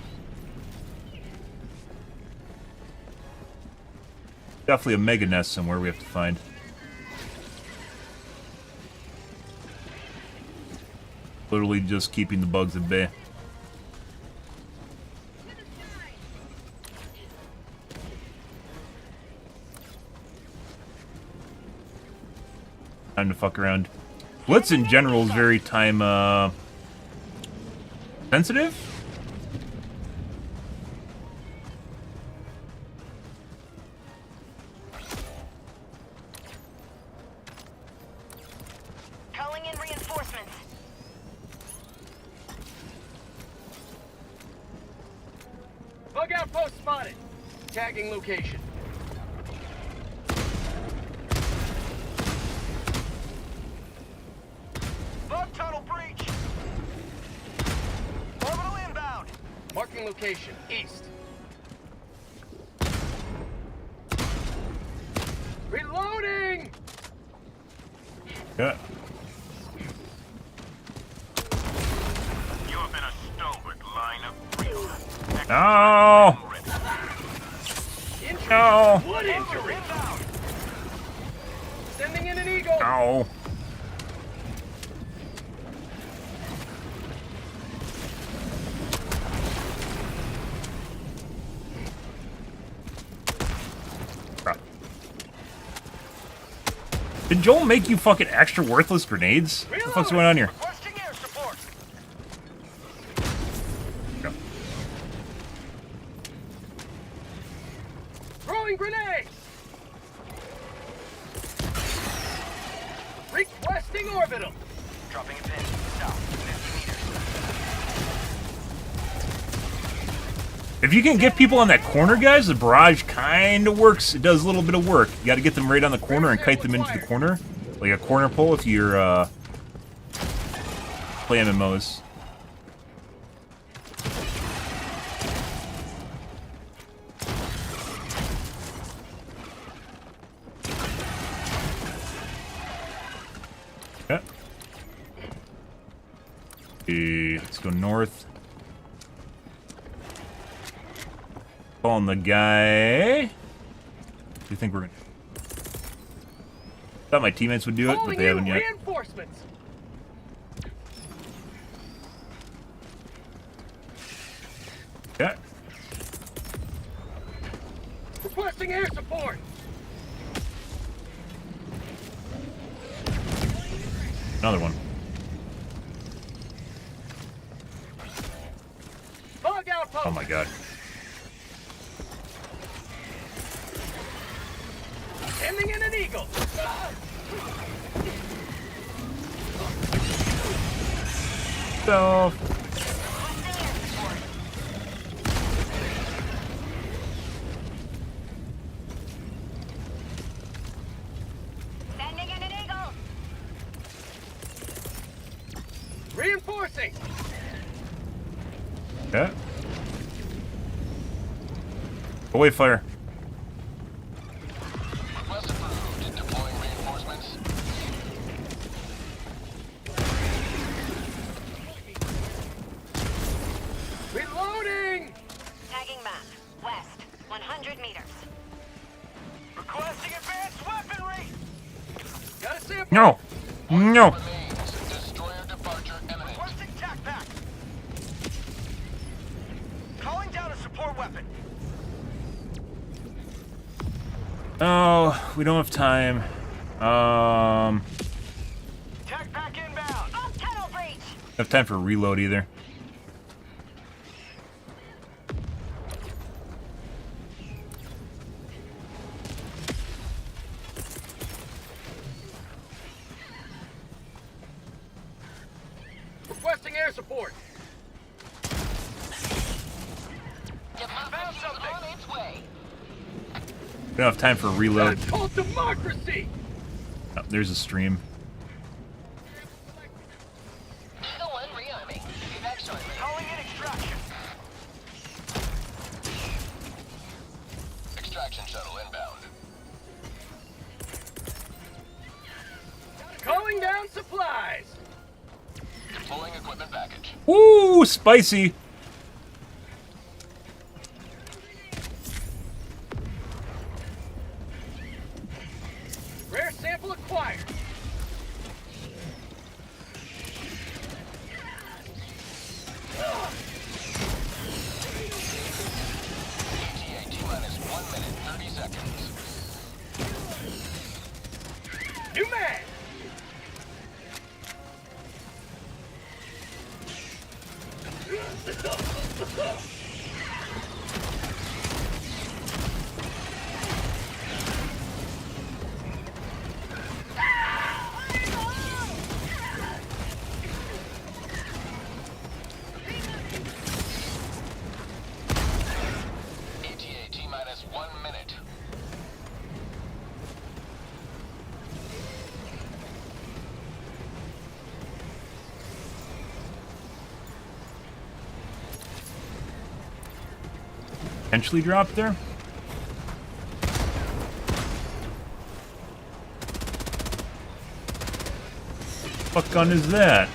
Definitely a mega nest somewhere we have to find. Literally just keeping the bugs at bay. Time to fuck around. Blitz in general is very time sensitive. Calling in reinforcements. Bug outpost spotted. Tagging location. Bug tunnel breach. Orbital inbound. Marking location. East. Reloading! Yeah. You have been a stalwart line of freedom. No. Injury. No. What injury? Sending in an eagle. No. Crap. Did Joel make you fucking extra worthless grenades? What the fuck's going on here? Requesting air support. No. Throwing grenade. Requesting orbital. Dropping a pin. South. 50 meters. If you can get people on that corner, guys, the barrage kind of works. It does a little bit of work. You got to get them right on the corner and kite them into the corner. Like a corner pull if you're play MMOs. Yeah. Let's go north. Calling the guy. Do you think we're gonna? Thought my teammates would do it, but they haven't yet. Reinforcements. Yeah. Requesting air support. Another one. Bug outpost. Oh my god. Sending in an eagle. So. Sending in an eagle. Reinforcing. Yeah. Away fire. Request approved. Deploying reinforcements. Reloading. Tagging map. West. 100 meters. Requesting advanced weaponry. Got a sample. No. No. Remains. Destroyer departure imminent. Requesting tac pack. Calling down a support weapon. Oh, we don't have time. Tac pack inbound. Oh, tunnel breach. Have time for a reload either. support. Found something on its way. We don't have time for a reload. That's called democracy. Oh, there's a stream. Eagle 1 rearming. Be back shortly. Calling in extraction. Extraction shuttle inbound. Calling down supplies. Deploying equipment package. Ooh, spicy. Rare sample acquired. ETA T-minus 1 minute, 30 seconds. New mag. ETA T-minus 1 minute. Potentially dropped there. What gun is that?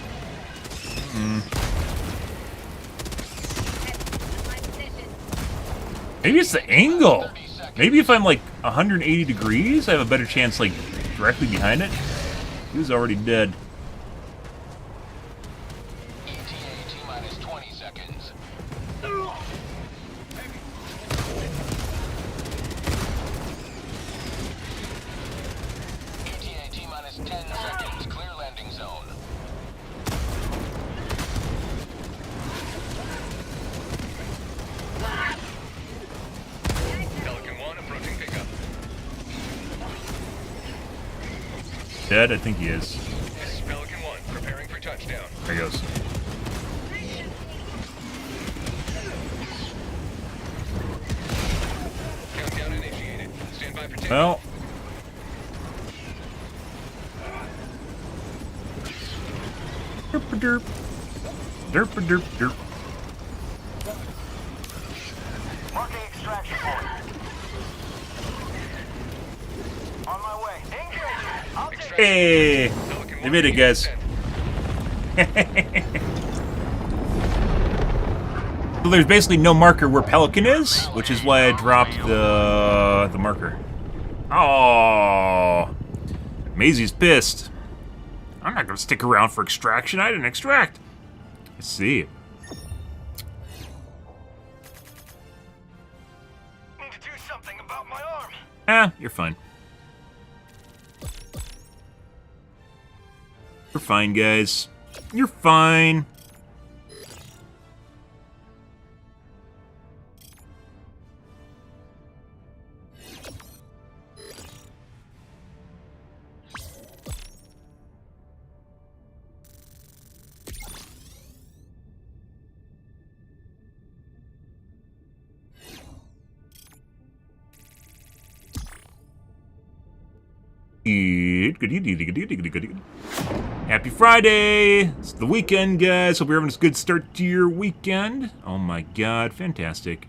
Maybe it's the angle. Maybe if I'm like 180 degrees, I have a better chance like directly behind it. He was already dead. ETA T-minus 20 seconds. ETA T-minus 10 seconds. Clear landing zone. Pelican 1 approaching pickup. Dead? I think he is. This is Pelican 1, preparing for touchdown. There he goes. Countdown initiated. Stand by for takeoff. Well. Derp-a-derp. Derp-a-derp-derp. Marking extraction point. On my way. Engage. I'll take it. Hey! Pelican They 1 made it, guys. descent. So there's basically no marker where Pelican is, which is why I dropped the marker. Oh, Maisie's pissed. I'm not gonna stick around for extraction. I didn't extract. Let's see. Need to do something about my arm. You're fine. You're fine, guys. You're fine. Good. Happy Friday! It's the weekend, guys. Hope you're having a good start to your weekend. Oh my god, fantastic.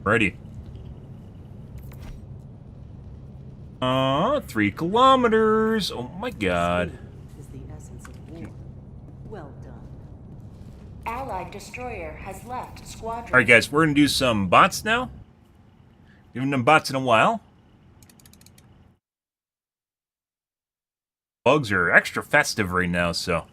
Ready. 3 kilometers. Oh my god. Is the essence of war. Well done. Allied destroyer has left squadron. Alright, guys, we're gonna do some bots now. We haven't done bots in a while. Bugs are extra festive right now, so.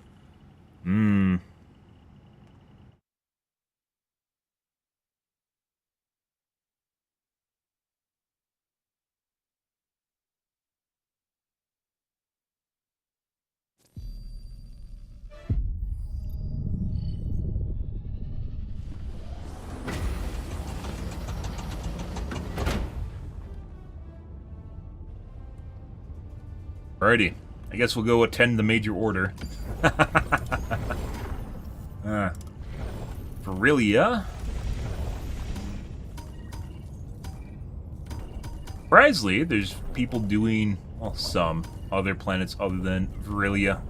Alrighty. I guess we'll go attend the major order. Virillia. Surprisingly, there's people doing, well, some other planets other than Virillia.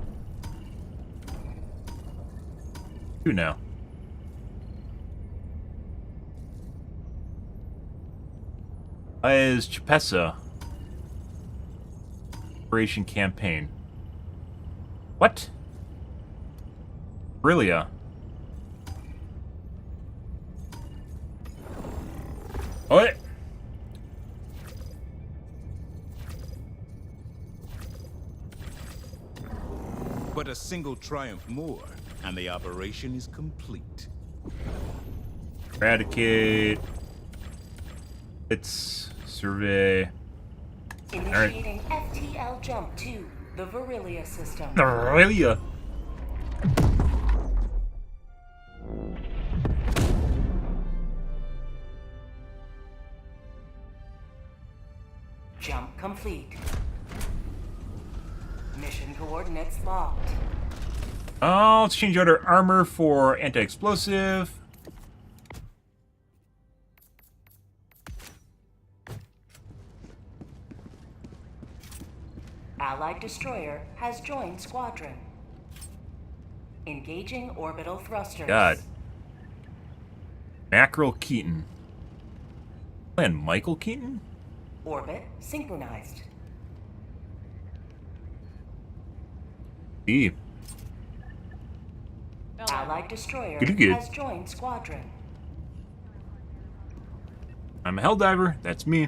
Who now? Is Chapessa Operation Campaign. What? Virillia. What? But a single triumph more, and the operation is complete. Eradicate. It's survey. Initiating FTL jump to the Virillia system. Virillia. Jump complete. Mission coordinates locked. Oh, let's change out our armor for anti-explosive. Allied destroyer has joined squadron. Engaging orbital thrusters. God. Mackerel Keaton. And Michael Keaton? Orbit synchronized. E. Allied destroyer Good. has joined squadron. I'm a Helldiver. That's me.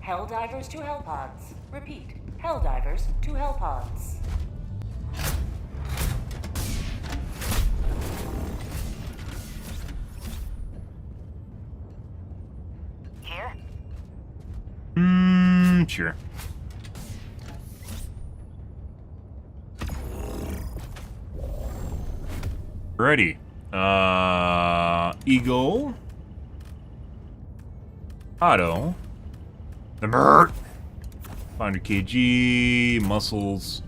Helldivers to Hellpods. Repeat. Helldivers to Hellpods. Here? Sure. Ready. Eagle. Auto. The bird. 500 kg. Muscles.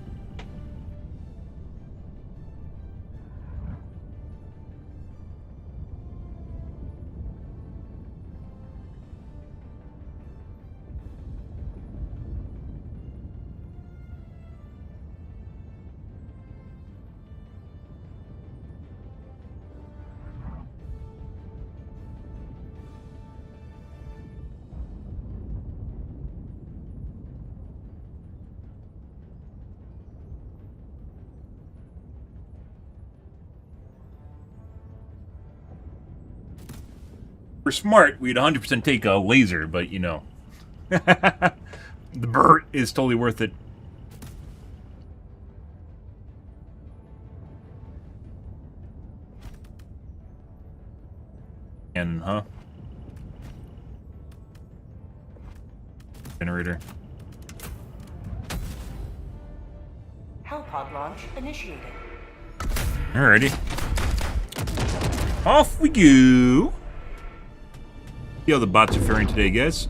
We're smart, we'd 100% take a laser, but you know. The bird is totally worth it. And, huh? Generator. Hellpod launch initiated. Alrighty. Off we go. See how the bots are faring today, guys.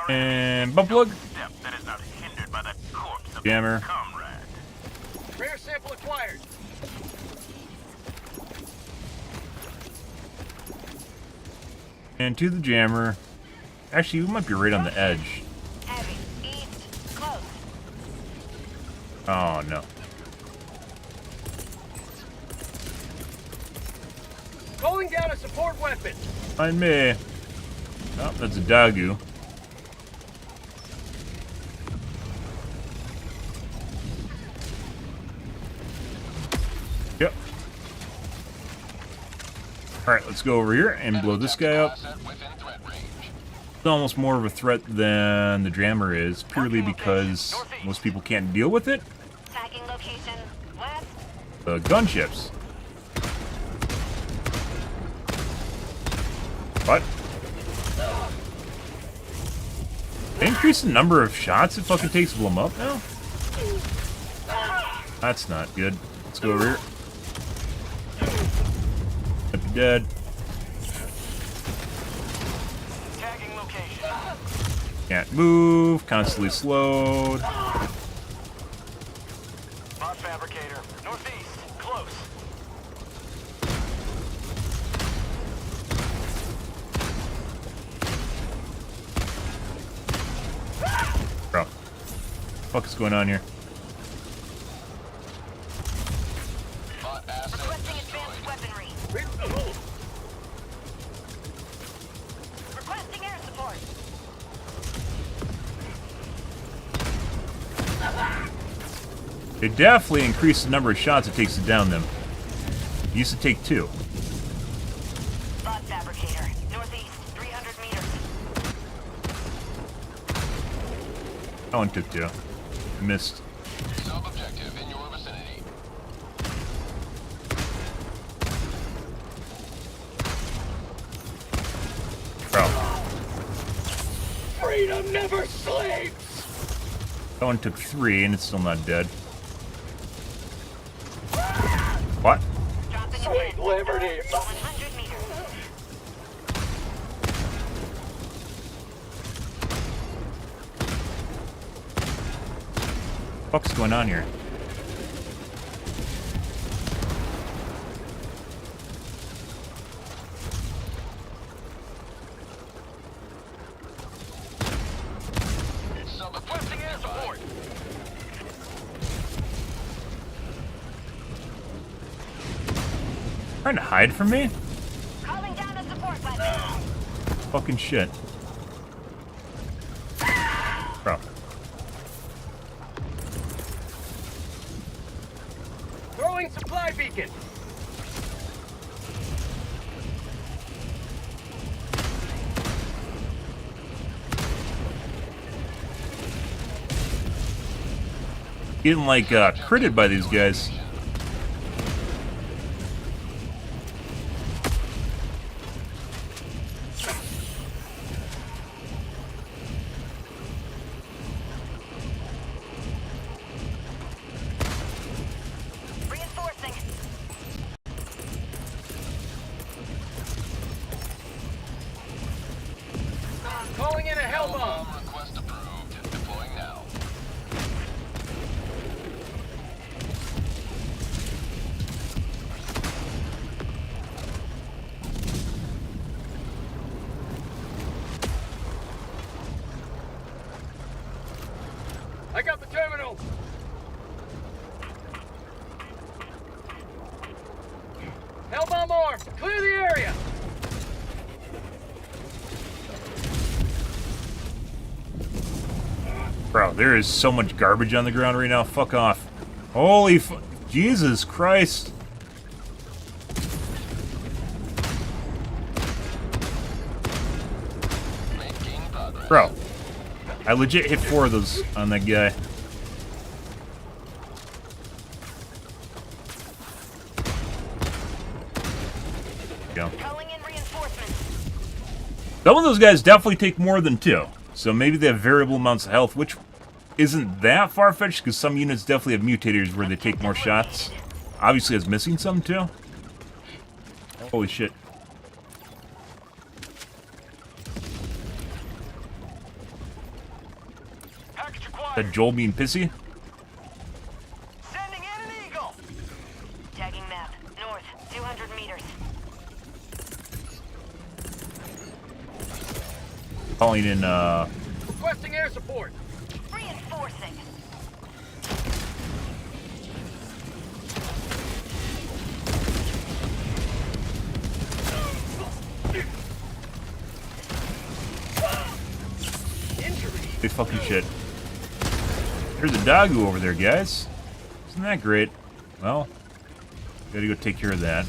And bump plug. That is not hindered by the corpse of Jammer. comrade. Rare sample acquired. And to the jammer. Actually, we might be right on the edge. Heavy. East. Close. Oh, no. Calling down a support weapon. Find me. Oh, that's a Dagu. Alright, let's go over here and blow this guy up. Asset within threat range. It's almost more of a threat than the Jammer is, purely because most people can't deal with it. Tagging location west. The gunships. What? They increase the number of shots it fucking takes to blow them up now? That's not good. Let's go over here. Might be dead. Tagging location. Can't move. Constantly slowed. Bot fabricator. Northeast. Close. Bro. What the fuck is going on here? Bot asset Requesting destroyed. advanced weaponry. Requesting air support. They definitely increased the number of shots it takes to down them. It used to take 2. Bot fabricator. Northeast, 300 meters. That one took 2. Missed. Sub-objective in your vicinity. Bro. Freedom never sleeps! That one took 3 and it's still not dead. What? Dropping a Sweet pin. liberty! 100 meters. What's going on here? Requesting air support. Trying to hide from me? Calling down a support weapon. Fucking shit. Bro. Throwing supply beacon! Getting like critted by these guys. Reinforcing. Calling in a hell bomb! Request approved. Deploying now. I got the terminal! Hell bomb armed! Clear the area! Bro, there is so much garbage on the ground right now. Fuck off. Holy Jesus Christ. Making progress. Bro. I legit hit 4 of those on that guy. Go. Calling in reinforcements. Some of those guys definitely take more than 2. So maybe they have variable amounts of health, which isn't that far-fetched, because some units definitely have mutators where they take more shots. Obviously, it's missing some, too. Holy shit. Package acquired. That Joel being pissy? Sending in an eagle. Tagging map. North, 200 meters. Calling in, Requesting air support! Reinforcing. big fucking shit. There's a doggo over there, guys. Isn't that great? Well, gotta go take care of that.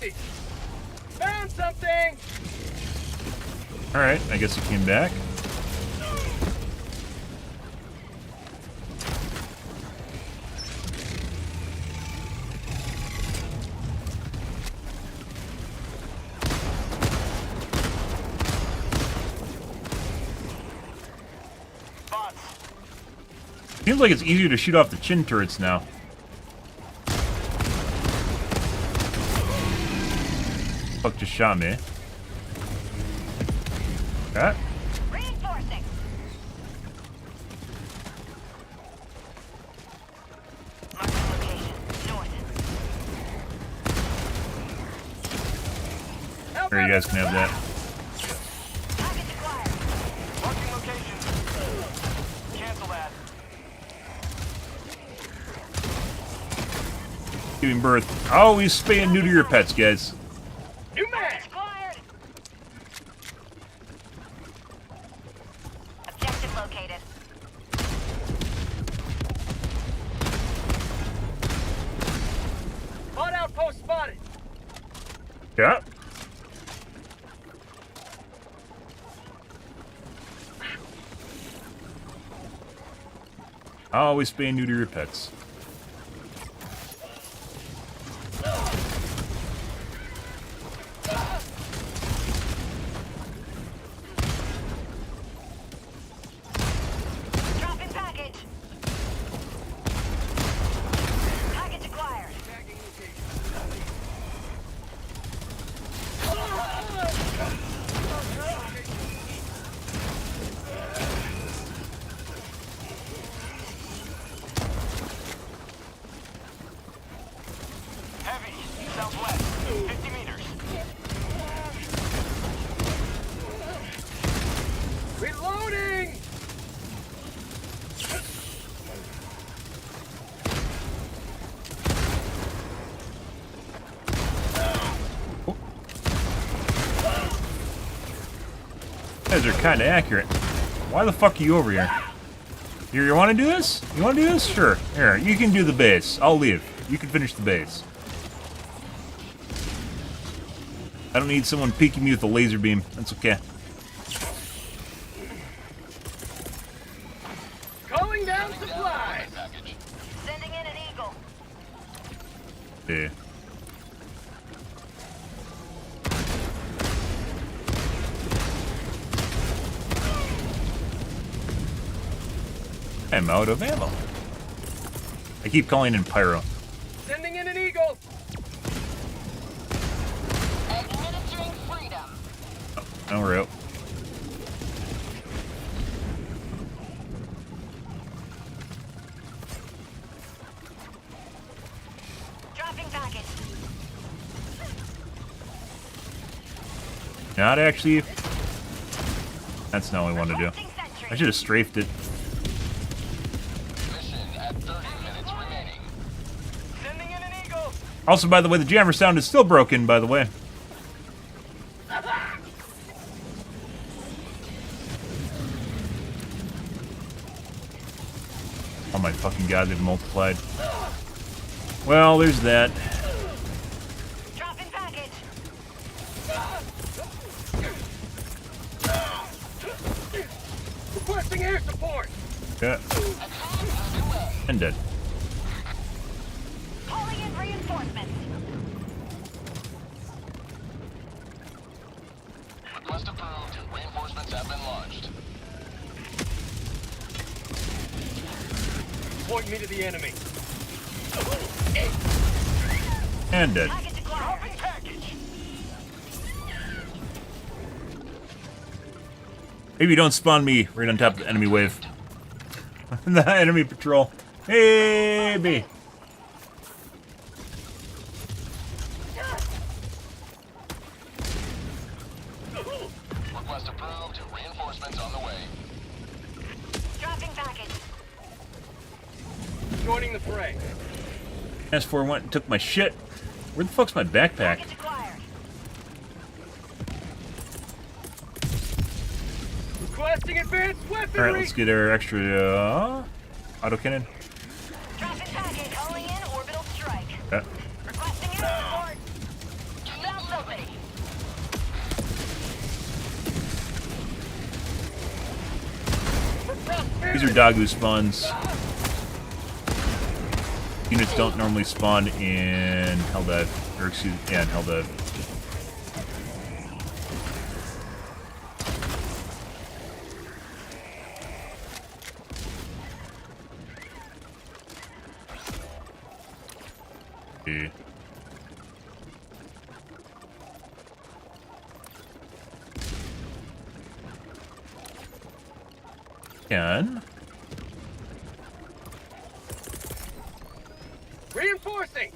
empty. Found something. All right, I guess he came back. Seems like it's easier to shoot off the chin turrets now. Fuck just shot me. Okay. Reinforcing. Marking location. North. Here, you guys can have that. Target acquired. Marking location. Cancel that. Giving birth. Always spay and neuter your pets, guys. New mag. Acquired. Objective located. Hot outpost spotted. Yeah. Always spay and neuter your pets. Dropping package. Package acquired. Heavy. Southwest. 50 meters. Reloading. You guys are kind of accurate. Why the fuck are you over here? You want to do this? You want to do this? Sure. Here, you can do the base. I'll leave. You can finish the base. I don't need someone peeking me with a laser beam. That's okay. Calling down supplies. Package. Sending in an eagle. Yeah. I'm out of ammo. I keep calling in pyro. Sending in an eagle. Administering freedom. Now we're out. Dropping package. Not actually. That's not what I want to do. Requesting sentry. I should have strafed it. Mission at 30 minutes remaining. Sending in an eagle. Also, by the way, the jammer sound is still broken, by the way. Oh my fucking god, they've multiplied. Well, there's that. Dropping package. Requesting air support. Yeah. And dead. Calling in reinforcements. Request approved. Reinforcements have been launched. Point me to the enemy. And dead. Package acquired. Package. Maybe don't spawn me right on top of the enemy wave. The enemy patrol. Maybe. Request approved. Reinforcements on the way. Dropping package. Joining the fray. S4 went and took my shit. Where the fuck's my backpack? Package acquired. Requesting advanced weaponry. Alright, let's get our extra autocannon. Dropping package. Calling in orbital strike. Yeah. Requesting air support. These are Dagu spawns. Units don't normally spawn in Helldive. Or excuse me, yeah, in Helldive. Okay. Can. Reinforcing!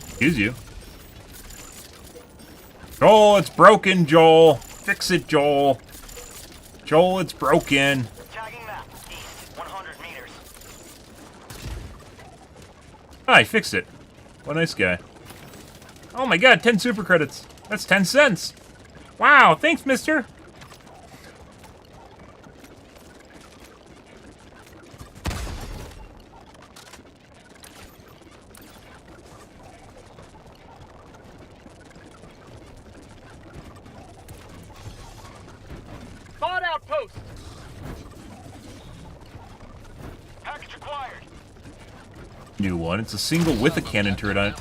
Excuse you. Joel, it's broken, Joel. Fix it, Joel. Joel, it's broken. Tagging map, east, 100 meters. I fixed it. What a nice guy. Oh my god, 10 super credits. That's 10 cents. Wow, thanks, mister. Spot outpost! Package acquired. New one. It's a single with a cannon turret on it.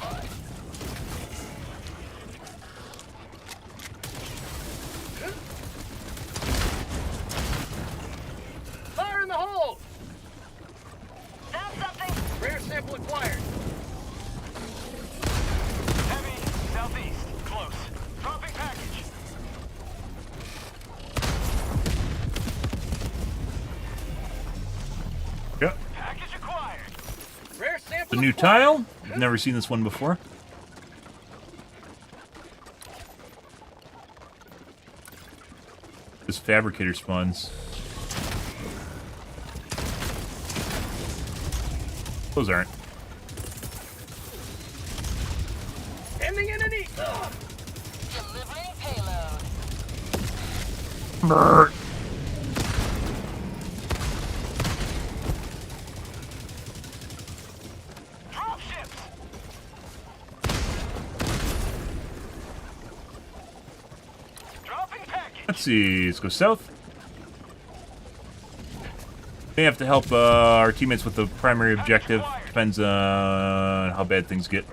Fire in the hole! Found something. Rare sample acquired. Heavy, southeast, close. Dropping package. Yep. Package acquired. Rare sample The new acquired. tile. I've never seen this one before. This fabricator spawns. Those aren't. Ending in an E! Delivering payload. Brrr. Drop ships. Dropping package. Let's see. Let's go south. May have to help our teammates with the primary objective. Depends on how bad things get.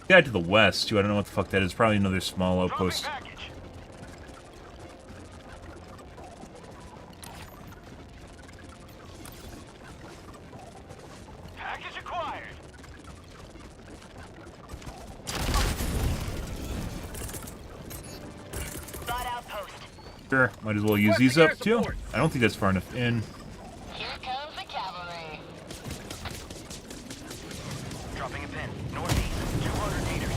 Guy to the west, too. I don't know what the fuck that is. Probably another small outpost. Dropping package. Package acquired. Spot outpost. Sure, might as well use these up, too. I don't think that's far enough in. Here comes the cavalry. Dropping a pin. Northeast, 200 meters.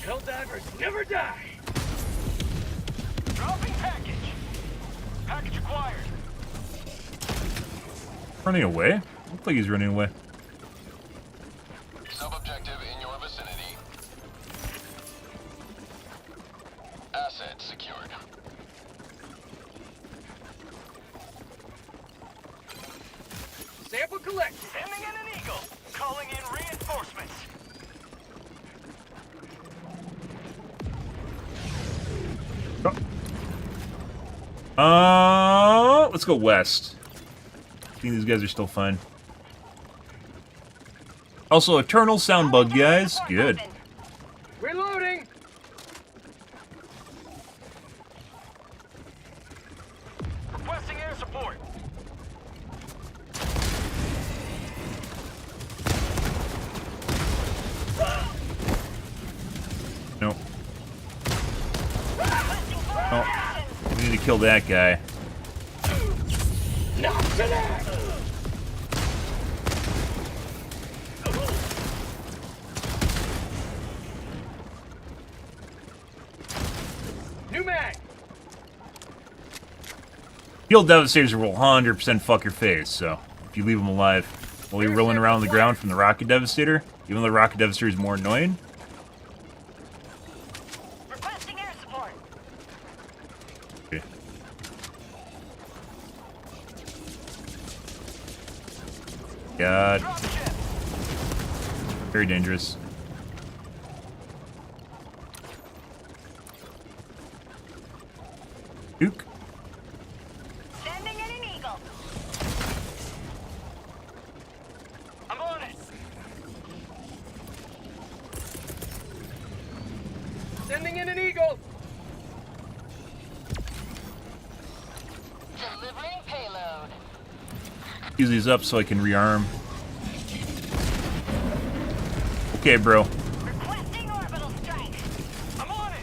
Helldivers never die! Dropping package. Package acquired. Running away? Looks like he's running away. Sub-objective in your vicinity. Asset secured. Sample collected. Sending in an eagle. Calling in reinforcements. Let's go west. I think these guys are still fine. Also, Eternal sound bug, guys. Good. Reloading! Requesting air support. Nope. Oh, we need to kill that guy. Not today! New mag! Field Devastators will 100% fuck your face, so if you leave them alive while you're rolling around on the ground from the Rocket Devastator, even though the Rocket Devastator is more annoying, Requesting air support. God. Very dangerous. Duke. Sending in an eagle. I'm on it. Sending in an eagle. Delivering payload. Use these up so I can rearm. Okay, bro. Requesting orbital strike. I'm on it.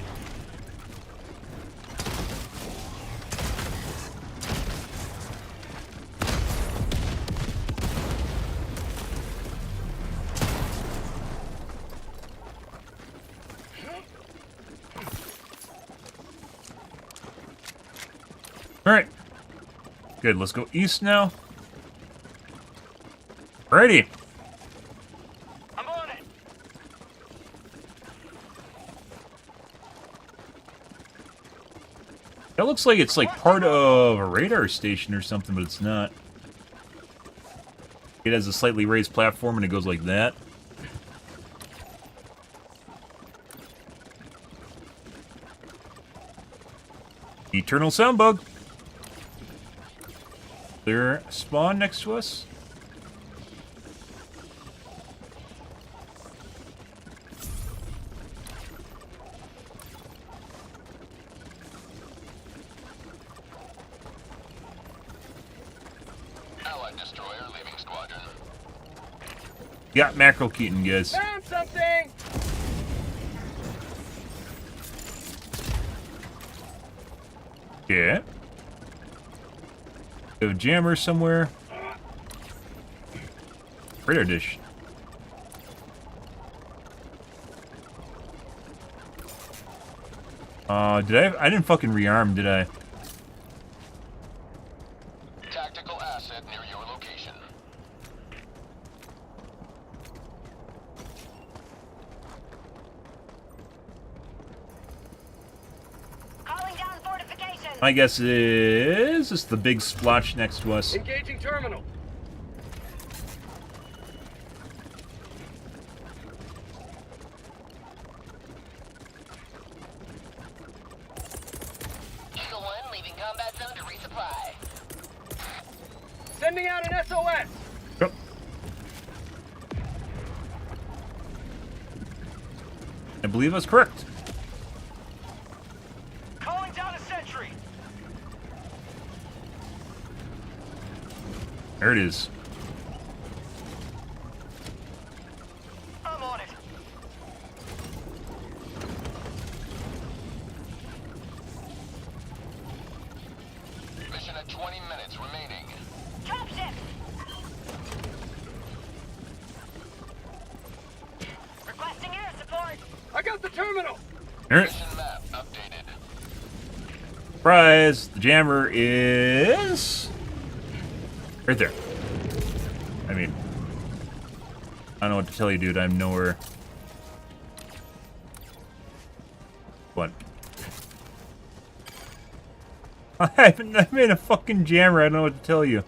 Alright. Good, let's go east now. Alrighty. I'm on it. That looks like it's like part of a radar station or something, but it's not. It has a slightly raised platform and it goes like that. Eternal sound bug. There spawn next to us. Allied destroyer leaving squadron. Got mackerel Keaton, guys. Found something. Yeah. We have a jammer somewhere. Radar dish. I didn't fucking rearm, did I? Tactical asset near your location. Calling down fortifications. My guess is it's the big splotch next to us. Engaging terminal. Eagle 1 leaving combat zone to resupply. Sending out an SOS. Yep. I believe that's correct. Calling down a sentry. There it is. I'm on it. Mission at 20 minutes remaining. Dropship. Requesting air support. I got the terminal. Alright. Mission map updated. Surprise! The jammer is right there. I mean, I don't know what to tell you, dude. I'm nowhere. What? I made a fucking jammer. I don't know what to tell you.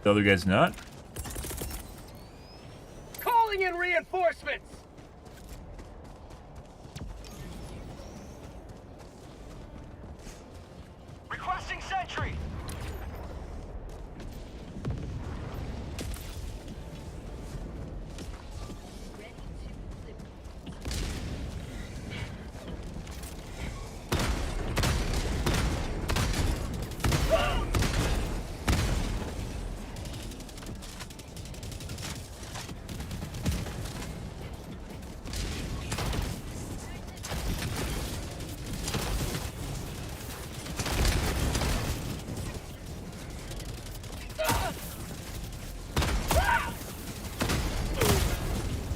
The other guy's not. Calling in reinforcements. Requesting sentry.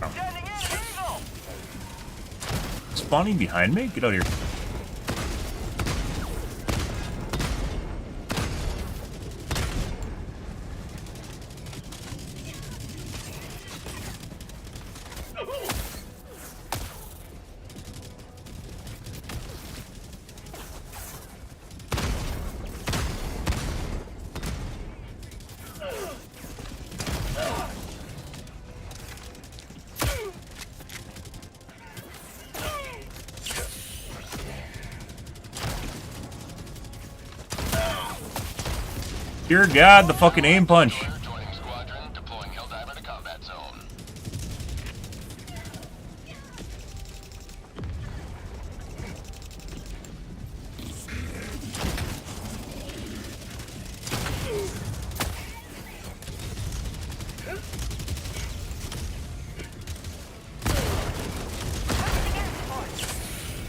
Sending in an eagle. Spawning behind me? Get out of here. Dear God, the fucking aim punch. Joining squadron, deploying Helldiver to combat zone.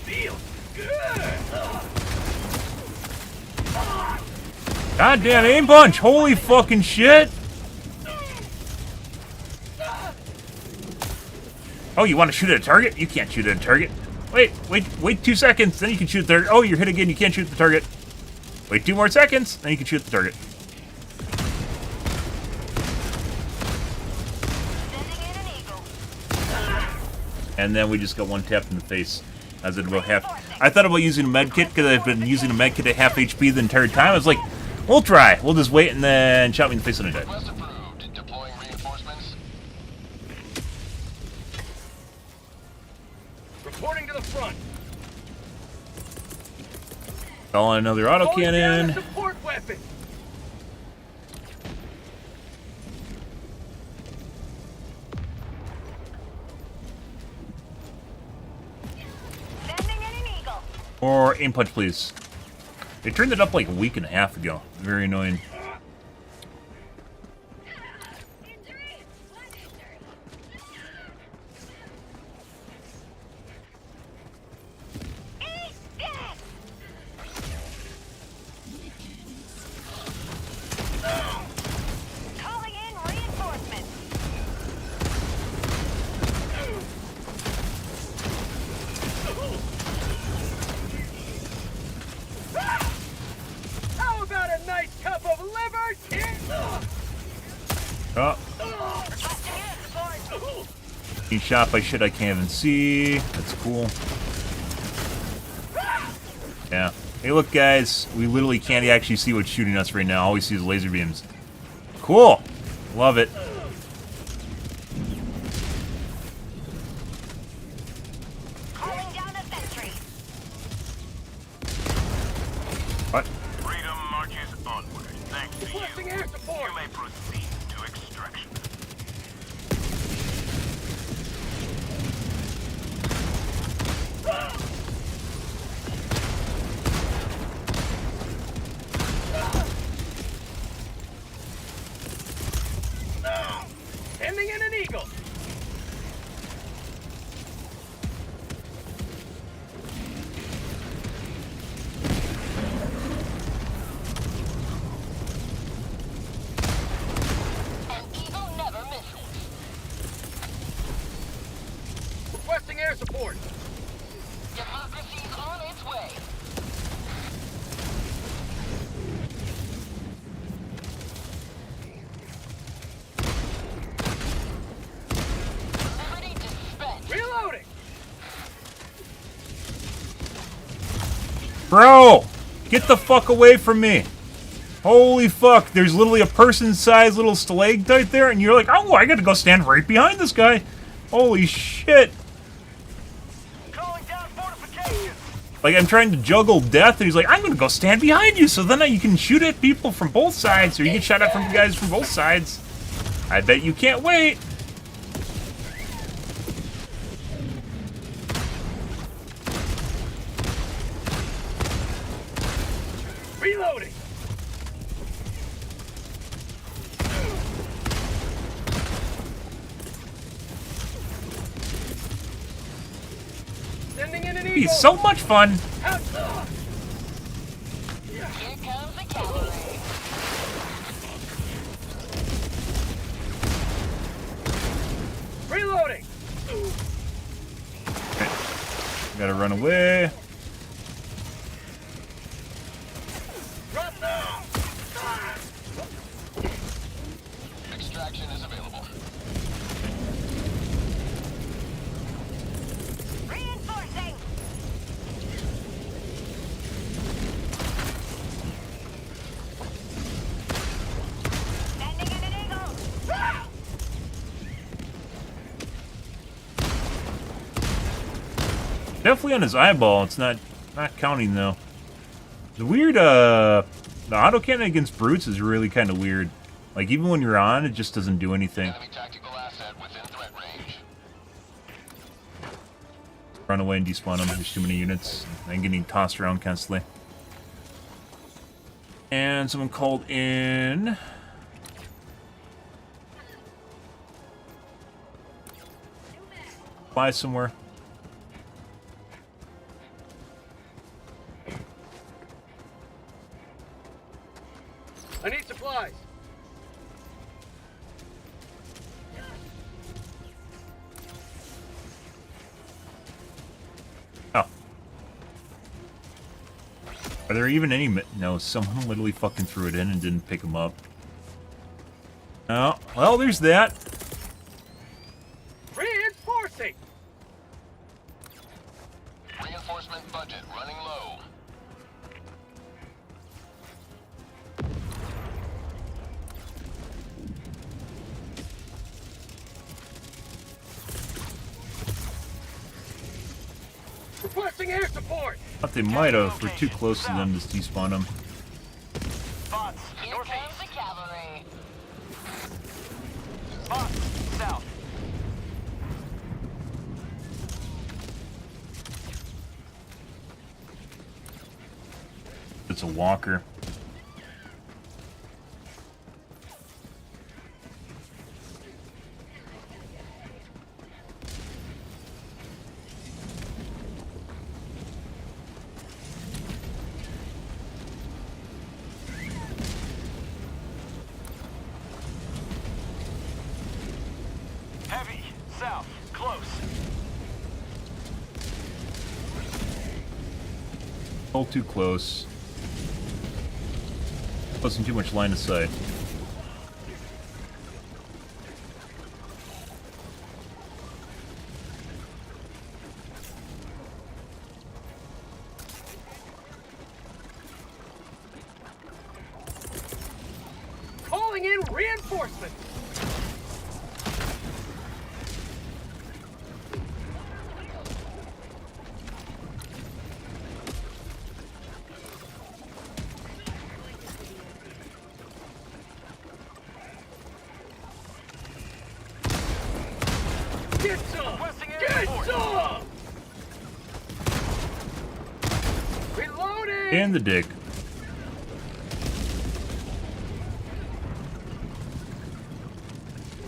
Feels good. Goddamn aim punch! Holy fucking shit! Oh, you want to shoot at a target? You can't shoot at a target. Wait 2 seconds, then you can shoot the target. Oh, you're hit again, you can't shoot the target. Wait 2 more seconds, then you can shoot the target. And then we just got one tap in the face. As it about half. I thought about using a med kit because I've been using a med kit at half HP the entire time. I was like, we'll try. We'll just wait and then shot me in the face and I died. Request approved. Deploying reinforcements. Reporting to the front. Call on another autocannon. Support weapon. Or aim punch, please. They turned it up like a week and a half ago. Very annoying. Calling in reinforcements. How about a nice cup of liver tea? Oh. Being shot by shit I can't even see. That's cool. Yeah. Hey, look, guys. We literally can't actually see what's shooting us right now. All we see is laser beams. Cool. Love it. Calling down a sentry. What? Freedom marches onward. Thanks to Requesting you. air support. You may proceed to extraction. Sending in an eagle. An eagle never misses. Requesting air support. Democracy's on its way. Liberty dispensed. Reloading. Bro! Get the fuck away from me! Holy fuck, there's literally a person-sized little stalactite there, and you're like, oh, I gotta go stand right behind this guy. Holy shit. Calling down fortifications. Like, I'm trying to juggle death, and he's like, I'm gonna go stand behind you, so then you can shoot at people from both sides, or you can shot at from guys from both sides. I bet you can't wait. Reloading. Sending in an eagle. He's so much fun. Out. Here comes the cavalry. Reloading. Gotta run away. Drop down. Extraction is available. Reinforcing. Sending in an eagle. Definitely on his eyeball. It's not counting though. The weird The autocannon against brutes is really kind of weird. Like, even when you're on, it just doesn't do anything. Enemy tactical asset within threat range. Run away and despawn them. There's too many units. I'm getting tossed around constantly. And someone called in. Fly somewhere. I need supplies. Oh. Are there even any... No, someone literally fucking threw it in and didn't pick them up. Oh, well, there's that. Reinforcing. Reinforcement budget running low. Requesting air support. Thought they might have. We're too close to them to despawn them. Bots, Here comes the cavalry. bots, south. It's a walker. Heavy, south, close. All too close. Wasn't too much line of sight. Calling in reinforcements. Get some! Requesting air Get support. some! Reloading! And the dig.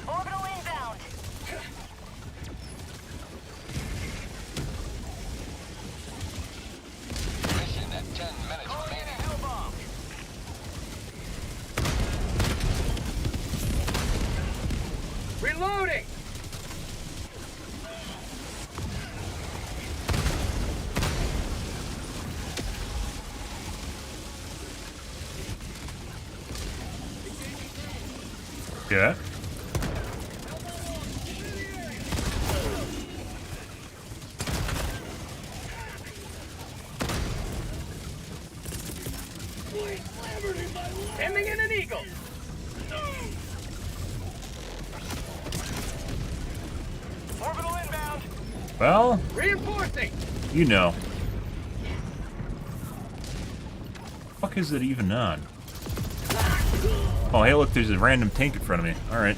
Orbital inbound. Mission at 10 minutes remaining. Hellbomb. Reloading! Yeah. Sending in an eagle! Orbital inbound. Well, Reinforcing! you know. Fuck is it even on? Oh, hey, look, there's a random tank in front of me. Alright.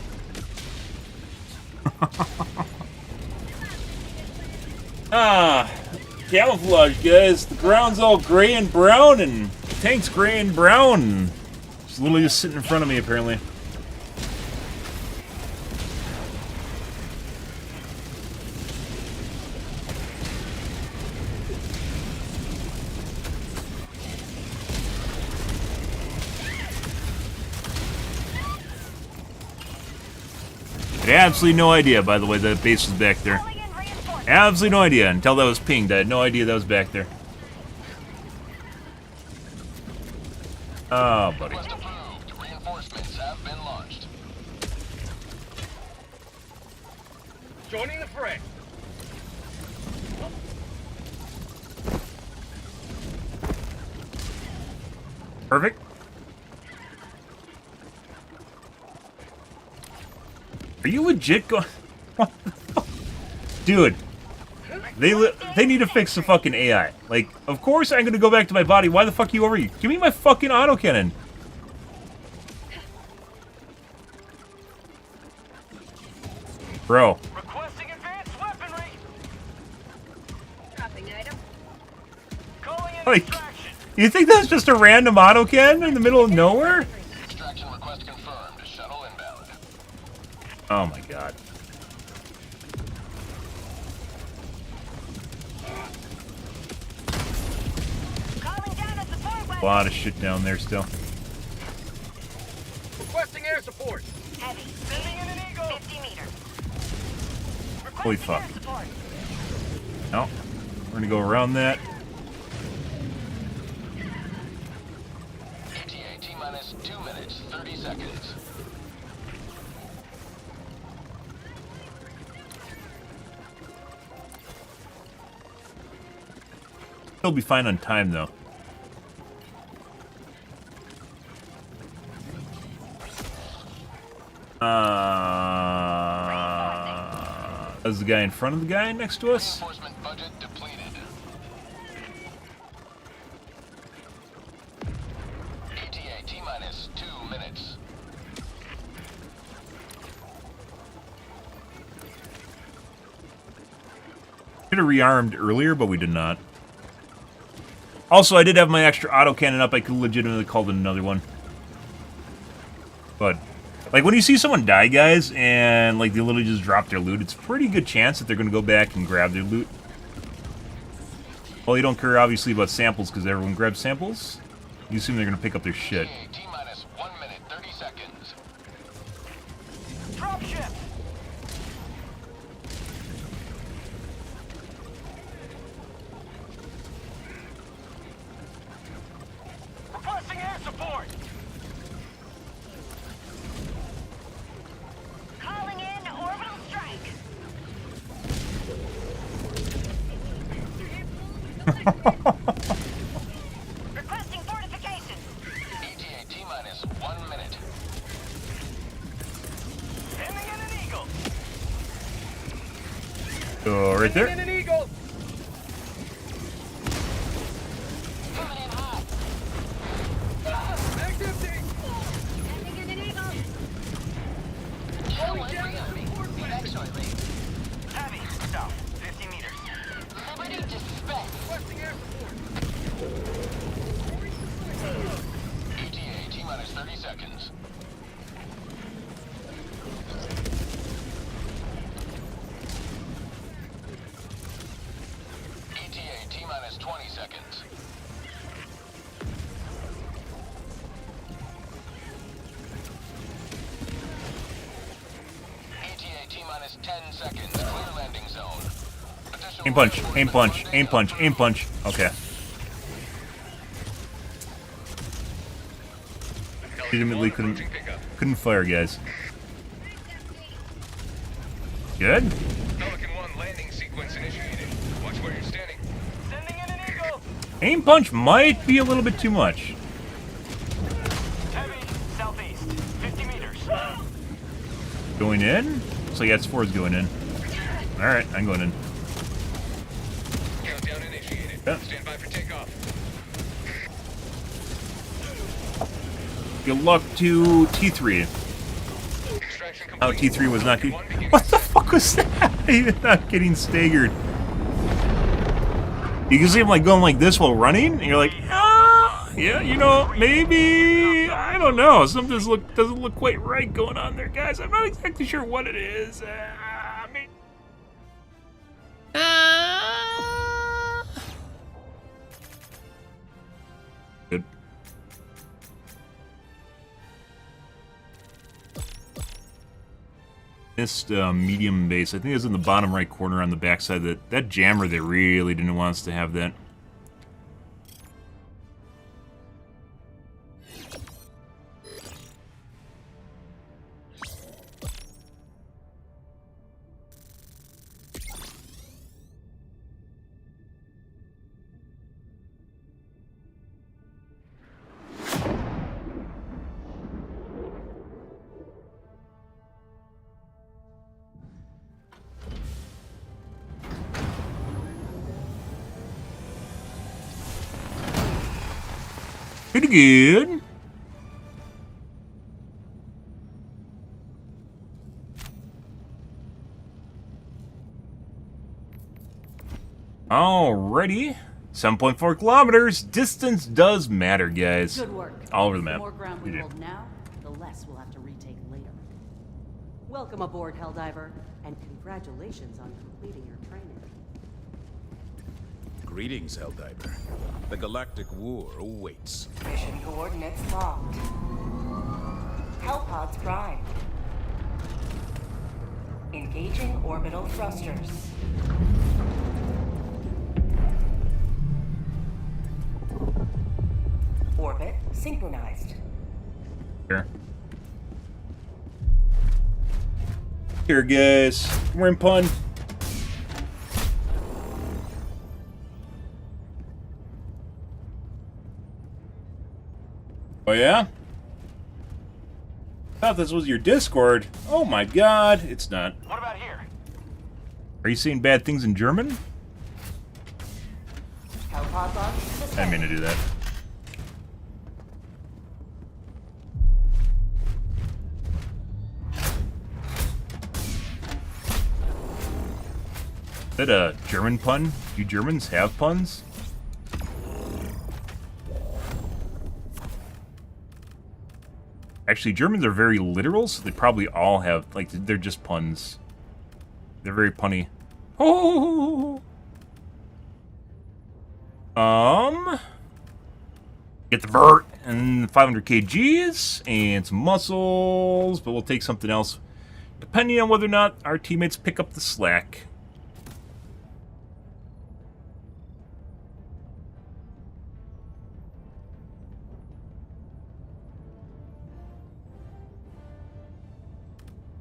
Camouflage, guys. The ground's all gray and brown, and the tank's gray and brown. It's literally just sitting in front of me, apparently. I had absolutely no idea, by the way, that base was back there. Calling in reinforcements. Absolutely no idea until that was pinged. I had no idea that was back there. Oh, buddy. Request approved. Reinforcements have been launched. Joining the fray. Perfect. Are you legit going? What the fuck? Dude. They need to fix the fucking AI. Like, of course I'm gonna go back to my body. Why the fuck are you over here? Give me my fucking autocannon. Bro. Requesting advanced weaponry. Dropping item. Calling in Like, extraction. you think that's just a random autocannon in the middle of nowhere? Extraction request confirmed. Shuttle inbound. Oh my god. Calling down a support A weapon. lot of shit down there still. Requesting air support. Heavy. Sending in an eagle. 50 meters. Holy Requesting fuck. air support. No. We're gonna go around that. ETA T-minus 2 minutes, 30 seconds. He'll be fine on time though. That's the guy in front of the guy next to us. Reinforcement budget depleted. ETA T-minus 2 minutes. Should have rearmed earlier, but we did not. Also, I did have my extra autocannon up. I could legitimately call it another one. But, like, when you see someone die, guys, and, like, they literally just drop their loot, it's a pretty good chance that they're going to go back and grab their loot. Well, you don't care, obviously, about samples, because everyone grabs samples. You assume they're going to pick up their shit. ETA T-minus 1 minute, 30 seconds. Drop ship. Requesting air support. Calling in orbital strike. Requesting fortification. ETA T-minus 1 minute. Sending in an eagle. So, right Sending in there. an eagle. Coming in hot. Activity. Sending in an eagle. Calling down a support weapon. Heavy, south, 50 meters. Liberty disrespect. Requesting air support. ETA T-minus 30 seconds. ETA T-minus 20 seconds. ETA T-minus 10 seconds. Clear landing zone. Additional Aim punch, aim punch, aim punch, aim punch. Okay. Legitimately couldn't fire, guys. Good? Pelican 1 landing sequence initiated. Watch where you're standing. Sending in an eagle. Aim punch might be a little bit too much. Heavy, southeast, 50 meters. Going in? So yeah, S4 is going in. Alright, I'm going in. Countdown initiated. Yeah. Stand by for takeoff. Good luck to T3. Extraction complete. Oh, T3 was not good. Pelican 1 beginning. What the fuck was that? Even not getting staggered. You can see him like going like this while running, and you're like, ah, yeah, you know, maybe, I don't know. Something doesn't look quite right going on there, guys. I'm not exactly sure what it is. I mean, good. Missed medium base. I think it's in the bottom right corner on the backside. That jammer, they really didn't want us to have that. Pretty good. Alrighty. 7.4 kilometers. Distance does matter, guys. Good work. All over the The map. more ground we We do. hold now, the less we'll have to retake later. Welcome aboard, Helldiver, and congratulations on completing your training. Greetings, Helldiver. The galactic war awaits. Mission coordinates locked. Hellpods prime. Engaging orbital thrusters. Orbit synchronized. Here. Here, guys. We're in pun. Oh, yeah? I thought this was your Discord. Oh my god, it's not. What about here? Are you saying bad things in German? Hellpod launch I suspended. didn't mean to do that. Is that a German pun? Do Germans have puns? Actually, Germans are very literal, so they probably all have, like, they're just puns. They're very punny. Oh! Get the vert and 500 kgs and some muscles, but we'll take something else depending on whether or not our teammates pick up the slack.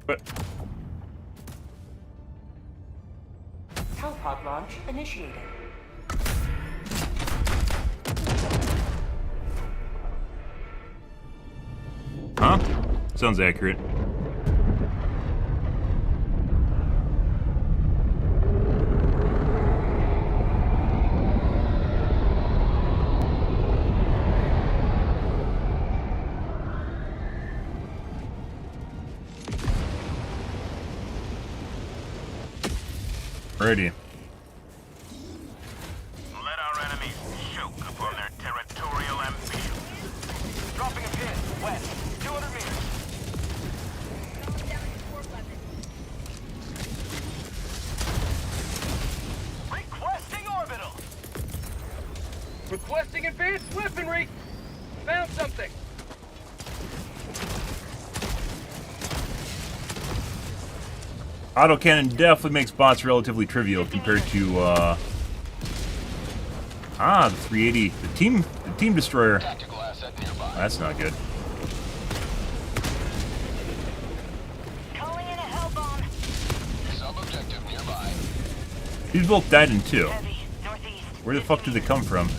But Hellpod launch initiated. huh? Sounds accurate. Alrighty. Let our enemies choke upon their territorial ambitions. Dropping a pin. West. 200 meters. Requesting orbital. Requesting advanced weaponry. Found something. Autocannon definitely makes bots relatively trivial compared to the 380, the team destroyer. Tactical asset nearby. That's not good. Calling in a hell bomb. Sub-objective nearby. These both died in 2. Heavy. Northeast. Where the fuck did they come from?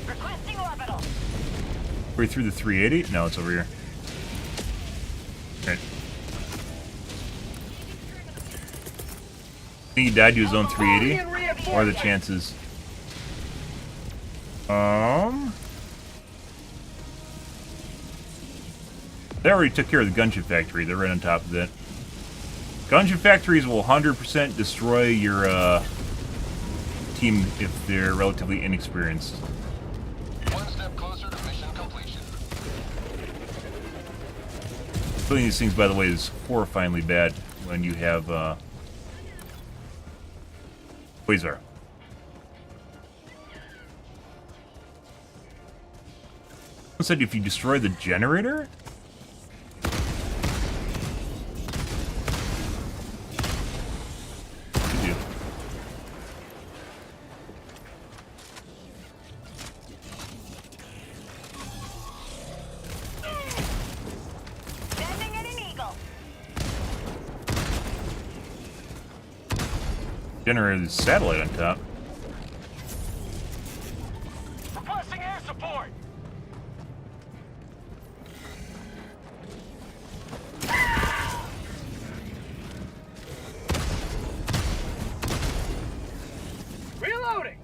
Requesting orbital. Were we through the 380? No, it's over here. Right. I think he died to his own 380. What are the chances? They already took care of the gunship factory. They're right on top of that. Gunship factories will 100% destroy your team if they're relatively inexperienced. One step closer to mission completion. Killing these things, by the way, is horrifyingly bad when you have Quasar. Someone said if you destroy the generator. You do. Sending in an eagle. Generator's satellite on top. Requesting air support. Reloading.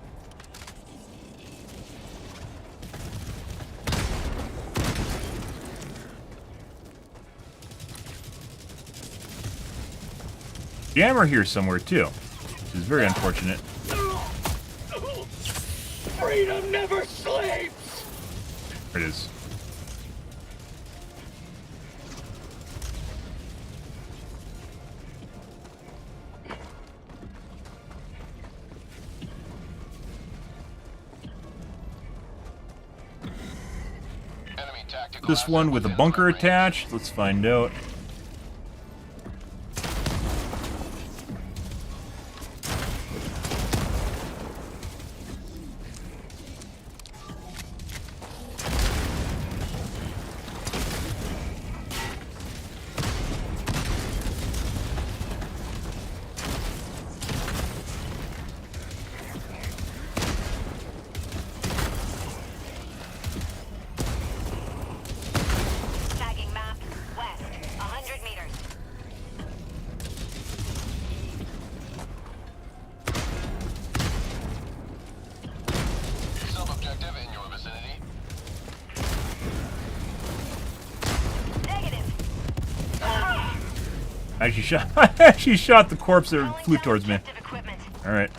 jammer here somewhere too, which is very unfortunate. Freedom never sleeps! There it is. Enemy tactical This one with a bunker attached. Let's find out. Tagging map. West. 100 meters. Sub-objective in your vicinity. Negative. I actually shot the corpse that flew towards me. Objective equipment. All right.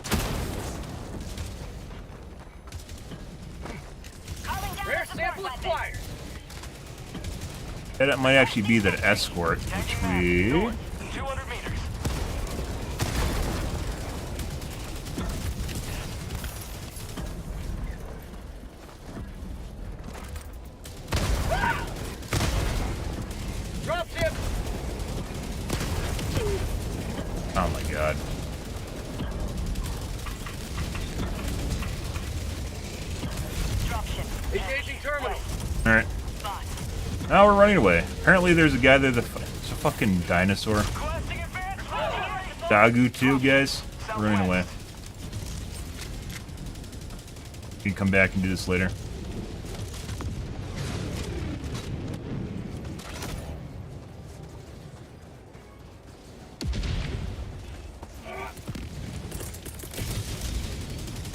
Calling down Rare the support sample weapon. acquired. That might actually be that escort, which we... 200 meters. Drop ship. Oh my god. Dropship. Engaging terminal. All right. Spot. Now we're running away. Apparently there's a guy there that's a fucking dinosaur. Requesting advance. Dagu too, guys. We're running away. We can come back and do this later.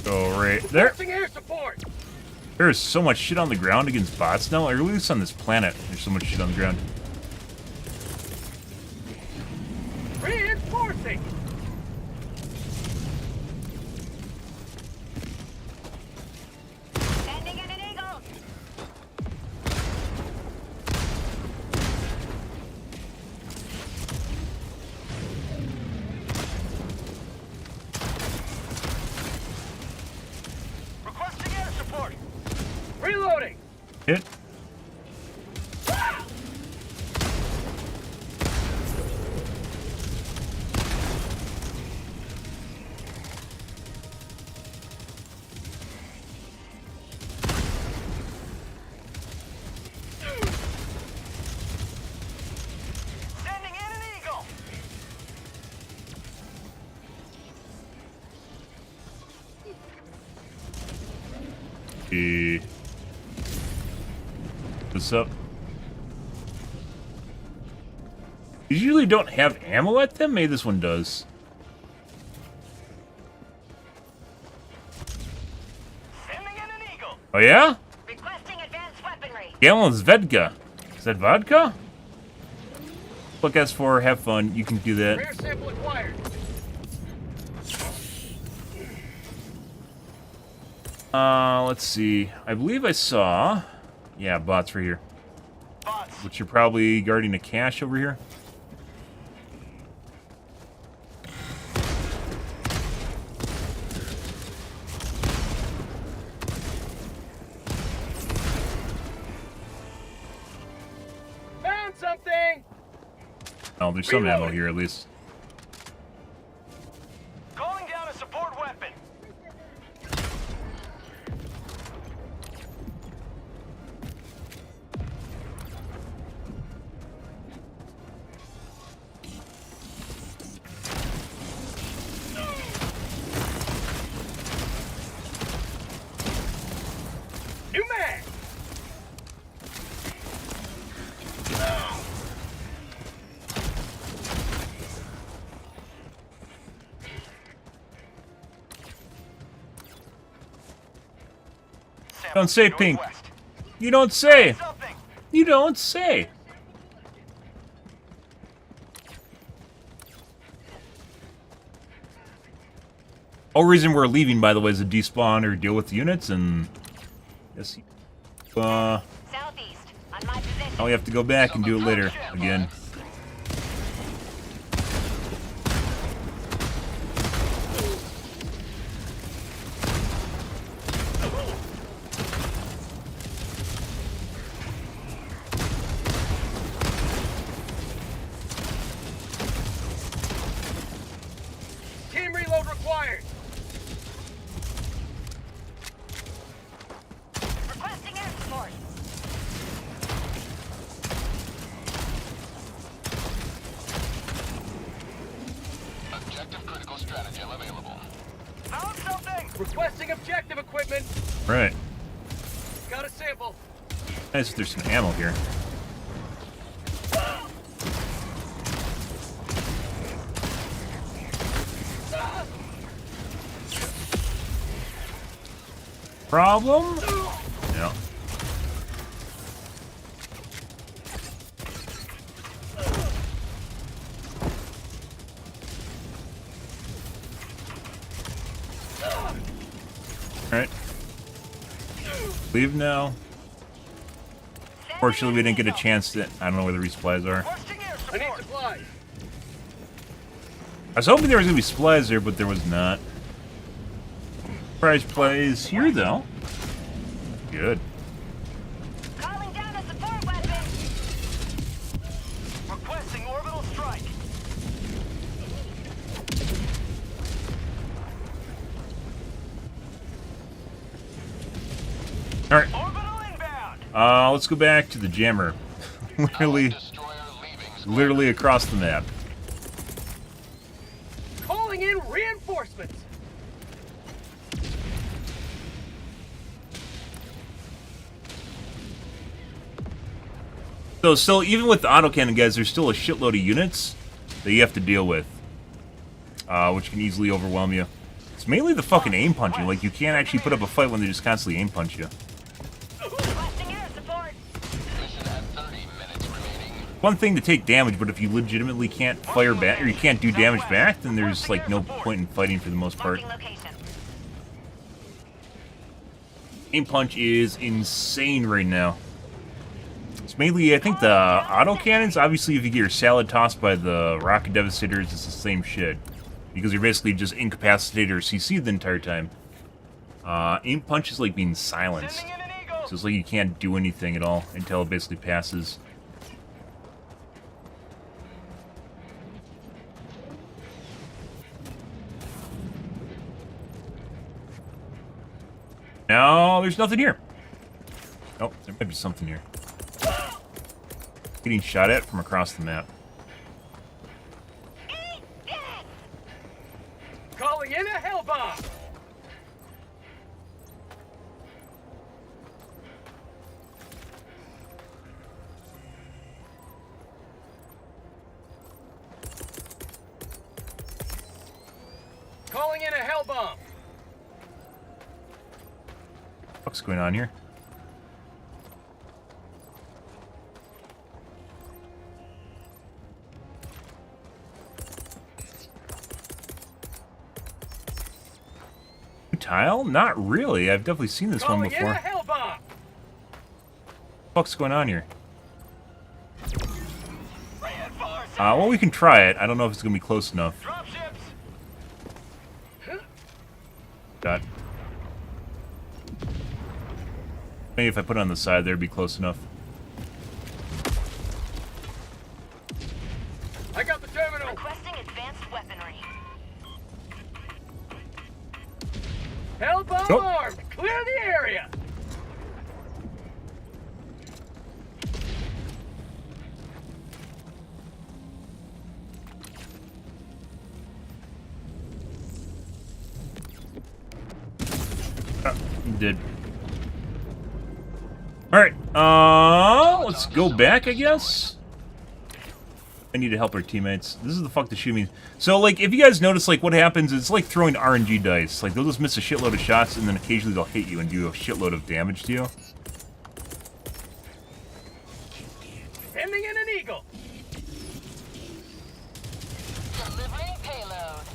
Go right there. Requesting air support. There's so much shit on the ground against bots now, or at least on this planet. There's so much shit on the ground. Reinforcing. Sending in an eagle. Requesting air support. Reloading. Hit. Sending in an eagle. What's up? These usually don't have ammo at them. Maybe this one does. Sending in an eagle. Oh yeah? Requesting advanced weaponry. Gallon's Vedka. Is that vodka? Look, as for have fun. You can do that. Rare sample acquired. Let's see. I believe I saw... Yeah, bots right here. Bots. Which you're probably guarding a cache over here. Found something. Oh, there's some ammo Reloading. here at least. Calling down a support weapon. New mag. Don't say, Pink. You don't say. Something. You don't say. whole reason we're leaving, by the way, is to despawn or deal with the units, and yes, Southeast, on my position. now we have to go back and do it later again. Team reload required. Requesting air support. Objective critical stratagem available. Found something. Requesting objective equipment. Right. Got a sample. Nice if there's some ammo here. Problem? Yeah. Alright. Leave now. Fortunately, we didn't get a chance to... I don't know where the resupplies are. I need supplies. I was hoping there was going to be supplies there, but there was not. Prize plays here, though. Good. Calling down a support weapon. Requesting orbital strike. Alright. Orbital inbound. Let's go back to the jammer. literally across the map. Calling in reinforcements. So still, even with the autocannon, guys, there's still a shitload of units that you have to deal with, which can easily overwhelm you. It's mainly the fucking aim punching. Like, you can't actually put up a fight when they just constantly aim punch you. One thing to take damage, but if you legitimately can't fire back, or you can't do damage back, then there's, like, no point in fighting for the most part. Aim punch is insane right now. It's mainly, I think, the autocannons. Obviously, if you get your salad tossed by the rocket devastators, it's the same shit. Because you're basically just incapacitated or CC'd the entire time. Aim punch is like being silenced. So it's like you can't do anything at all until it basically passes. No, there's nothing here. Oh, there might be something here. Getting shot at from across the map. Calling in a hell bomb. Calling in a hell bomb. What's going on here? Tile? Not really. I've definitely seen this one before. What's going on here? Well, we can try it. I don't know if it's gonna be close enough. Got. Maybe if I put it on the side there, it'd be close enough. I got the terminal. Requesting advanced weaponry. Hell bomb armed. Clear the area. Did. Alright, let's go back, I guess? I need to help our teammates. This is the fuck to shoot me. So, like, if you guys notice, like, what happens, it's like throwing RNG dice. Like, they'll just miss a shitload of shots, and then occasionally they'll hit you and do a shitload of damage to you. Sending in an eagle. Delivering payload.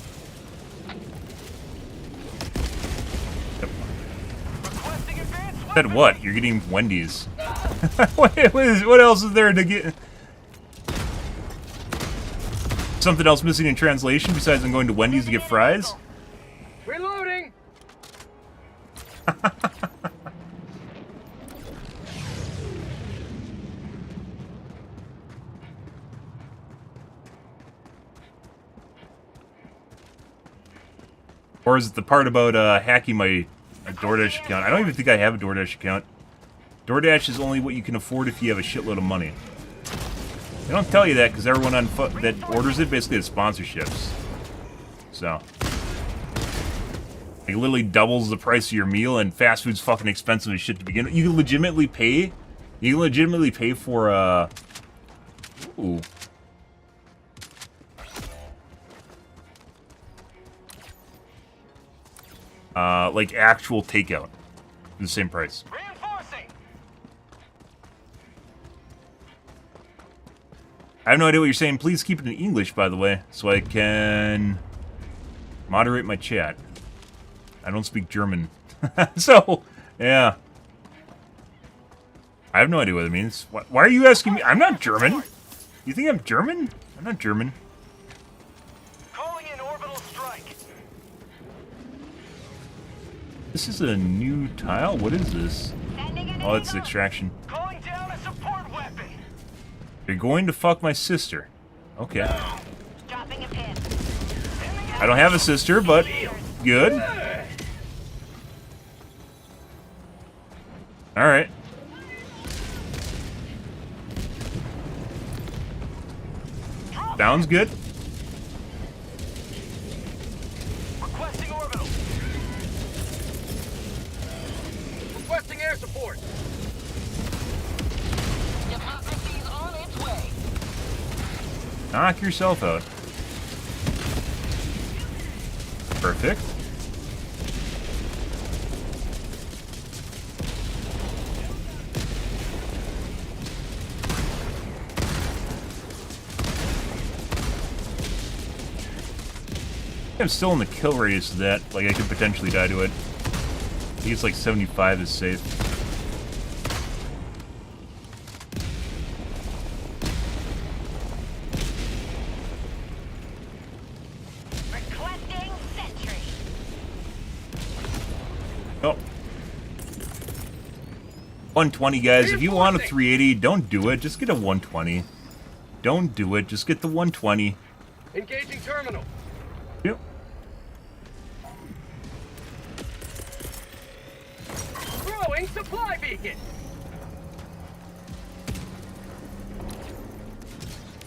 Said what? You're getting Wendy's. What else is there to get? Something else missing in translation besides I'm going to Wendy's to get fries? Reloading. Or is it the part about hacking my DoorDash account? I don't even think I have a DoorDash account. DoorDash is only what you can afford if you have a shitload of money. They don't tell you that because everyone on that orders it basically has sponsorships. So. It literally doubles the price of your meal, and fast food's fucking expensive as shit to begin with. You can legitimately pay for, ooh. Like actual takeout. For the same price. Reinforcing. I have no idea what you're saying. Please keep it in English, by the way, so I can moderate my chat. I don't speak German. So, yeah. I have no idea what it means. Why are you asking me? I'm not German. You think I'm German? I'm not German. Calling in orbital strike. This is a new tile? What is this? Oh, it's extraction. Calling down a support weapon. You're going to fuck my sister. Okay. Dropping a pin. I don't have a sister, but good. Alright. Sounds good. Requesting orbital. Requesting air support. Democracy's on its way. Knock yourself out. Perfect. I'm still in the kill radius of that. Like, I could potentially die to it. I think it's like 75 is safe. Requesting sentry. Oh. 120, guys. If you want a 380, don't do it. Just get a 120. Don't do it. Just get the 120. Engaging terminal. Yep. Throwing supply beacon.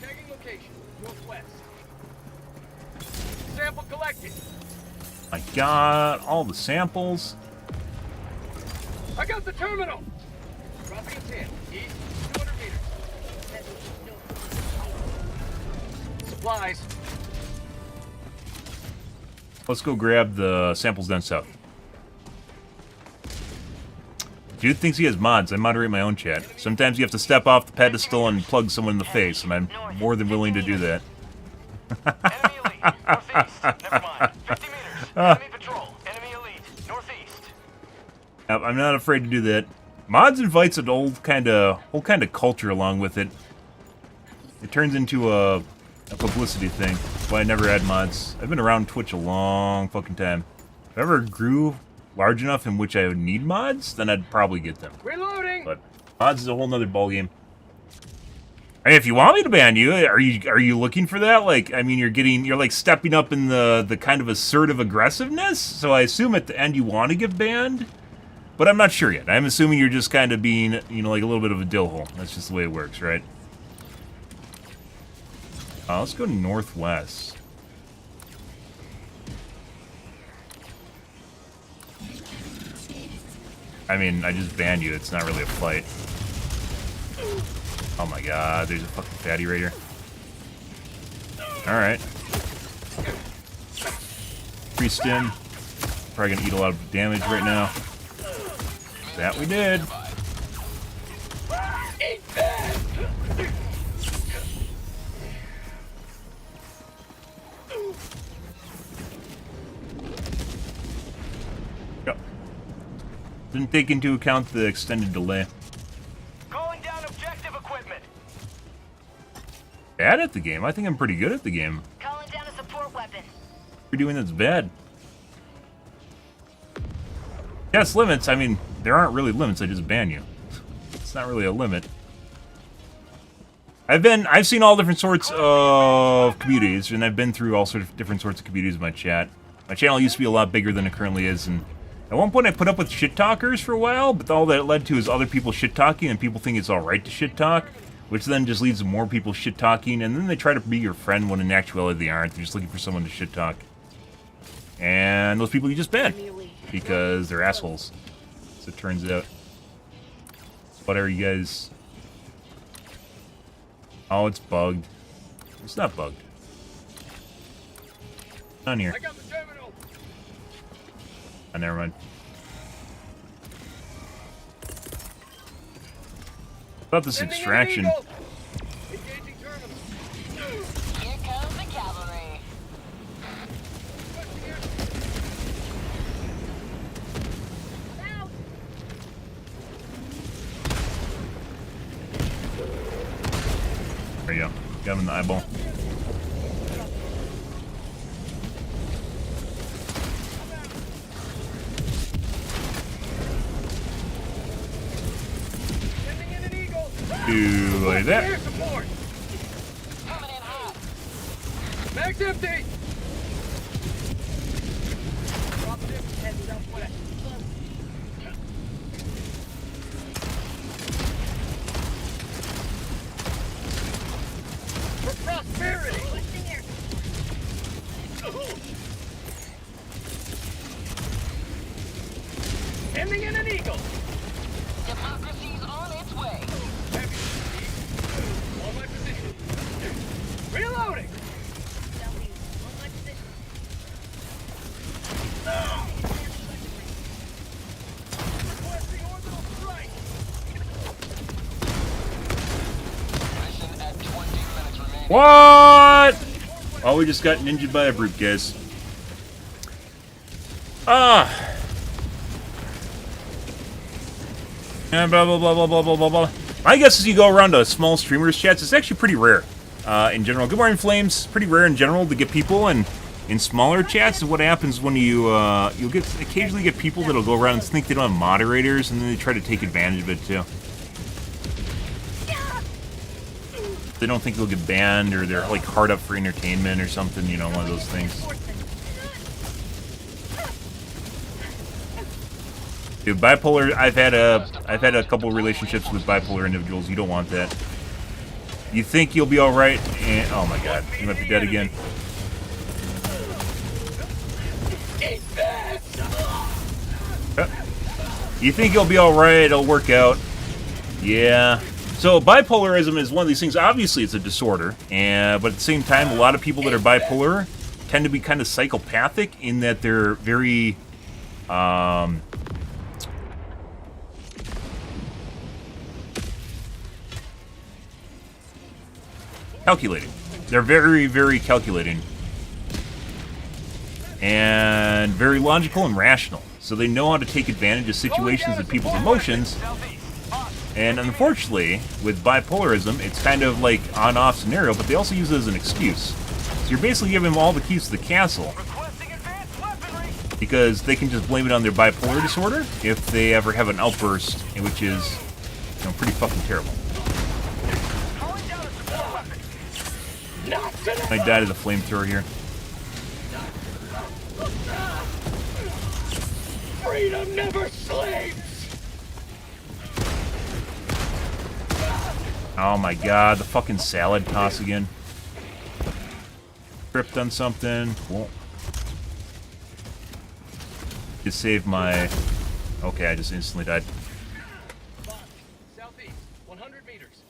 Tagging location. Northwest. Sample collected. I got all the samples. I got the terminal. Dropping a 10. East, 200 meters. Supplies. Let's go grab the samples down south. Dude thinks he has mods. I moderate my own chat. Sometimes you have to step off the pedestal and plug someone in the face, and I'm more than willing to do that. Enemy elite. Northeast. Never mind. 50 meters. Enemy patrol. Enemy elite. Northeast. I'm not afraid to do that. Mods invites an whole kind of culture along with it. It turns into a publicity thing. That's why I never had mods. I've been around Twitch a long fucking time. If I ever grew large enough in which I would need mods, then I'd probably get them. Reloading. But mods is a whole nother ballgame. I mean, if you want me to ban you, are you looking for that? Like, I mean, you're like stepping up in the kind of assertive aggressiveness. So I assume at the end you want to get banned, but I'm not sure yet. I'm assuming you're just kind of being, like a little bit of a dill hole. That's just the way it works, right? Let's go northwest. I mean, I just banned you. It's not really a fight. Oh my god, there's a fucking fatty right here. Alright. Free stim. Probably gonna eat a lot of damage right now. That we did. Didn't take into account the extended delay. Calling down objective equipment. Bad at the game? I think I'm pretty good at the game. Calling down a support weapon. What are you doing that's bad? Yes, limits. I mean, there aren't really limits. I just ban you. It's not really a limit. I've seen all different sorts of communities, and I've been through all sorts of different sorts of communities in my chat. My channel used to be a lot bigger than it currently is, and at one point I put up with shit talkers for a while, but all that it led to is other people shit talking, and people think it's alright to shit talk, which then just leads to more people shit talking, and then they try to be your friend when in actuality they aren't. They're just looking for someone to shit talk. And those people you just ban, because they're assholes, as it turns out. What are you guys... Oh, it's bugged. It's not bugged. On here. I got the terminal. Oh, never mind. About this extraction. Engaging terminal. Here comes the cavalry. There you go. Got him in the eyeball. Sending in an eagle. Do like that. Air support. Coming in hot. Mag's empty. Drop this head southwest. For prosperity. Sending in an eagle. Democracy's on its way. On my position. Reloading. On my position. Requesting orbital strike. Mission at 20 minutes remaining. What? Oh, we just got ninja'd by a brute, guys. And blah, blah, blah, blah, blah, blah, blah, blah. My guess is you go around to small streamers' chats. It's actually pretty rare in general. Good morning, Flames. Pretty rare in general to get people in smaller chats. What happens when you'll occasionally get people that'll go around and think they don't have moderators, and then they try to take advantage of it too. They don't think they'll get banned, or they're like hard up for entertainment or something. You know, one of those things. Dude, bipolar. I've had a couple relationships with bipolar individuals. You don't want that. You think you'll be all right, and oh my god, you might be dead again. You think you'll be all right? It'll work out. Yeah. So bipolarism is one of these things. Obviously, it's a disorder, but at the same time, a lot of people that are bipolar tend to be kind of psychopathic in that they're very calculating. They're very, very calculating. And very logical and rational. So they know how to take advantage of situations and people's emotions. And unfortunately, with bipolarism, it's kind of like on-off scenario, but they also use it as an excuse. So you're basically giving them all the keys to the castle. Because they can just blame it on their bipolar disorder if they ever have an outburst, which is, you know, pretty fucking terrible. I died as a flamethrower here. Freedom never sleeps. Oh my god, the fucking salad toss again. Tripped on something. Cool. Just saved my... Okay, I just instantly died. Southeast, 100 meters.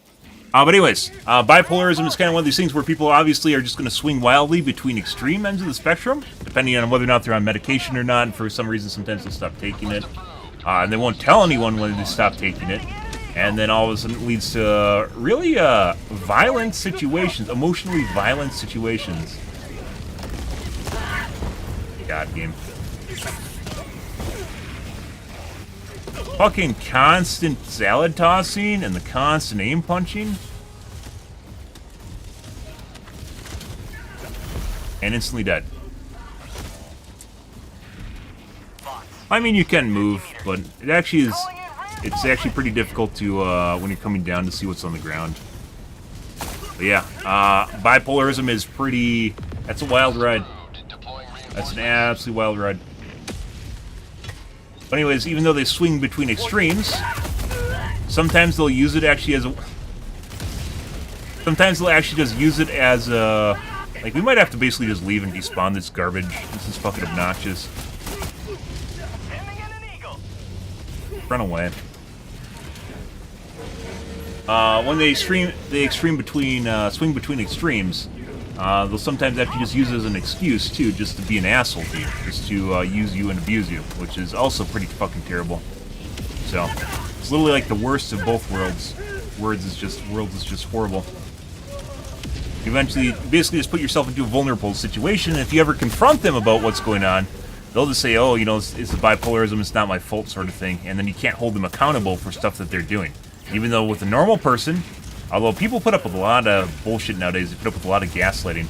But anyways, bipolarism is kind of one of these things where people obviously are just going to swing wildly between extreme ends of the spectrum, depending on whether or not they're on medication or not, and for some reason sometimes they'll stop taking it. And they won't tell anyone when they stop taking it. And then all of a sudden it leads to really violent situations, emotionally violent situations. God, game. fucking constant salad tossing and the constant aim punching. And instantly dead. I mean, you can move, but it actually is... It's actually pretty difficult to, when you're coming down, to see what's on the ground. But yeah, bipolarism is pretty... That's a wild ride. That's an absolute wild ride. But anyways, even though they swing between extremes, sometimes they'll use it actually as a... Sometimes they'll actually just use it as a... Like, we might have to basically just leave and despawn this garbage. This is fucking obnoxious. Run away. When they swing between extremes, they'll sometimes actually just use it as an excuse too, just to be an asshole to you, just to use you and abuse you, which is also pretty fucking terrible. So it's literally like the worst of both worlds. Worlds is just horrible. You eventually, basically, just put yourself into a vulnerable situation. And if you ever confront them about what's going on, they'll just say, "Oh, you know, it's the bipolarism. It's not my fault," sort of thing. And then you can't hold them accountable for stuff that they're doing. Even though with a normal person, although people put up with a lot of bullshit nowadays, they put up with a lot of gaslighting.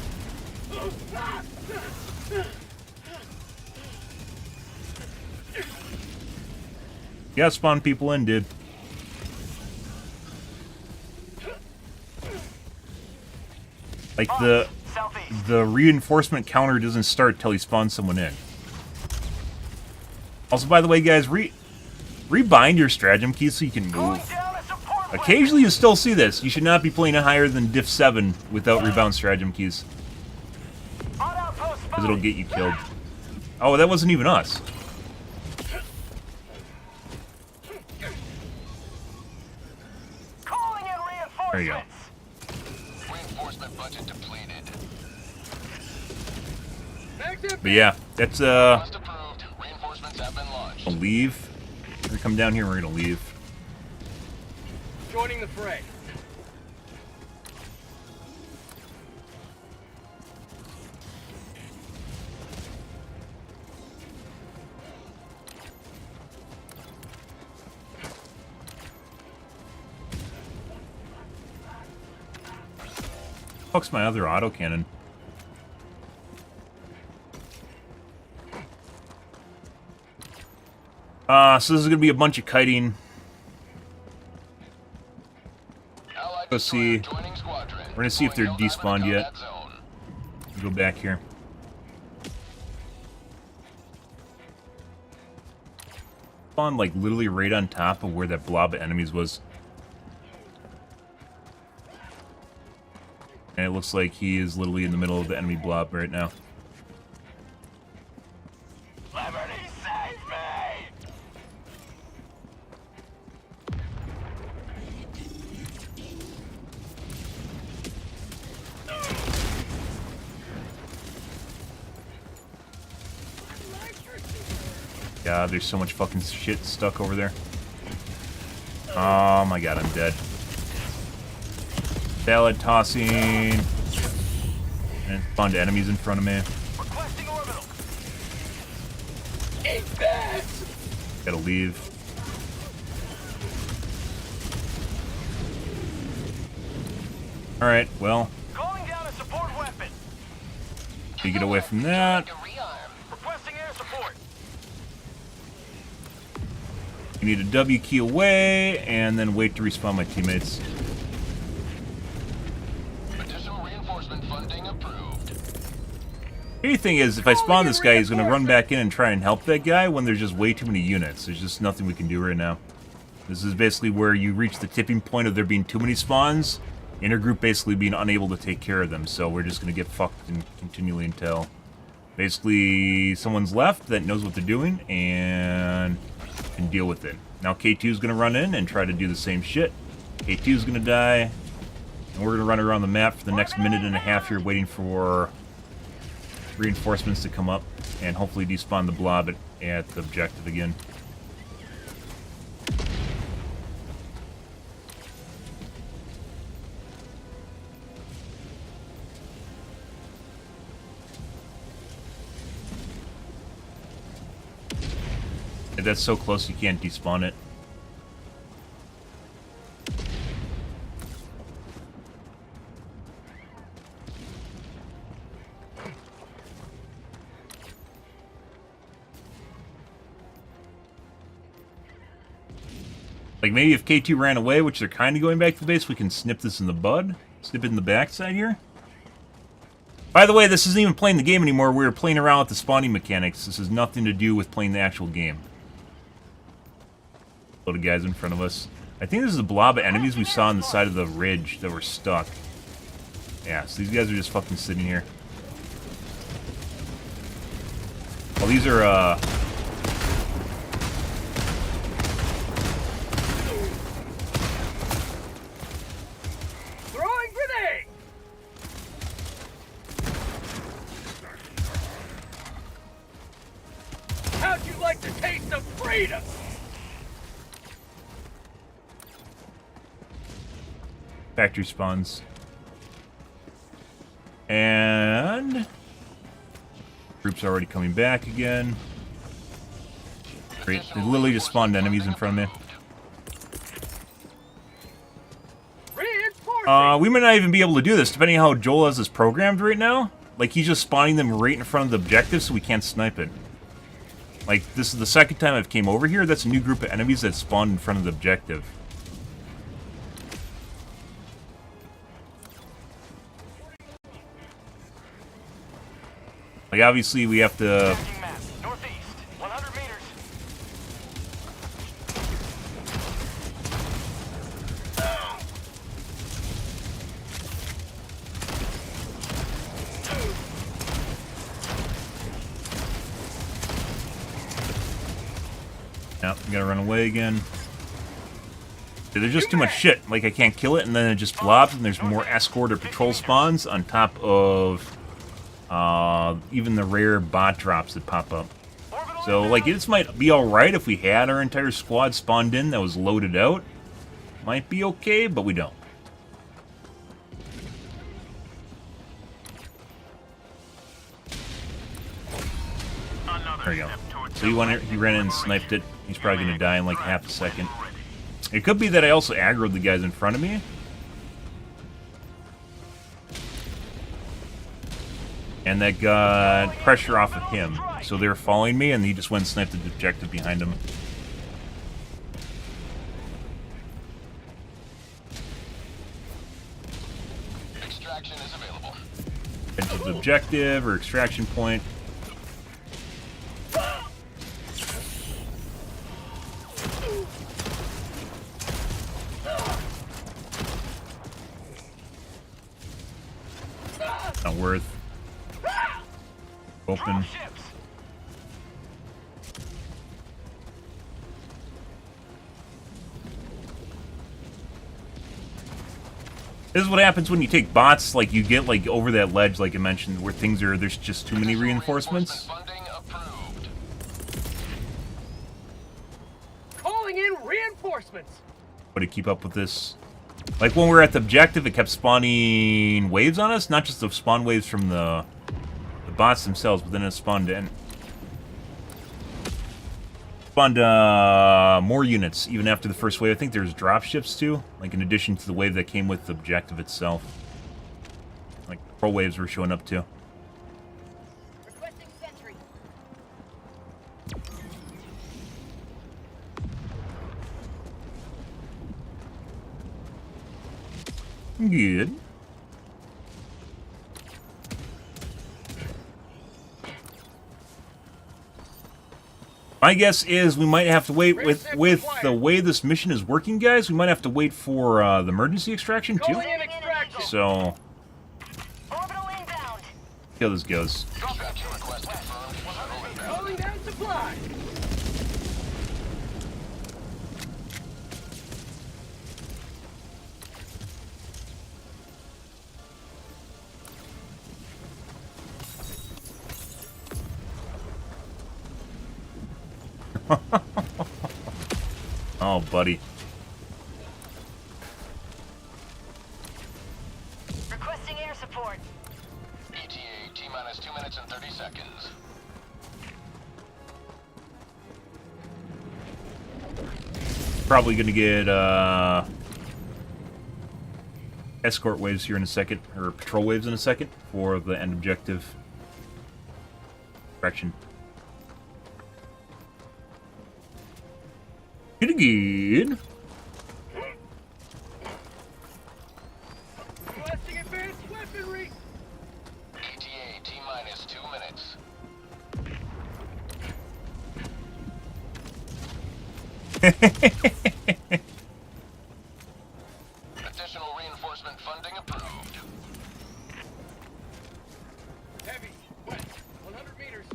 You gotta spawn people in, dude. Like the reinforcement counter doesn't start till you spawn someone in. Also, by the way, guys, rebind your stratagem keys so you can move. Occasionally, you still see this. You should not be playing it higher than Diff 7 without rebound stratagem keys, because it'll get you killed. Oh, that wasn't even us. There you go. Reinforcement budget depleted. But yeah, that's Cost approved. Reinforcements have been launched. I'll leave. We're gonna come down here. We're gonna leave. Joining the fray. Fuck's my other autocannon? So this is gonna be a bunch of kiting. Let's see. We're gonna see if they're despawned yet. Go back here. Spawned like literally right on top of where that blob of enemies was. And it looks like he is literally in the middle of the enemy blob right now. Liberty, save me! God, there's so much fucking shit stuck over there. Oh my god, I'm dead. Salad tossing. And spawned enemies in front of me. Requesting orbital. Gotta leave. Alright, well. Calling down a support weapon. You get away from that. Requesting air support. You need a W key away, and then wait to respawn my teammates. Additional reinforcement funding approved. The key thing is, if I spawn this guy, he's gonna run back in and try and help that guy when there's just way too many units. There's just nothing we can do right now. This is basically where you reach the tipping point of there being too many spawns, intergroup basically being unable to take care of them, so we're just gonna get fucked continually until basically someone's left that knows what they're doing and can deal with it. Now K2 is gonna run in and try to do the same shit. K2 is gonna die, and we're gonna run around the map for the next minute and a half here waiting for reinforcements to come up and hopefully despawn the blob at the objective again. That's so close you can't despawn it. Like, maybe if K2 ran away, which they're kind of going back to the base, we can snip this in the bud. Snip it in the backside here. By the way, this isn't even playing the game anymore. We were playing around with the spawning mechanics. This has nothing to do with playing the actual game. Load of guys in front of us. I think this is the blob of enemies we saw on the side of the ridge that were stuck. Yeah, so these guys are just fucking sitting here. Well, these are, Throwing grenade! How'd you like the taste of freedom? factory spawns. And groups already coming back again. Great. They literally just spawned enemies in front of me. We might not even be able to do this, depending on how Joel has this programmed right now. Like, he's just spawning them right in front of the objective, so we can't snipe it. Like, this is the second time I've came over here. That's a new group of enemies that spawned in front of the objective. Like, obviously, we have to... Northeast, 100 meters. Yep, we gotta run away again. Dude, there's just too much shit. Like, I can't kill it, and then it just blobs, and there's more escort or patrol spawns on top of even the rare bot drops that pop up. So, like, this might be alright if we had our entire squad spawned in that was loaded out. Might be okay, but we don't. There we go. So he ran in and sniped it. He's probably going to die in like half a second. It could be that I also aggroed the guys in front of me. And that got pressure off of him. So they were following me, and he just went and sniped the objective behind him. Extraction is available. Head to the objective or extraction point. Not worth. Open. This is what happens when you take bots, like you get like over that ledge, like I mentioned, where things are, there's just too many reinforcements. Calling in reinforcements. But to keep up with this, like when we were at the objective, it kept spawning waves on us, not just the spawn waves from the bots themselves, but then it spawned in. Spawned more units even after the first wave. I think there's drop ships too, like in addition to the wave that came with the objective itself. Like pro waves were showing up too. Requesting sentry. Good. My guess is we might have to wait with the way this mission is working, guys. We might have to wait for the emergency extraction too. So, see how this goes. Calling down supply. Oh, buddy. Requesting air support. ETA T-minus 2 minutes and 30 seconds. Probably gonna get escort waves here in a second, or patrol waves in a second for the end objective. Correction. Pretty good. Additional reinforcement funding approved. Heavy, west, 100 meters.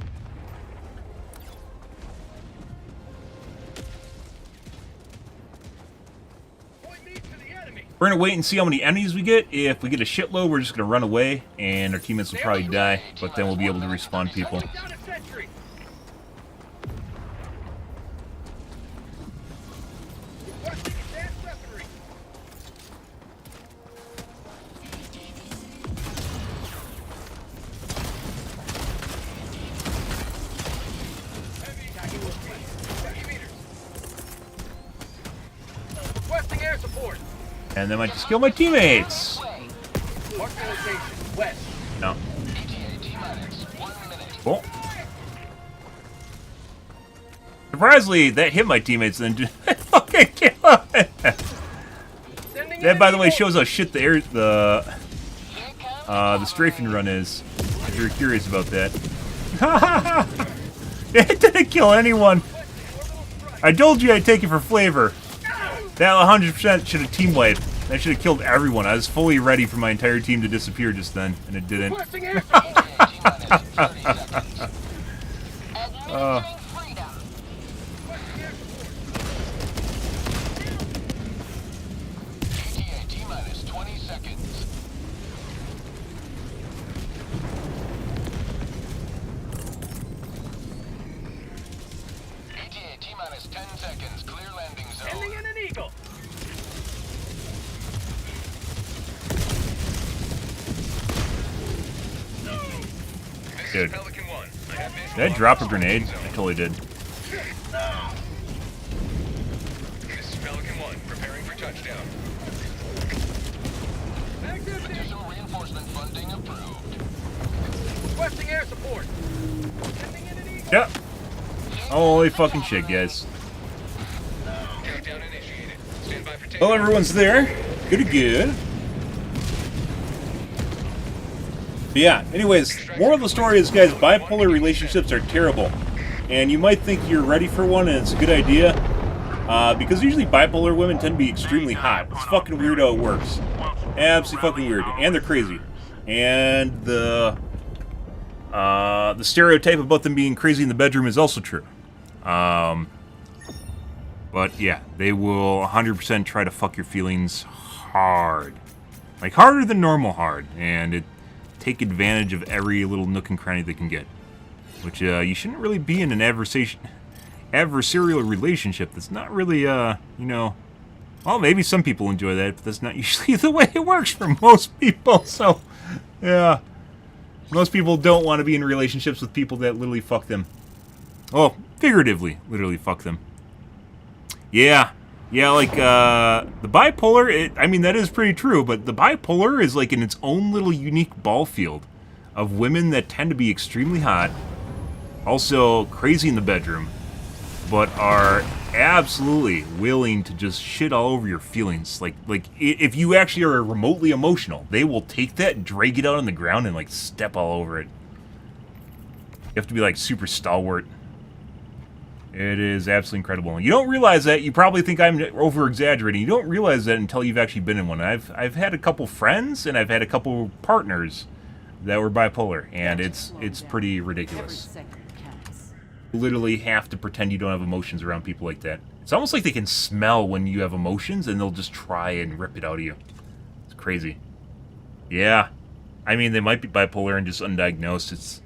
Point me to the enemy. We're gonna wait and see how many enemies we get. If we get a shitload, we're just gonna run away, and our teammates will probably die, but then we'll be able to respawn people. Down a sentry. Requesting advanced weaponry. Heavy, 50 meters. Requesting air support. And then I just kill my teammates. Mark the location, west. No. ETA T-minus 1 minute. Cool. Surprisingly, that hit my teammates and then just fucking kill them. Sending That, by the way, enemy shows how shit the strafing run is. If you're curious about that. It didn't kill anyone. I told you I'd take it for flavor. That 100% should have team wiped. That should have killed everyone. I was fully ready for my entire team to disappear just then, and it didn't. requesting air support. ETA T-minus 30 seconds. Administering freedom. ETA T-minus 20 seconds. ETA T-minus 10 seconds. Clear landing Sending zone. in an eagle. This Dude. is Pelican 1. I have visual Did I on drop a the grenade? I zone. totally did. This is Pelican 1. Preparing for touchdown. Activity. Additional reinforcement funding approved. Requesting air support. Sending in an eagle. Yep. Holy fucking shit, guys. Countdown initiated. Stand by for takeoff. Well, everyone's there. Good. But yeah, anyways, moral of the story is, guys, bipolar relationships are terrible. And you might think you're ready for one and it's a good idea. Because usually bipolar women tend to be extremely hot. It's fucking weird how it works. Absolutely fucking weird. And they're crazy. And the stereotype about them being crazy in the bedroom is also true. But yeah, they will 100% try to fuck your feelings hard. Like harder than normal hard. And take advantage of every little nook and cranny they can get. Which you shouldn't really be in an adversarial relationship. That's not really, you know... Well, maybe some people enjoy that, but that's not usually the way it works for most people. So, yeah. Most people don't want to be in relationships with people that literally fuck them. Well, figuratively, literally fuck them. Yeah. Yeah, like, the bipolar, I mean, that is pretty true, but the bipolar is like in its own little unique ball field of women that tend to be extremely hot, also crazy in the bedroom, but are absolutely willing to just shit all over your feelings. Like if you actually are remotely emotional, they will take that, drag it out on the ground, and like step all over it. You have to be like super stalwart. It is absolutely incredible. You don't realize that. You probably think I'm over-exaggerating. You don't realize that until you've actually been in one. I've had a couple friends and I've had a couple partners that were bipolar, and it's pretty ridiculous. You literally have to pretend you don't have emotions around people like that. It's almost like they can smell when you have emotions, and they'll just try and rip it out of you. It's crazy. Yeah. I mean, they might be bipolar and just undiagnosed. It's...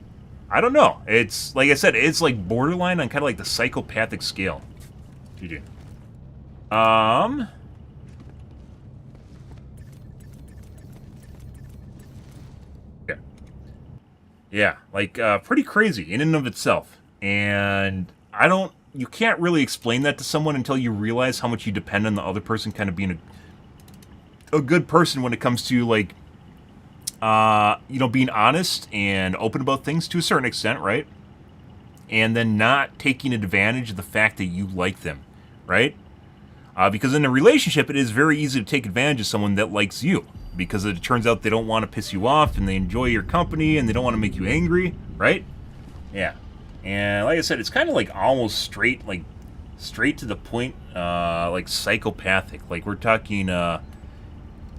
I don't know. It's, like I said, it's like borderline on kind of like the psychopathic scale. GG. Yeah. Yeah, like, pretty crazy in and of itself. And you can't really explain that to someone until you realize how much you depend on the other person kind of being a good person when it comes to, like, you know, being honest and open about things to a certain extent, right? And then not taking advantage of the fact that you like them, right? Because in a relationship, it is very easy to take advantage of someone that likes you, because it turns out they don't want to piss you off, and they enjoy your company, and they don't want to make you angry, right? Yeah. And like I said, it's kind of like almost straight, like, straight to the point, like psychopathic. Like we're talking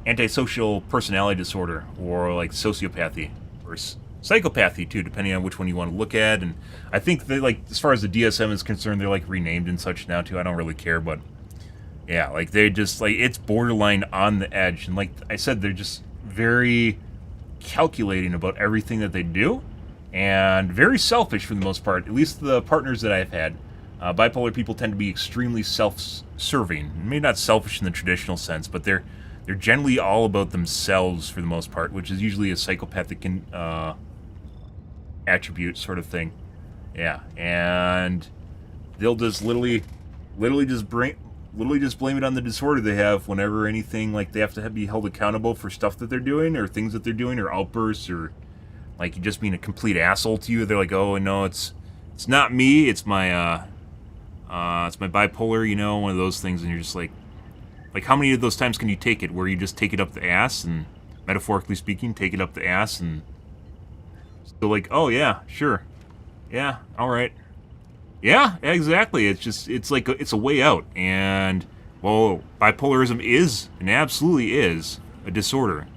antisocial personality disorder, or like sociopathy, or psychopathy too, depending on which one you want to look at. And I think they, like, as far as the DSM is concerned, they're like renamed and such now too. I don't really care, but yeah, like they just, like, it's borderline on the edge. And like I said, they're just very calculating about everything that they do, and very selfish for the most part. At least the partners that I've had. Bipolar people tend to be extremely self-serving. Maybe not selfish in the traditional sense, but they're generally all about themselves for the most part, which is usually a psychopathic attribute sort of thing. Yeah, and they'll just literally just blame it on the disorder they have whenever anything, like, they have to be held accountable for stuff that they're doing, or things that they're doing, or outbursts, or like you just being a complete asshole to you. They're like, oh no, it's not me, it's my bipolar, you know, one of those things. And you're just like how many of those times can you take it where you just take it up the ass, and metaphorically speaking, take it up the ass, and still like, oh yeah, sure, yeah, all right, yeah, exactly. It's just, it's like it's a way out. And well, bipolarism is, and absolutely is, a disorder.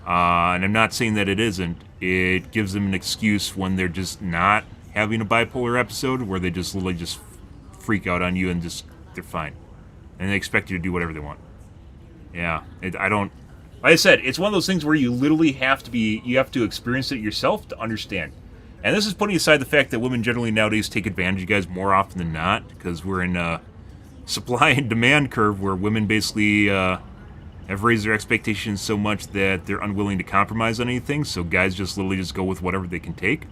And I'm not saying that it isn't. It gives them an excuse when they're just not having a bipolar episode, where they just literally just freak out on you and just, they're fine. And they expect you to do whatever they want. Yeah, I don't, like I said, it's one of those things where you literally have to experience it yourself to understand. And this is putting aside the fact that women generally nowadays take advantage of you guys more often than not, because we're in a supply and demand curve where women basically have raised their expectations so much that they're unwilling to compromise on anything. So guys just literally just go with whatever they can take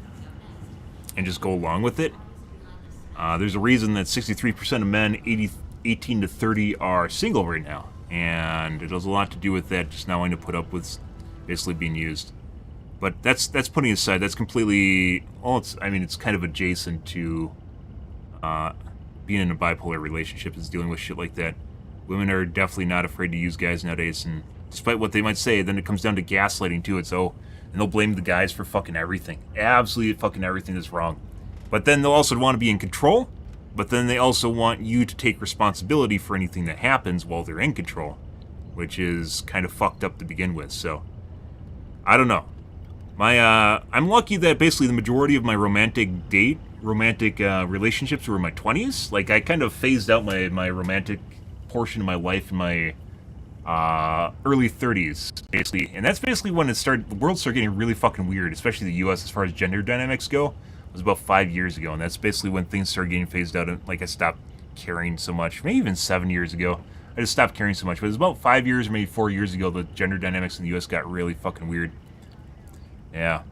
and just go along with it. There's a reason that 63% of men 18 to 30 are single right now, and it has a lot to do with that, just not wanting to put up with basically being used. But that's putting aside. That's completely, it's kind of adjacent to being in a bipolar relationship, is dealing with shit like that. Women are definitely not afraid to use guys nowadays, and despite what they might say, then it comes down to gaslighting too. It's and they'll blame the guys for fucking everything. Absolutely fucking everything is wrong. But then they'll also want to be in control, but then they also want you to take responsibility for anything that happens while they're in control, which is kind of fucked up to begin with. So I don't know. I'm lucky that basically the majority of my romantic relationships were in my 20s. Like, I kind of phased out my romantic portion of my life in my early 30s, basically. And that's basically when the world started getting really fucking weird, especially the US as far as gender dynamics go. It was about 5 years ago, and that's basically when things started getting phased out, and like I stopped caring so much. Maybe even 7 years ago. I just stopped caring so much. But it was about 5 years, maybe 4 years ago, the gender dynamics in the US got really fucking weird. Yeah.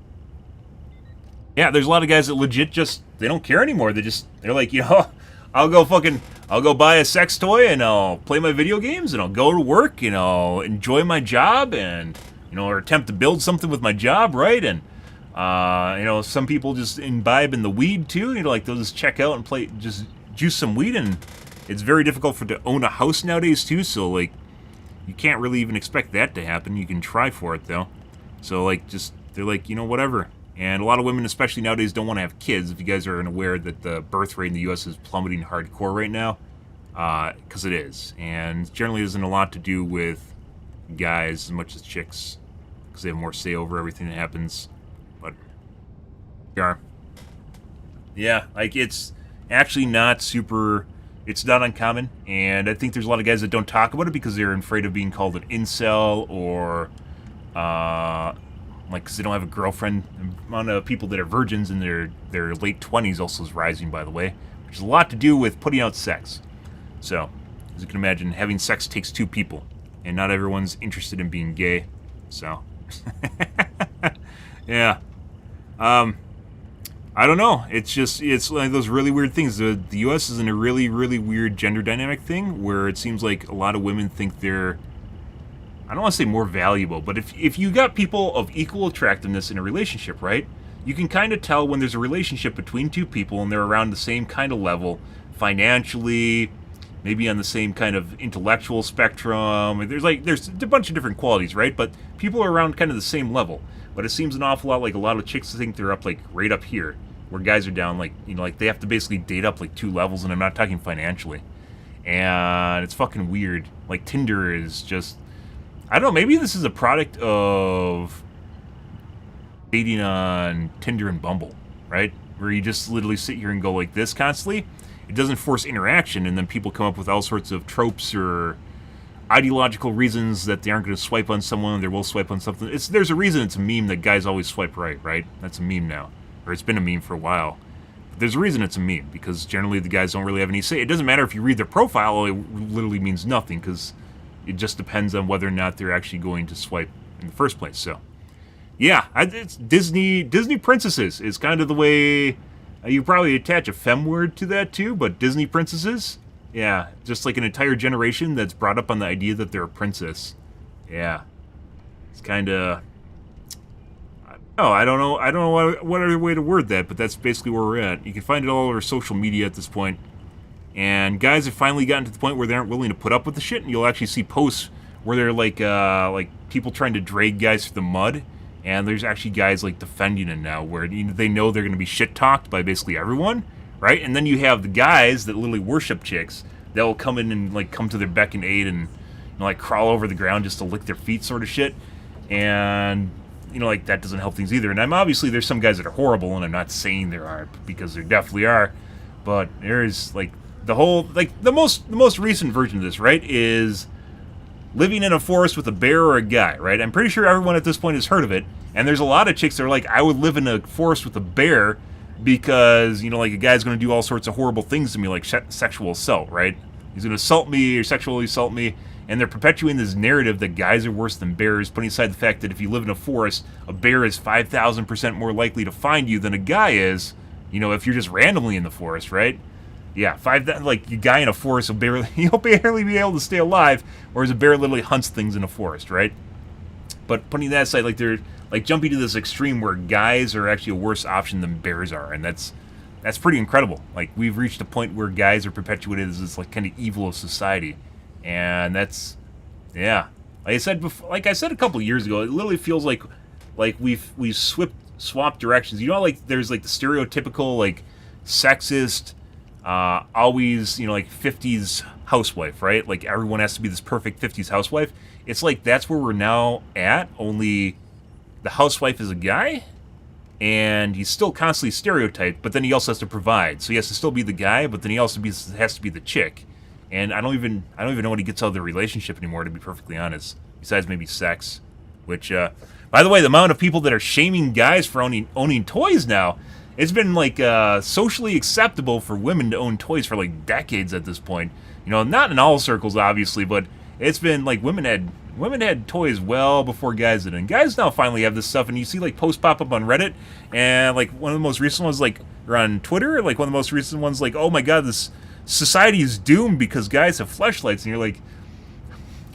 Yeah, there's a lot of guys that legit just, they don't care anymore. They're like, you know, I'll go buy a sex toy, and I'll play my video games, and I'll go to work, and I'll enjoy my job, and, you know, or attempt to build something with my job, right? And, you know, some people just imbibe in the weed too. You know, like, they'll just check out and just juice some weed, and it's very difficult to own a house nowadays too, so, like, you can't really even expect that to happen. You can try for it, though. So, like, they're like, you know, whatever. And a lot of women, especially nowadays, don't want to have kids. If you guys are unaware that the birth rate in the U.S. is plummeting hardcore right now, because it is. And generally isn't a lot to do with guys as much as chicks, because they have more say over everything that happens. But, yeah, like, it's actually not it's not uncommon. And I think there's a lot of guys that don't talk about it because they're afraid of being called an incel, or like, because they don't have a girlfriend. The amount of people that are virgins in their late 20s also is rising, by the way, which has a lot to do with putting out sex. So, as you can imagine, having sex takes two people, and not everyone's interested in being gay. So, yeah. I don't know. It's like those really weird things. The U.S. is in a really, really weird gender dynamic thing where it seems like a lot of women think they're, I don't want to say more valuable, but if you got people of equal attractiveness in a relationship, right, you can kind of tell when there's a relationship between two people and they're around the same kind of level, financially, maybe on the same kind of intellectual spectrum. There's a bunch of different qualities, right? But people are around kind of the same level. But it seems an awful lot like a lot of chicks think they're up, like, right up here. where guys are down, like, you know, like they have to basically date up like 2 levels, and I'm not talking financially. And it's fucking weird. Like, Tinder is just, I don't know, maybe this is a product of dating on Tinder and Bumble, right? Where you just literally sit here and go like this constantly. It doesn't force interaction, and then people come up with all sorts of tropes or ideological reasons that they aren't going to swipe on someone, they will swipe on something. There's a reason it's a meme that guys always swipe right? That's a meme now. Or it's been a meme for a while. But there's a reason it's a meme, because generally the guys don't really have any say. It doesn't matter if you read their profile, it literally means nothing, because it just depends on whether or not they're actually going to swipe in the first place. So, yeah, it's Disney princesses is kind of the way. You probably attach a femme word to that too, but Disney princesses, yeah, just like an entire generation that's brought up on the idea that they're a princess. Yeah, it's kind of. Oh, I don't know what other way to word that, but that's basically where we're at. You can find it all over social media at this point. And guys have finally gotten to the point where they aren't willing to put up with the shit, and you'll actually see posts where they're like people trying to drag guys through the mud, and there's actually guys like defending it now, where they know they're going to be shit talked by basically everyone, right? And then you have the guys that literally worship chicks that will come in and like come to their beck and aid and, you know, like crawl over the ground just to lick their feet, sort of shit, and you know, like that doesn't help things either. And I'm obviously there's some guys that are horrible, and I'm not saying there aren't, because there definitely are, but there's like. The whole, like, the most recent version of this, right, is living in a forest with a bear or a guy, right? I'm pretty sure everyone at this point has heard of it, and there's a lot of chicks that are like, I would live in a forest with a bear because, you know, like, a guy's going to do all sorts of horrible things to me, like sexual assault, right? He's going to assault me or sexually assault me, and they're perpetuating this narrative that guys are worse than bears, putting aside the fact that if you live in a forest, a bear is 5,000% more likely to find you than a guy is, you know, if you're just randomly in the forest, right? Yeah, like a guy in a forest he'll barely be able to stay alive, whereas a bear literally hunts things in a forest, right? But putting that aside, like they're like jumping to this extreme where guys are actually a worse option than bears are, and that's pretty incredible. Like, we've reached a point where guys are perpetuated as this like kind of evil of society, and that's, yeah. Like I said a couple of years ago, it literally feels like we've swapped directions. You know, like there's like the stereotypical like sexist. Always, you know, like 50s housewife, right? Like everyone has to be this perfect 50s housewife. It's like that's where we're now at, only the housewife is a guy, and he's still constantly stereotyped, but then he also has to provide. So he has to still be the guy, but then he also has to be the chick. And I don't even know what he gets out of the relationship anymore, to be perfectly honest, besides maybe sex. Which, by the way, the amount of people that are shaming guys for owning toys now, it's been, like, socially acceptable for women to own toys for, like, decades at this point. You know, not in all circles, obviously, but it's been, like, women had toys well before guys did. And guys now finally have this stuff, and you see, like, posts pop up on Reddit, and, like, one of the most recent ones, like, or on Twitter, like, one of the most recent ones, like, oh my god, this society is doomed because guys have fleshlights, and you're like,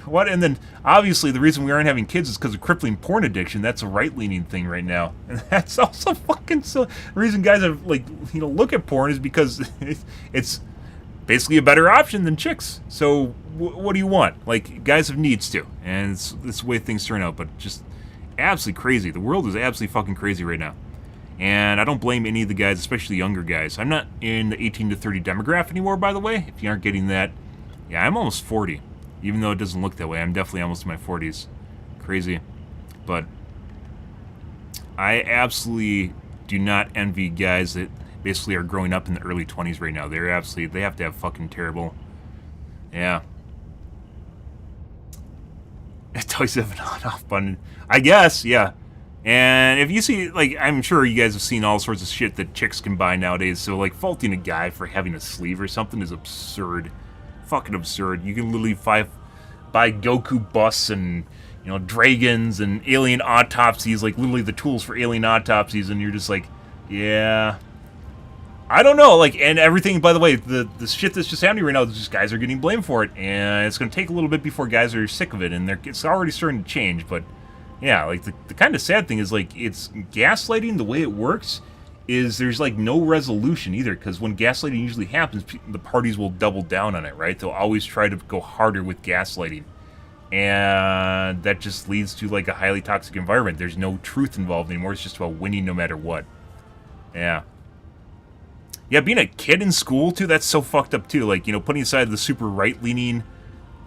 what? And then, obviously, the reason we aren't having kids is because of crippling porn addiction. That's a right-leaning thing right now. And that's also fucking so. The reason guys have, like, you know, look at porn is because it's basically a better option than chicks. So, what do you want? Like, guys have needs too. And it's the way things turn out. But just absolutely crazy. The world is absolutely fucking crazy right now. And I don't blame any of the guys, especially younger guys. I'm not in the 18 to 30 demographic anymore, by the way. If you aren't getting that, yeah, I'm almost 40. Even though it doesn't look that way, I'm definitely almost in my 40s. Crazy. But I absolutely do not envy guys that basically are growing up in the early 20s right now. They have to have fucking terrible. Yeah. Toys have an on-off button. I guess, yeah. And if you see, like, I'm sure you guys have seen all sorts of shit that chicks can buy nowadays, so, like, faulting a guy for having a sleeve or something is absurd. Fucking absurd. You can literally buy Goku busts and, you know, dragons and alien autopsies, like literally the tools for alien autopsies, and you're just like, yeah, I don't know, like, and everything, by the way, the shit that's just happening right now, just guys are getting blamed for it, and it's going to take a little bit before guys are sick of it, and it's already starting to change, but yeah, like, the kind of sad thing is, like, it's gaslighting, the way it works is there's like no resolution either, because when gaslighting usually happens, the parties will double down on it, right? They'll always try to go harder with gaslighting, and that just leads to like a highly toxic environment. There's no truth involved anymore. It's just about winning no matter what. Yeah, Yeah, being a kid in school, too, that's so fucked up, too. Like, you know, putting aside the super right-leaning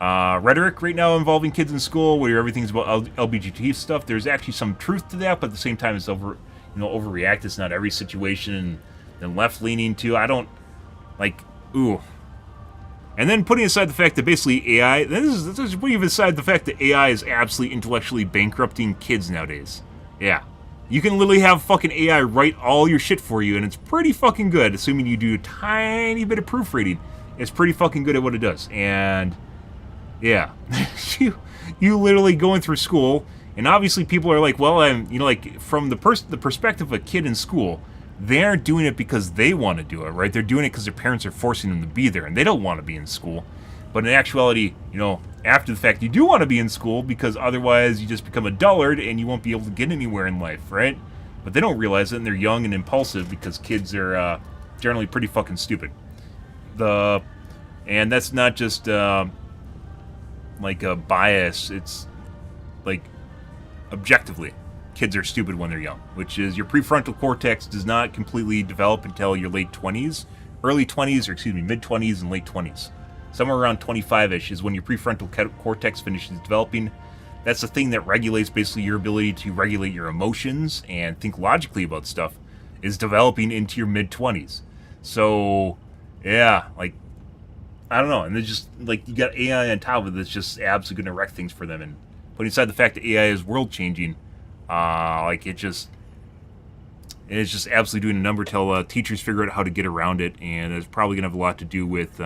rhetoric right now involving kids in school, where everything's about LGBT stuff, there's actually some truth to that, but at the same time, it's overreact. It's not every situation, and left-leaning, too. I don't, like, ooh. And then putting aside the fact that basically AI, this is putting aside the fact that AI is absolutely intellectually bankrupting kids nowadays. Yeah. You can literally have fucking AI write all your shit for you, and it's pretty fucking good, assuming you do a tiny bit of proofreading. It's pretty fucking good at what it does. And, yeah. you literally going through school, and obviously people are like, well, like, from the perspective of a kid in school, they aren't doing it because they want to do it, right? They're doing it because their parents are forcing them to be there, and they don't want to be in school. But in actuality, you know, after the fact, you do want to be in school because otherwise you just become a dullard and you won't be able to get anywhere in life, right? But they don't realize it, and they're young and impulsive because kids are generally pretty fucking stupid. And that's not just like a bias. It's like objectively, kids are stupid when they're young, which is your prefrontal cortex does not completely develop until your late 20s, early 20s, or excuse me, mid 20s and late 20s. Somewhere around 25-ish is when your prefrontal cortex finishes developing. That's the thing that regulates basically your ability to regulate your emotions and think logically about stuff, is developing into your mid-20s. So, yeah, like, I don't know. And it's just, like, you got AI on top of it that's just absolutely going to wreck things for them. And putting aside the fact that AI is world-changing, like, it's just absolutely doing a number till teachers figure out how to get around it. And it's probably going to have a lot to do with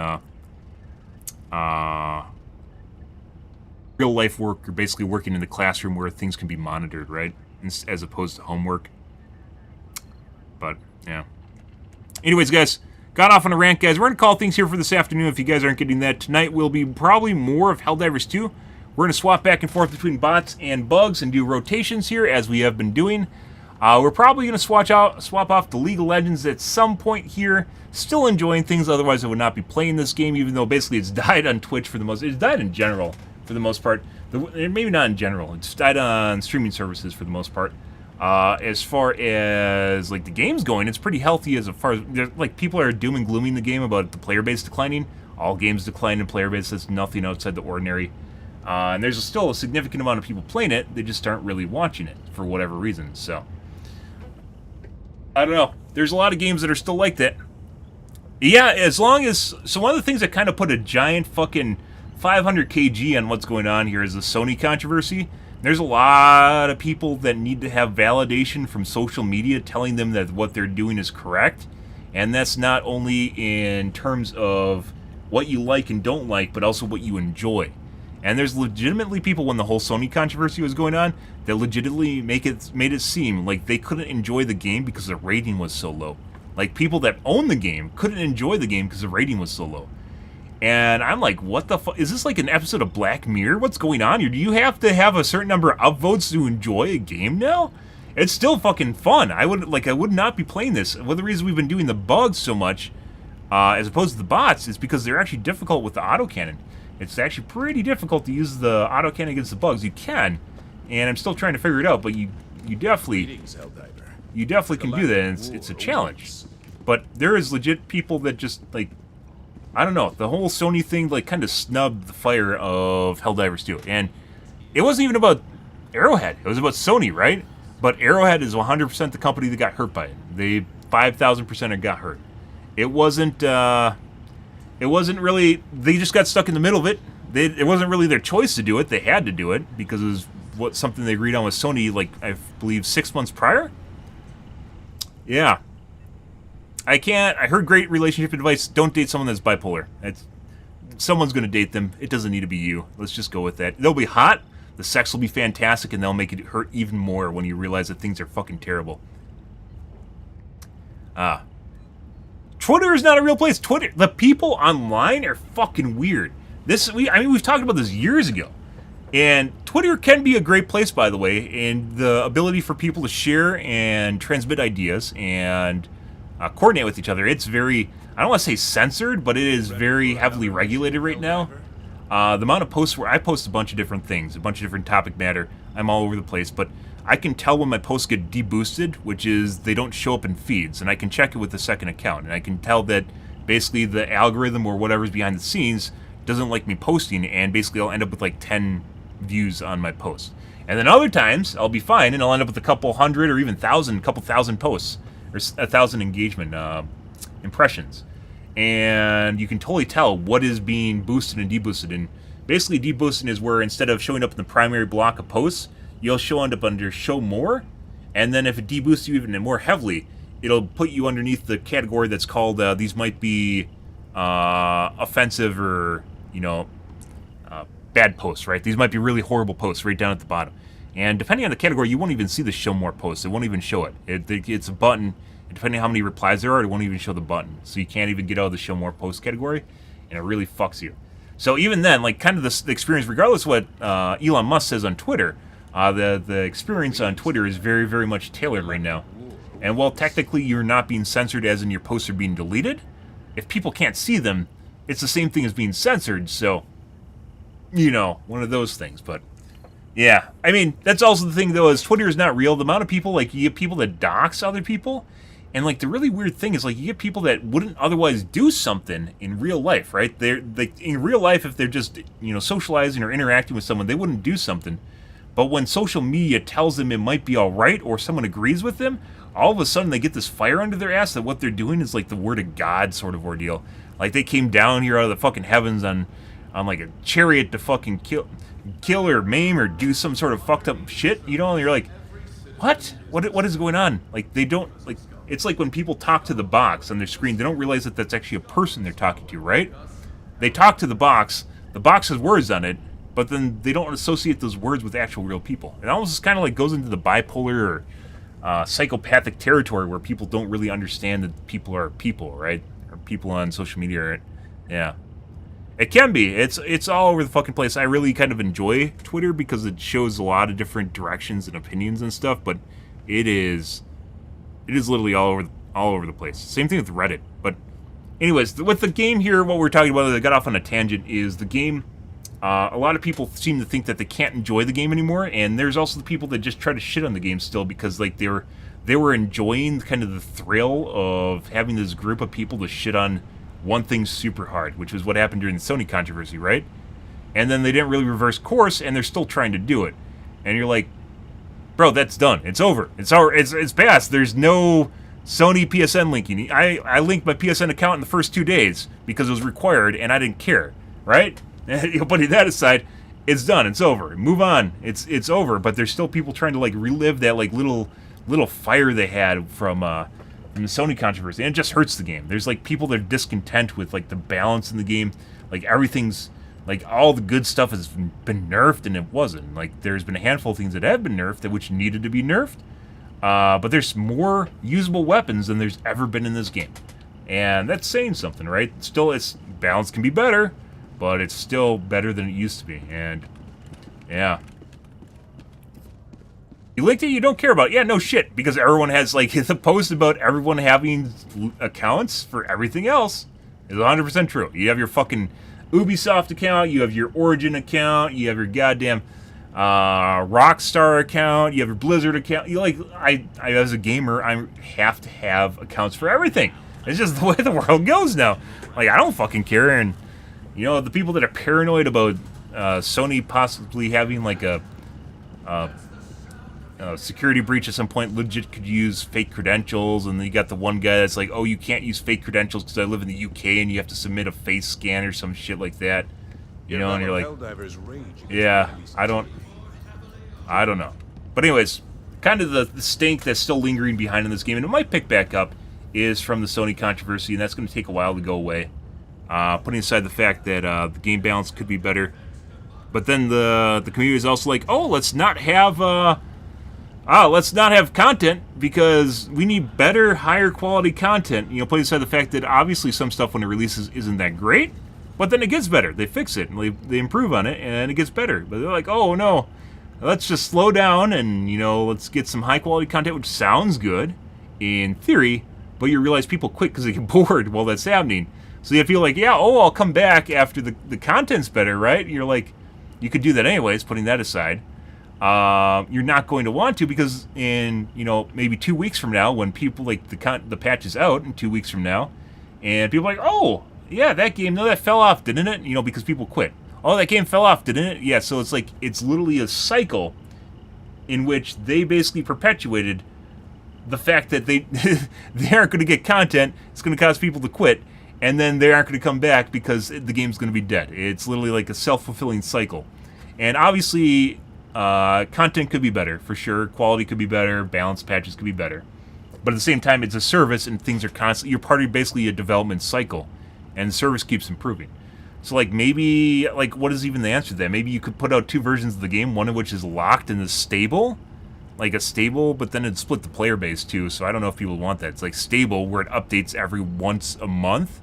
real life work, or basically working in the classroom where things can be monitored, right? As opposed to homework. But, yeah. Anyways, guys, got off on a rant, guys. We're going to call things here for this afternoon if you guys aren't getting that. Tonight will be probably more of Helldivers 2. We're going to swap back and forth between bots and bugs and do rotations here, as we have been doing. We're probably going to swap off the League of Legends at some point here. Still enjoying things, otherwise I would not be playing this game, even though basically it's died on Twitch for the most... It's died in general, for the most part. Maybe not in general. It's died on streaming services for the most part. As far as, like, the game's going, it's pretty healthy as far as... Like, people are doom and glooming the game about the player base declining. All games decline in player base. That's nothing outside the ordinary. And there's still a significant amount of people playing it. They just aren't really watching it for whatever reason, so... I don't know. There's a lot of games that are still like that. Yeah, as long as... So one of the things that kind of put a giant fucking 500 kg on what's going on here is the Sony controversy. There's a lot of people that need to have validation from social media telling them that what they're doing is correct. And that's not only in terms of what you like and don't like, but also what you enjoy. And there's legitimately people, when the whole Sony controversy was going on, that legitimately made it seem like they couldn't enjoy the game because the rating was so low. Like, people that own the game couldn't enjoy the game because the rating was so low. And I'm like, what the fuck? Is this like an episode of Black Mirror? What's going on here? Do you have to have a certain number of upvotes to enjoy a game now? It's still fucking fun. I would not be playing this. One of the reasons we've been doing the bugs so much, as opposed to the bots, is because they're actually difficult with the autocannon. It's actually pretty difficult to use the autocannon against the bugs. You can, and I'm still trying to figure it out, but you definitely can do that, and it's a challenge. But there is legit people that just, like, I don't know, the whole Sony thing, like, kind of snubbed the fire of Helldivers 2. And it wasn't even about Arrowhead. It was about Sony, right? But Arrowhead is 100% the company that got hurt by it. They 5,000% got hurt. It wasn't really, they just got stuck in the middle of it. It wasn't really their choice to do it. They had to do it because it was something they agreed on with Sony, like, I believe 6 months prior? Yeah. I heard great relationship advice. Don't date someone that's bipolar. Someone's going to date them. It doesn't need to be you. Let's just go with that. They'll be hot. The sex will be fantastic, and they'll make it hurt even more when you realize that things are fucking terrible. Twitter is not a real place. The people online are fucking weird. We've talked about this years ago. And Twitter can be a great place, by the way, and the ability for people to share and transmit ideas and coordinate with each other. It's very, I don't want to say censored, but it is very heavily regulated right now. The amount of posts where I post a bunch of different things, a bunch of different topic matter. I'm all over the place, but I can tell when my posts get deboosted, which is they don't show up in feeds, and I can check it with the second account, and I can tell that basically the algorithm or whatever's behind the scenes doesn't like me posting, and basically I'll end up with like 10 views on my post. And then other times I'll be fine, and I'll end up with a couple hundred or even couple thousand posts, or 1,000 engagement impressions. And you can totally tell what is being boosted and deboosted. And basically deboosting is where instead of showing up in the primary block of posts, you'll show up under show more, and then if it deboosts you even more heavily, it'll put you underneath the category that's called these might be offensive or, you know, bad posts, right? These might be really horrible posts right down at the bottom. And depending on the category, you won't even see the show more posts. It won't even show it. It's a button. And depending on how many replies there are, it won't even show the button. So you can't even get out of the show more posts category, and it really fucks you. So even then, like kind of the experience, regardless of what Elon Musk says on Twitter, the experience on Twitter is very, very much tailored right now. And while technically you're not being censored as in your posts are being deleted, if people can't see them, it's the same thing as being censored. So, you know, one of those things. But yeah, I mean, that's also the thing though, is Twitter is not real. The amount of people, like you get people that dox other people, and like the really weird thing is like you get people that wouldn't otherwise do something in real life, right? They're like in real life, if they're just, you know, socializing or interacting with someone, they wouldn't do something. But when social media tells them it might be all right, or someone agrees with them, all of a sudden they get this fire under their ass that what they're doing is like the word of God sort of ordeal. Like they came down here out of the fucking heavens on like a chariot to fucking kill or maim or do some sort of fucked up shit, you know? And you're like, what is going on? Like they don't, like, it's like when people talk to the box on their screen, they don't realize that that's actually a person they're talking to, right? They talk to the box has words on it, but then they don't associate those words with actual real people. It almost kind of like goes into the bipolar or psychopathic territory where people don't really understand that people are people, right? Or people on social media, right? Yeah. It can be. It's all over the fucking place. I really kind of enjoy Twitter because it shows a lot of different directions and opinions and stuff, but it is literally all over the place. Same thing with Reddit. But anyways, with the game here, what we're talking about, I got off on a tangent, is the game. A lot of people seem to think that they can't enjoy the game anymore, and there's also the people that just try to shit on the game still because like they were enjoying kind of the thrill of having this group of people to shit on one thing super hard, which was what happened during the Sony controversy, right? And then they didn't really reverse course, and they're still trying to do it. And you're like, bro, that's done. It's over. It's past. There's no Sony PSN linking. I linked my PSN account in the first 2 days because it was required, and I didn't care, right? Putting that aside, it's done. It's over. Move on. It's over. But there's still people trying to like relive that like little fire they had from the Sony controversy, and it just hurts the game. There's like people that are discontent with like the balance in the game. Like everything's like all the good stuff has been nerfed, and it wasn't. Like there's been a handful of things that have been nerfed that which needed to be nerfed. But there's more usable weapons than there's ever been in this game, and that's saying something, right? Still, its balance can be better, but it's still better than it used to be. And yeah. You linked it, you don't care about it. Yeah, no shit, because everyone has, like, the post about everyone having accounts for everything else is 100% true. You have your fucking Ubisoft account, you have your Origin account, you have your goddamn Rockstar account, you have your Blizzard account. You like, I as a gamer, I have to have accounts for everything. It's just the way the world goes now. Like, I don't fucking care, and, you know, the people that are paranoid about Sony possibly having, like, a security breach at some point, legit could use fake credentials, and then you got the one guy that's like, oh, you can't use fake credentials because I live in the UK and you have to submit a face scan or some shit like that, you know, and you're like, yeah, I don't know. But anyways, kind of the stink that's still lingering behind in this game, and it might pick back up, is from the Sony controversy, and that's going to take a while to go away. Putting aside the fact that the game balance could be better, but then the community is also like, oh, let's not have content because we need better, higher quality content. You know, putting aside the fact that obviously some stuff when it releases isn't that great, but then it gets better. They fix it and they improve on it, and it gets better. But they're like, oh no, let's just slow down and, you know, let's get some high quality content, which sounds good in theory, but you realize people quit because they get bored while that's happening. So you feel like, yeah, oh, I'll come back after the content's better, right? You're like, you could do that anyways, putting that aside. you're not going to want to, because in, you know, maybe 2 weeks from now, when people, like, the patch is out in 2 weeks from now, and people are like, oh, yeah, that game, no, that fell off, didn't it? You know, because people quit. Oh, that game fell off, didn't it? Yeah, so it's like, it's literally a cycle in which they basically perpetuated the fact that they they aren't going to get content. It's going to cause people to quit, and then they aren't going to come back because the game's going to be dead. It's literally like a self-fulfilling cycle. And obviously, content could be better, for sure. Quality could be better. Balance patches could be better. But at the same time, it's a service, and things are constantly... You're part of basically a development cycle, and the service keeps improving. So, like, maybe... Like, what is even the answer to that? Maybe you could put out 2 versions of the game, one of which is locked and is stable. Like a stable, but then it'd split the player base, too. So I don't know if people want that. It's like stable, where it updates every once a month,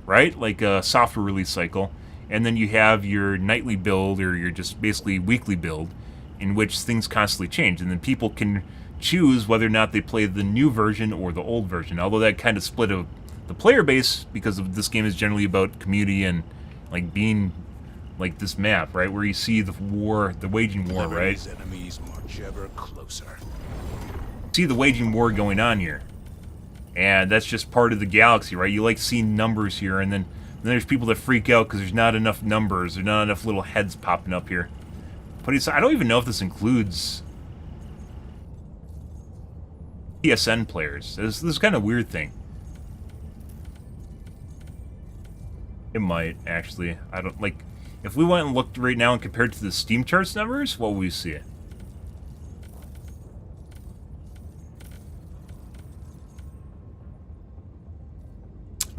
right? Like a software release cycle. And then you have your nightly build, or your just basically weekly build, in which things constantly change. And then people can choose whether or not they play the new version or the old version. Although that kind of split the player base, because of this game is generally about community and like being like this map, right? Where you see the war, the waging war, right? Enemies march ever closer. See the waging war going on here. And that's just part of the galaxy, right? You like seeing numbers here, and then there's people that freak out because there's not enough numbers, there's not enough little heads popping up here. But I don't even know if this includes PSN players. This is kind of a weird thing. It might, actually. I don't, like, if we went and looked right now and compared to the Steam charts numbers, what would we see?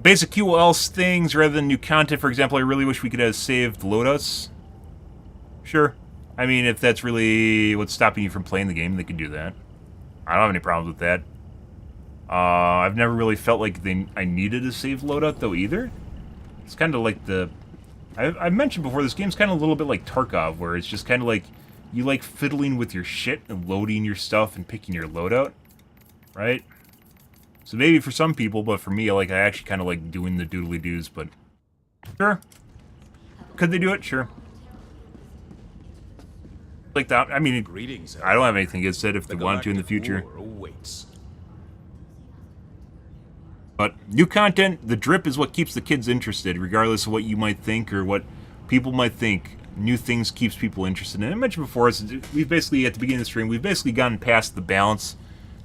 Basic QoL things rather than new content, for example. I really wish we could have saved loadouts. Sure. I mean, if that's really what's stopping you from playing the game, they could do that. I don't have any problems with that. I've never really felt like I needed a save loadout, though, either. It's kind of like the... I've mentioned before, this game's kind of a little bit like Tarkov, where it's just kind of like, you like fiddling with your shit and loading your stuff and picking your loadout, right? So maybe for some people, but for me, I actually kind of like doing the doodly-doos, but... Sure. Could they do it? Sure. Like that, I mean, Greetings, I don't have anything against it if they wanted to in the future. Awaits. But new content, the drip is what keeps the kids interested, regardless of what you might think or what people might think. New things keeps people interested. And I mentioned before, we've basically, at the beginning of the stream, we've basically gotten past the balance.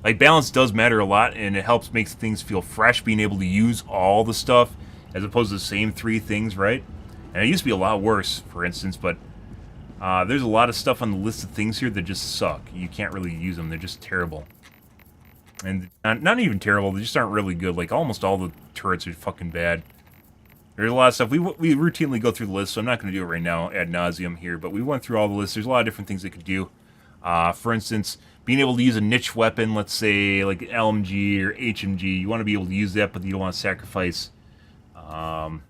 Like, balance does matter a lot, and it helps make things feel fresh, being able to use all the stuff, as opposed to the same 3 things, right? And it used to be a lot worse, for instance, but there's a lot of stuff on the list of things here that just suck. You can't really use them. They're just terrible. And not even terrible, they just aren't really good. Like, almost all the turrets are fucking bad. There's a lot of stuff. We routinely go through the list, so I'm not going to do it right now ad nauseum here, but we went through all the lists. There's a lot of different things they could do. For instance, being able to use a niche weapon, let's say, like an LMG or HMG. You want to be able to use that, but you don't want to sacrifice the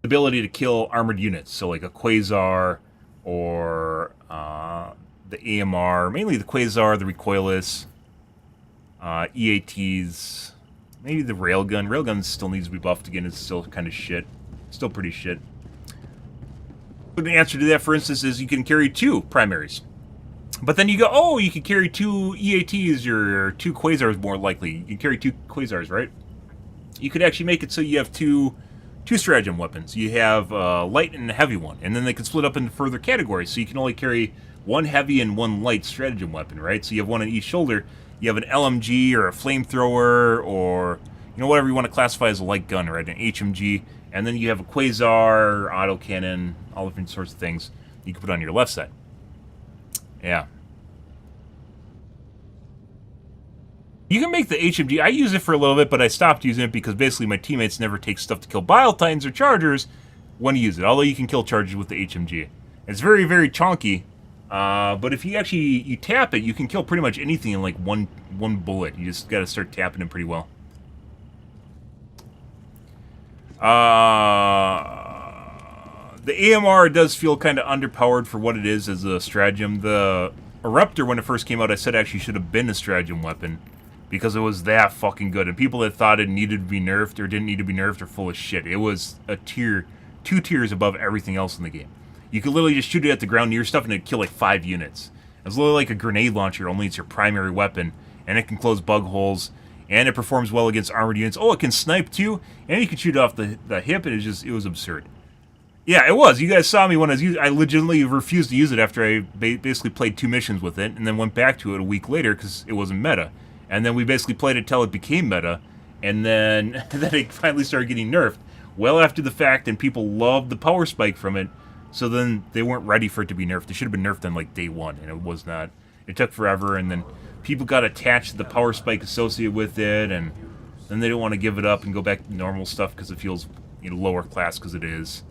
ability to kill armored units. So, like a Quasar or... the AMR, mainly the Quasar, the Recoilless, EATs, maybe the Railgun. Railgun still needs to be buffed again. It's still kind of shit. Still pretty shit. But the answer to that, for instance, is you can carry 2 primaries. But then you go, oh, you can carry 2 EATs or 2 Quasars more likely. You can carry 2 Quasars, right? You could actually make it so you have two stratagem weapons. You have a light and a heavy one. And then they can split up into further categories. So you can only carry 1 heavy and 1 light stratagem weapon, right? So you have one on each shoulder. You have an LMG or a flamethrower or, you know, whatever you want to classify as a light gun, right? An HMG. And then you have a Quasar, autocannon, all different sorts of things you can put on your left side. Yeah. You can make the HMG. I use it for a little bit, but I stopped using it because basically my teammates never take stuff to kill Bile Titans or Chargers when you use it. Although you can kill Chargers with the HMG. It's very, very chonky. But if you actually tap it, you can kill pretty much anything in like one bullet. You just got to start tapping it pretty well. The AMR does feel kind of underpowered for what it is as a stratagem. The Eruptor, when it first came out, I said actually should have been a stratagem weapon because it was that fucking good. And people that thought it needed to be nerfed or didn't need to be nerfed are full of shit. It was a tier, 2 tiers above everything else in the game. You could literally just shoot it at the ground near stuff and it'd kill like 5 units. It's literally like a grenade launcher, only it's your primary weapon, and it can close bug holes, and it performs well against armored units. Oh, it can snipe too, and you can shoot off the hip, and it was absurd. Yeah, it was. You guys saw me when I legitimately refused to use it after I basically played 2 missions with it, and then went back to it a week later because it wasn't meta. And then we basically played it till it became meta, and then it finally started getting nerfed. Well after the fact, and people loved the power spike from it, so then they weren't ready for it to be nerfed. It should have been nerfed on like day 1, and it was not. It took forever, and then people got attached to the power spike associated with it, and then they don't want to give it up and go back to normal stuff because it feels, you know, lower class because it is.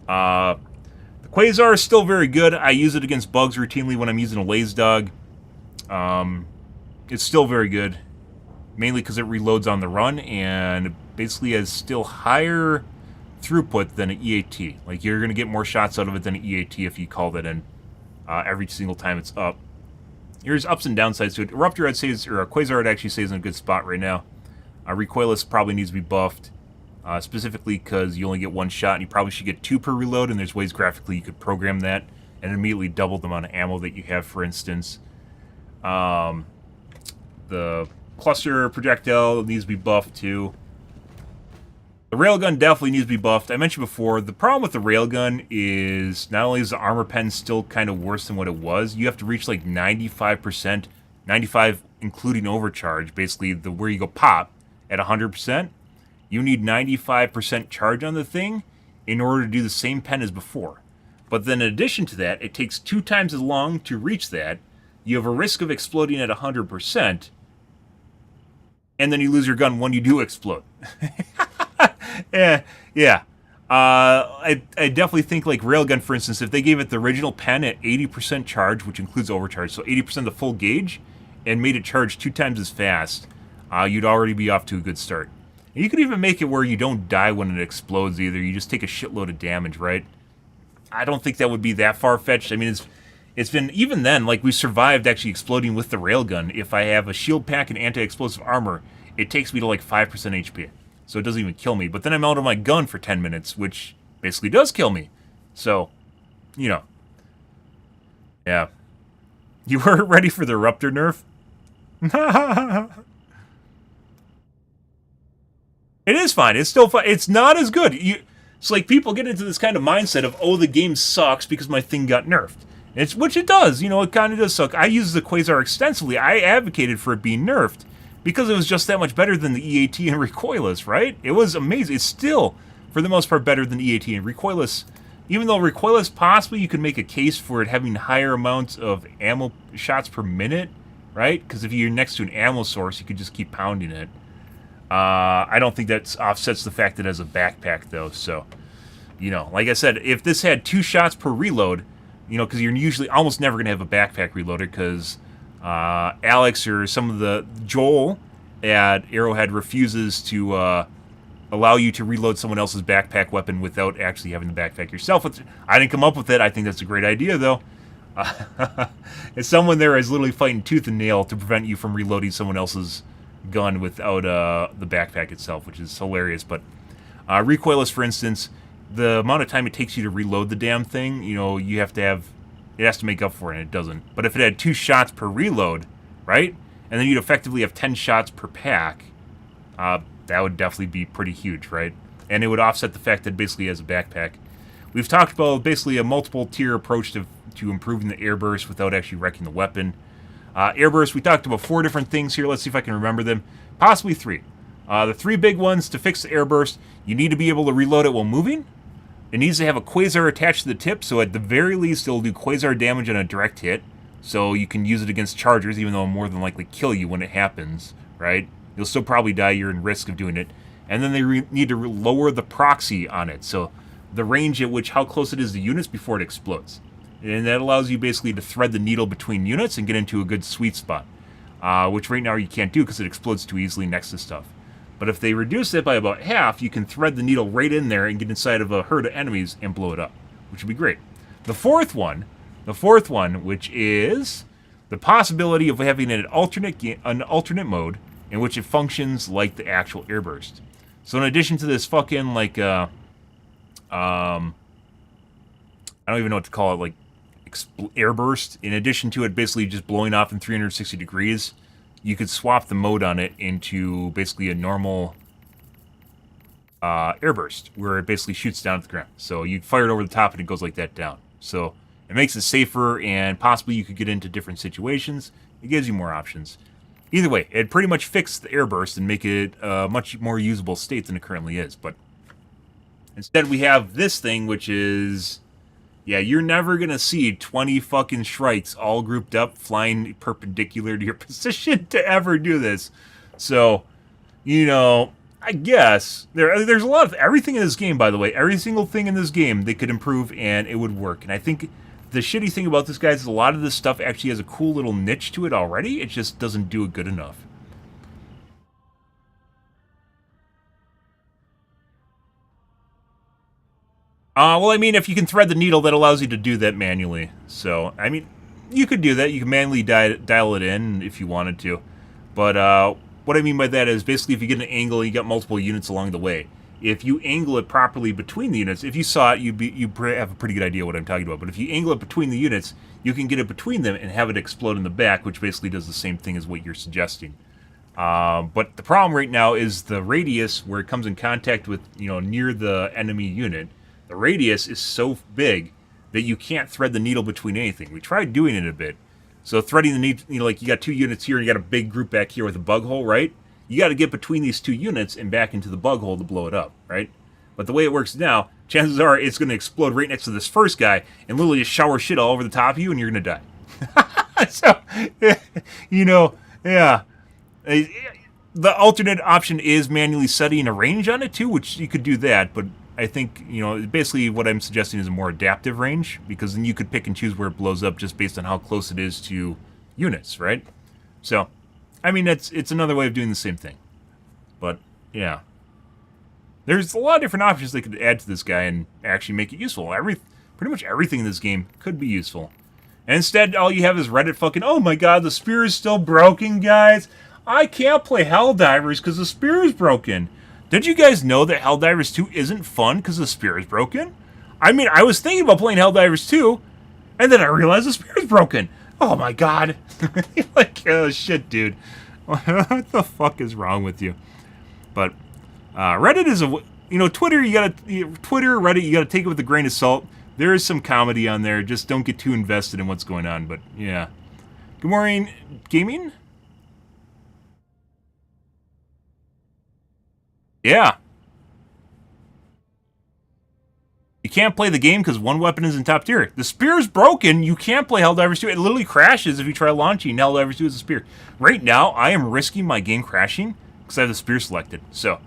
The Quasar is still very good. I use it against bugs routinely when I'm using a laze dog. It's still very good, mainly because it reloads on the run, and it basically has still higher throughput than an EAT. Like, you're going to get more shots out of it than an EAT if you call that in every single time it's up. There's ups and downsides to it. Eruptor, I'd say, or Quasar, I'd actually say is in a good spot right now. Recoilless probably needs to be buffed. Specifically because you only get 1 shot, and you probably should get 2 per reload, and there's ways graphically you could program that and immediately double the amount of ammo that you have, for instance. The cluster projectile needs to be buffed too. The railgun definitely needs to be buffed. I mentioned before, the problem with the railgun is not only is the armor pen still kind of worse than what it was, you have to reach like 95%, 95 including overcharge, basically where you go pop at 100%. You need 95% charge on the thing in order to do the same pen as before. But then in addition to that, it takes 2 times as long to reach that. You have a risk of exploding at 100%, and then you lose your gun when you do explode. Yeah. I definitely think, like, Railgun, for instance, if they gave it the original pen at 80% charge, which includes overcharge, so 80% of the full gauge, and made it charge 2 times as fast, you'd already be off to a good start. And you could even make it where you don't die when it explodes either. You just take a shitload of damage, right? I don't think that would be that far-fetched. I mean, it's been, even then, like, we survived actually exploding with the railgun. If I have a shield pack and anti-explosive armor, it takes me to like 5% HP. So it doesn't even kill me. But then I'm out of my gun for 10 minutes, which basically does kill me. So, you know. Yeah. You weren't ready for the Eruptor nerf? It is fine. It's still fine. It's not as good. It's like people get into this kind of mindset of, oh, the game sucks because my thing got nerfed. Which it does. You know, it kind of does suck. I use the Quasar extensively. I advocated for it being nerfed because it was just that much better than the EAT and Recoilless, right? It was amazing. It's still, for the most part, better than EAT and Recoilless. Even though Recoilless, possibly you could make a case for it having higher amounts of ammo shots per minute, right? Because if you're next to an ammo source, you could just keep pounding it. I don't think that offsets the fact that it has a backpack, though. So, you know, like I said, if this had 2 shots per reload, you know, because you're usually almost never going to have a backpack reloader because Alex or some of the Joel at Arrowhead refuses to allow you to reload someone else's backpack weapon without actually having the backpack yourself. I didn't come up with it. I think that's a great idea, though. And someone there is literally fighting tooth and nail to prevent you from reloading someone else's gun without the backpack itself, which is hilarious. But Recoilless, for instance, the amount of time it takes you to reload the damn thing, you know, you have to have, it has to make up for it, and it doesn't. But if it had 2 shots per reload, right, and then you'd effectively have 10 shots per pack, that would definitely be pretty huge, right? And it would offset the fact that basically it has a backpack. We've talked about basically a multiple tier approach to improving the air burst without actually wrecking the weapon. Air burst, we talked about 4 different things here. Let's see if I can remember them. Possibly 3. The 3 big ones to fix the air burst: you need to be able to reload it while moving. It needs to have a Quasar attached to the tip, so at the very least it'll do Quasar damage on a direct hit. So you can use it against chargers, even though it'll more than likely kill you when it happens, right? You'll still probably die, you're in risk of doing it. And then they need to lower the proxy on it, so the range at which, how close it is to units before it explodes. And that allows you basically to thread the needle between units and get into a good sweet spot, which right now you can't do because it explodes too easily next to stuff. But if they reduce it by about half, you can thread the needle right in there and get inside of a herd of enemies and blow it up, which would be great. The fourth one, which is the possibility of having an alternate mode in which it functions like the actual airburst. So in addition to this fucking, like, I don't even know what to call it, like airburst. In addition to it basically just blowing off in 360 degrees, you could swap the mode on it into basically a normal airburst, where it basically shoots down at the ground. So you fire it over the top and it goes like that down. So it makes it safer, and possibly you could get into different situations. It gives you more options. Either way, it pretty much fixed the airburst and make it a much more usable state than it currently is. But instead we have this thing, which is, yeah, you're never going to see 20 fucking Shrikes all grouped up flying perpendicular to your position to ever do this. So, you know, I guess there's a lot of everything in this game, by the way. Every single thing in this game they could improve and it would work. And I think the shitty thing about this, guys, is a lot of this stuff actually has a cool little niche to it already. It just doesn't do it good enough. Well, I mean, if you can thread the needle, that allows you to do that manually. So, I mean, you could do that. You can manually dial it in if you wanted to. But what I mean by that is basically if you get an angle, you got multiple units along the way. If you angle it properly between the units, if you saw it, you'd have a pretty good idea what I'm talking about. But if you angle it between the units, you can get it between them and have it explode in the back, which basically does the same thing as what you're suggesting. But the problem right now is the radius where it comes in contact with, you know, near the enemy unit. The radius is so big that you can't thread the needle between anything. We tried doing it a bit. So threading the needle, you know, like you got two units here and you got a big group back here with a bug hole, right? You got to get between these two units and back into the bug hole to blow it up, right? But the way it works now, chances are it's going to explode right next to this first guy and literally just shower shit all over the top of you and you're going to die. So, you know, yeah. The alternate option is manually setting a range on it too, which you could do that, but I think, you know, basically what I'm suggesting is a more adaptive range, because then you could pick and choose where it blows up just based on how close it is to units, right? So, I mean, it's another way of doing the same thing. But, yeah. There's a lot of different options they could add to this guy and actually make it useful. Pretty much everything in this game could be useful. And instead, all you have is Reddit fucking, oh my god, the spear is still broken, guys. I can't play Helldivers because the spear is broken. Did you guys know that Helldivers 2 isn't fun because the spear is broken? I mean, I was thinking about playing Helldivers 2, and then I realized the spear is broken. Oh my god. Like, oh shit, dude. What the fuck is wrong with you? But, Reddit is a... You know, Twitter, Reddit, you gotta take it with a grain of salt. There is some comedy on there. Just don't get too invested in what's going on, but, yeah. Good morning, gaming? Yeah. You can't play the game because one weapon is in top tier. The spear is broken. You can't play Helldivers 2. It literally crashes if you try launching Helldivers 2 as a spear. Right now, I am risking my game crashing because I have the spear selected. So,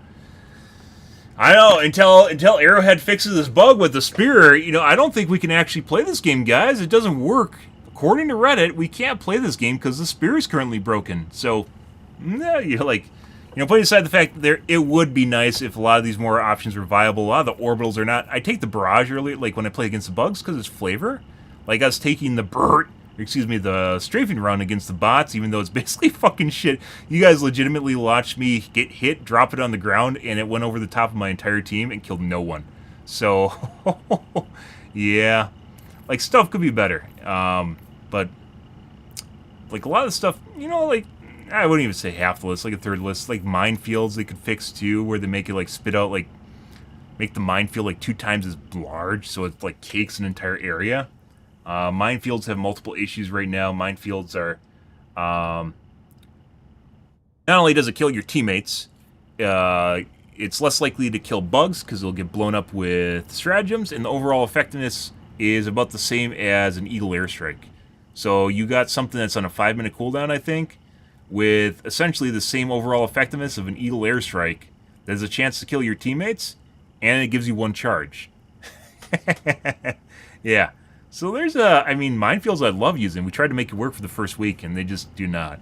I don't know, until Arrowhead fixes this bug with the spear, you know, I don't think we can actually play this game, guys. It doesn't work. According to Reddit, we can't play this game because the spear is currently broken. So, you're like... You know, putting aside the fact that it would be nice if a lot of these more options were viable. A lot of the orbitals are not. I take the barrage early, like when I play against the bugs, because it's flavor. Like us taking the strafing run against the bots, even though it's basically fucking shit. You guys legitimately watched me get hit, drop it on the ground, and it went over the top of my entire team and killed no one. So, yeah. Like, stuff could be better. But, like, a lot of the stuff, you know, like, I wouldn't even say half the list, like a third list. Like minefields they could fix too, where they make it like spit out, like make the minefield like 2 times as large, so it like cakes an entire area. Minefields have multiple issues right now. Minefields are not only does it kill your teammates, it's less likely to kill bugs because they'll get blown up with stratagems, and the overall effectiveness is about the same as an Eagle airstrike. So you got something that's on a 5-minute cooldown, I think, with essentially the same overall effectiveness of an Eagle airstrike. There's a chance to kill your teammates, and it gives you 1 charge. Yeah. So there's I mean, minefields I love using. We tried to make it work for the first week, and they just do not.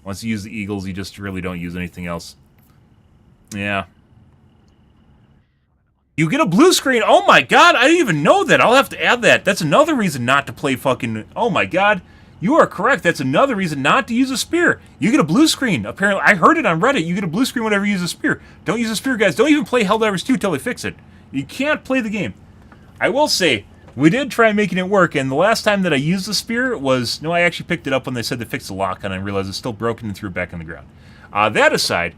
Once you use the Eagles, you just really don't use anything else. Yeah. You get a blue screen. Oh my god, I didn't even know that. I'll have to add that. That's another reason not to play fucking... Oh my god. You are correct. That's another reason not to use a spear. You get a blue screen. Apparently, I heard it on Reddit. You get a blue screen whenever you use a spear. Don't use a spear, guys. Don't even play Helldivers 2 till they fix it. You can't play the game. I will say, We did try making it work, and the last time that I used the spear was... No, I actually picked it up when they said they fixed the lock, and I realized it's still broken and threw it back on the ground. That aside,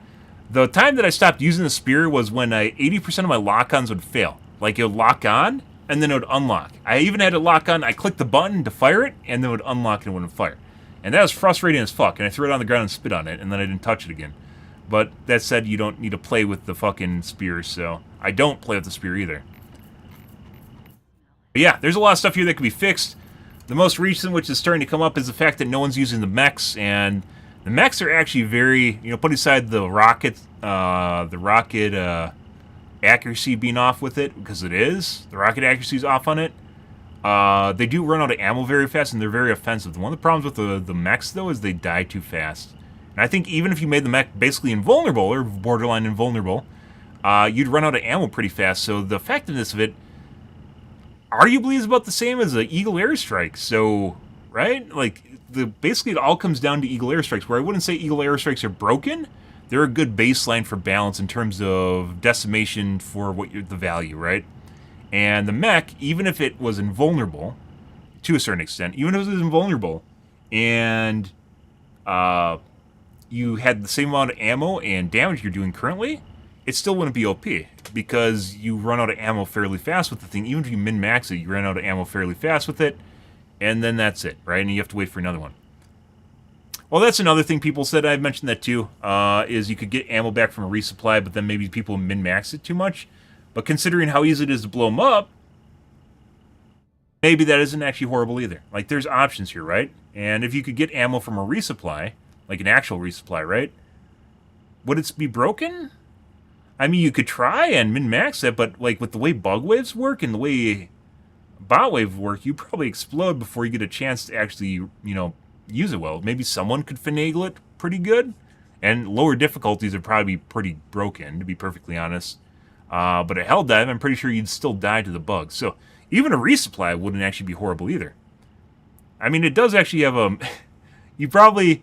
the time that I stopped using the spear was when 80% of my lock-ons would fail. Like, it would lock on, and then it would unlock. I even had it lock on, I clicked the button to fire it, and then it would unlock and it wouldn't fire. And that was frustrating as fuck, and I threw it on the ground and spit on it, and then I didn't touch it again. But that said, you don't need to play with the fucking spear, so I don't play with the spear either. But yeah, there's a lot of stuff here that can be fixed. The most recent, which is starting to come up, is the fact that no one's using the mechs, and the mechs are actually very, you know, put aside the rocket accuracy being off with it, because it is. The rocket accuracy is off on it. They do run out of ammo very fast, and they're very offensive. One of the problems with the mechs, though, is they die too fast. And I think even if you made the mech basically invulnerable, or borderline invulnerable, you'd run out of ammo pretty fast. So the effectiveness of it arguably is about the same as an Eagle airstrike. So, right? Like, basically it all comes down to Eagle airstrikes, where I wouldn't say Eagle airstrikes are broken. They're a good baseline for balance in terms of decimation for the value, right? And the mech, even if it was invulnerable, to a certain extent, even if it was invulnerable, and you had the same amount of ammo and damage you're doing currently, it still wouldn't be OP, because you run out of ammo fairly fast with the thing. Even if you min-max it, you run out of ammo fairly fast with it, and then that's it, right? And you have to wait for another one. Well, that's another thing people said, I've mentioned that too, is you could get ammo back from a resupply, but then maybe people min-max it too much. But considering how easy it is to blow them up, maybe that isn't actually horrible either. Like, there's options here, right? And if you could get ammo from a resupply, like an actual resupply, right? Would it be broken? I mean, you could try and min-max it, but like with the way bug waves work and the way bot waves work, you probably explode before you get a chance to actually, you know, use it well. Maybe someone could finagle it pretty good, and lower difficulties would probably be pretty broken, to be perfectly honest. But at Helldive, I'm pretty sure you'd still die to the bugs. So even a resupply wouldn't actually be horrible either. I mean, it does actually have a... you probably...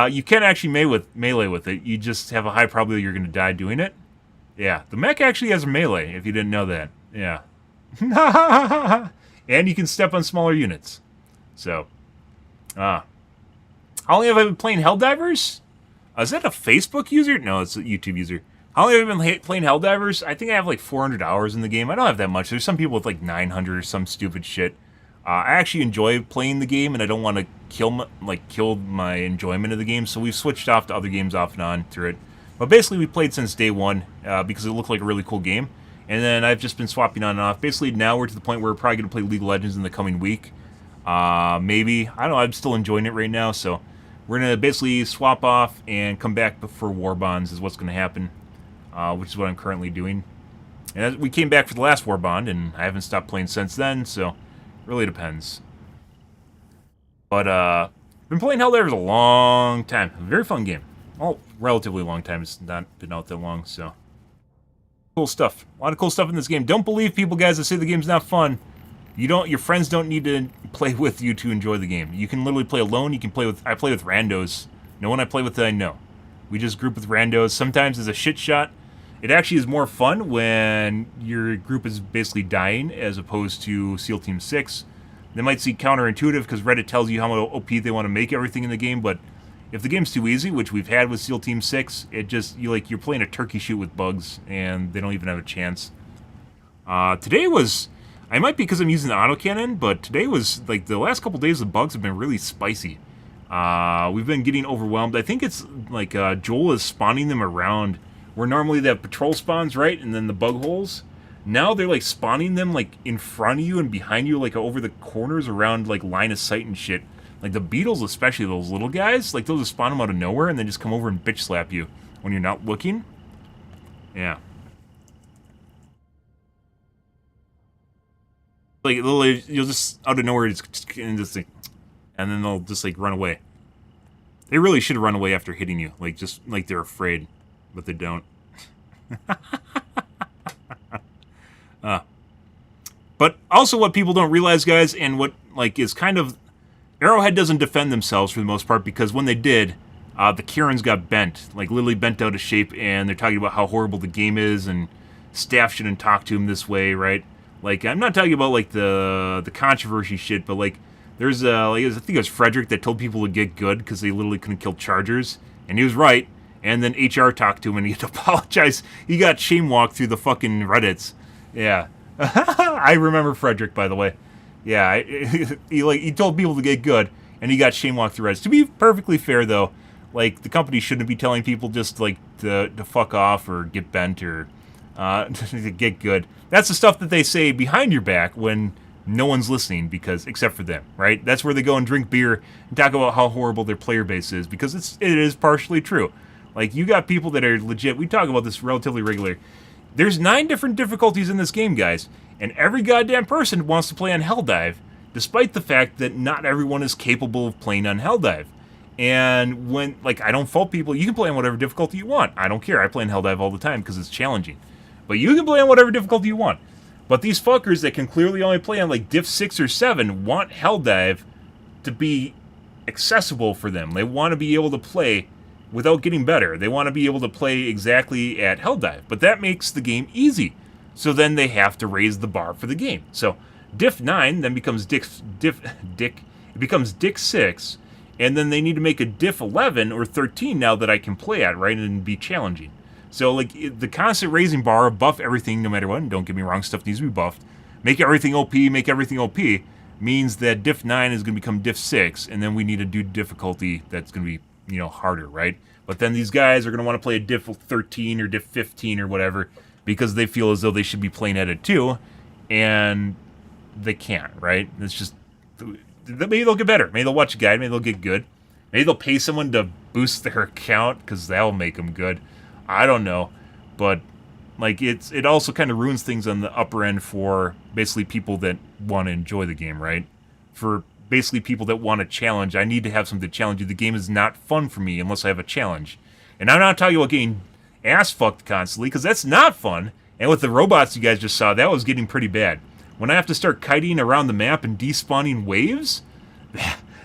you can actually melee with it. You just have a high probability you're going to die doing it. Yeah, the mech actually has a melee, if you didn't know that. Yeah. And you can step on smaller units. So, how long have I been playing Helldivers? Is that a Facebook user? No, it's a YouTube user. How long have I been playing Helldivers? I think I have like 400 hours in the game. I don't have that much. There's some people with like 900 or some stupid shit. I actually enjoy playing the game, and I don't want to kill my enjoyment of the game, so we've switched off to other games off and on through it. But basically, we played since day one because it looked like a really cool game, and then I've just been swapping on and off. Basically, now we're to the point where we're probably going to play League of Legends in the coming week. Maybe. I don't know. I'm still enjoying it right now, so we're going to basically swap off and come back for War Bonds is what's going to happen, which is what I'm currently doing. And we came back for the last War Bond, and I haven't stopped playing since then, so... really depends. But, been playing Helldivers a long time. A very fun game. Well, relatively long time. It's not been out that long, so. Cool stuff. A lot of cool stuff in this game. Don't believe people, guys, that say the game's not fun. Your friends don't need to play with you to enjoy the game. You can literally play alone. You can play with, I play with randos. No one I play with that I know. We just group with randos. Sometimes it's a shit shot. It actually is more fun when your group is basically dying as opposed to SEAL Team 6. They might seem counterintuitive because Reddit tells you how OP they want to make everything in the game, but if the game's too easy, which we've had with SEAL Team 6, it just, you're playing a turkey shoot with bugs, and they don't even have a chance. Today was, I might be because I'm using the autocannon, but today was, like, the last couple days the bugs have been really spicy. We've been getting overwhelmed. I think it's, like, Joel is spawning them around where normally they have patrol spawns, right? And then the bug holes. Now they're, like, spawning them, like, in front of you and behind you, like, over the corners around, like, line of sight and shit. Like, the beetles, especially those little guys, like, they'll just spawn them out of nowhere and then just come over and bitch slap you when you're not looking. Yeah. Like, you'll just, out of nowhere, and then they'll just, like, run away. They really should run away after hitting you. Like, just, like, they're afraid. But they don't. But also what people don't realize, guys, and what, like, is kind of... Arrowhead doesn't defend themselves for the most part, because when they did, the Kirans got bent. Like, literally bent out of shape, and they're talking about how horrible the game is, and staff shouldn't talk to them this way, right? Like, I'm not talking about, like, the controversy shit, but, like, there's, like, I think it was Frederick that told people to get good because they literally couldn't kill chargers. And he was right. And then HR talked to him and he had to apologize. He got shame-walked through the fucking Reddits. Yeah. I remember Frederick, by the way. Yeah, he told people to get good, and he got shame-walked through Reddits. To be perfectly fair, though, like, the company shouldn't be telling people just, like, to fuck off or get bent or to get good. That's the stuff that they say behind your back when no one's listening, because except for them, right? That's where they go and drink beer and talk about how horrible their player base is, because it is partially true. Like, you got people that are legit. We talk about this relatively regularly. There's 9 different difficulties in this game, guys, and every goddamn person wants to play on Helldive, despite the fact that not everyone is capable of playing on Helldive. And when, like, I don't fault people. You can play on whatever difficulty you want. I don't care. I play on Helldive all the time because it's challenging. But you can play on whatever difficulty you want. But these fuckers that can clearly only play on, like, Diff 6 or 7 want Helldive to be accessible for them. They want to be able to play without getting better. They want to be able to play exactly at Helldive. But that makes the game easy. So then they have to raise the bar for the game. So Diff 9 then becomes Dick 6, and then they need to make a Diff 11 or 13 now that I can play at, right, and be challenging. So, like, the constant raising bar, buff everything no matter what, and don't get me wrong, stuff needs to be buffed, make everything OP, means that Diff 9 is going to become Diff 6, and then we need to do difficulty that's going to be, you know, harder, right? But then these guys are going to want to play a Diff 13 or Diff 15 or whatever, because they feel as though they should be playing at it too, and they can't, right? It's just, maybe they'll get better. Maybe they'll watch a guide. Maybe they'll get good. Maybe they'll pay someone to boost their account, because that'll make them good. I don't know. But, like, it also kind of ruins things on the upper end for basically people that want to enjoy the game, right? For basically people that want a challenge, I need to have something to challenge you. The game is not fun for me unless I have a challenge. And I'm not talking about getting ass-fucked constantly, because that's not fun. And with the robots you guys just saw, that was getting pretty bad. When I have to start kiting around the map and despawning waves,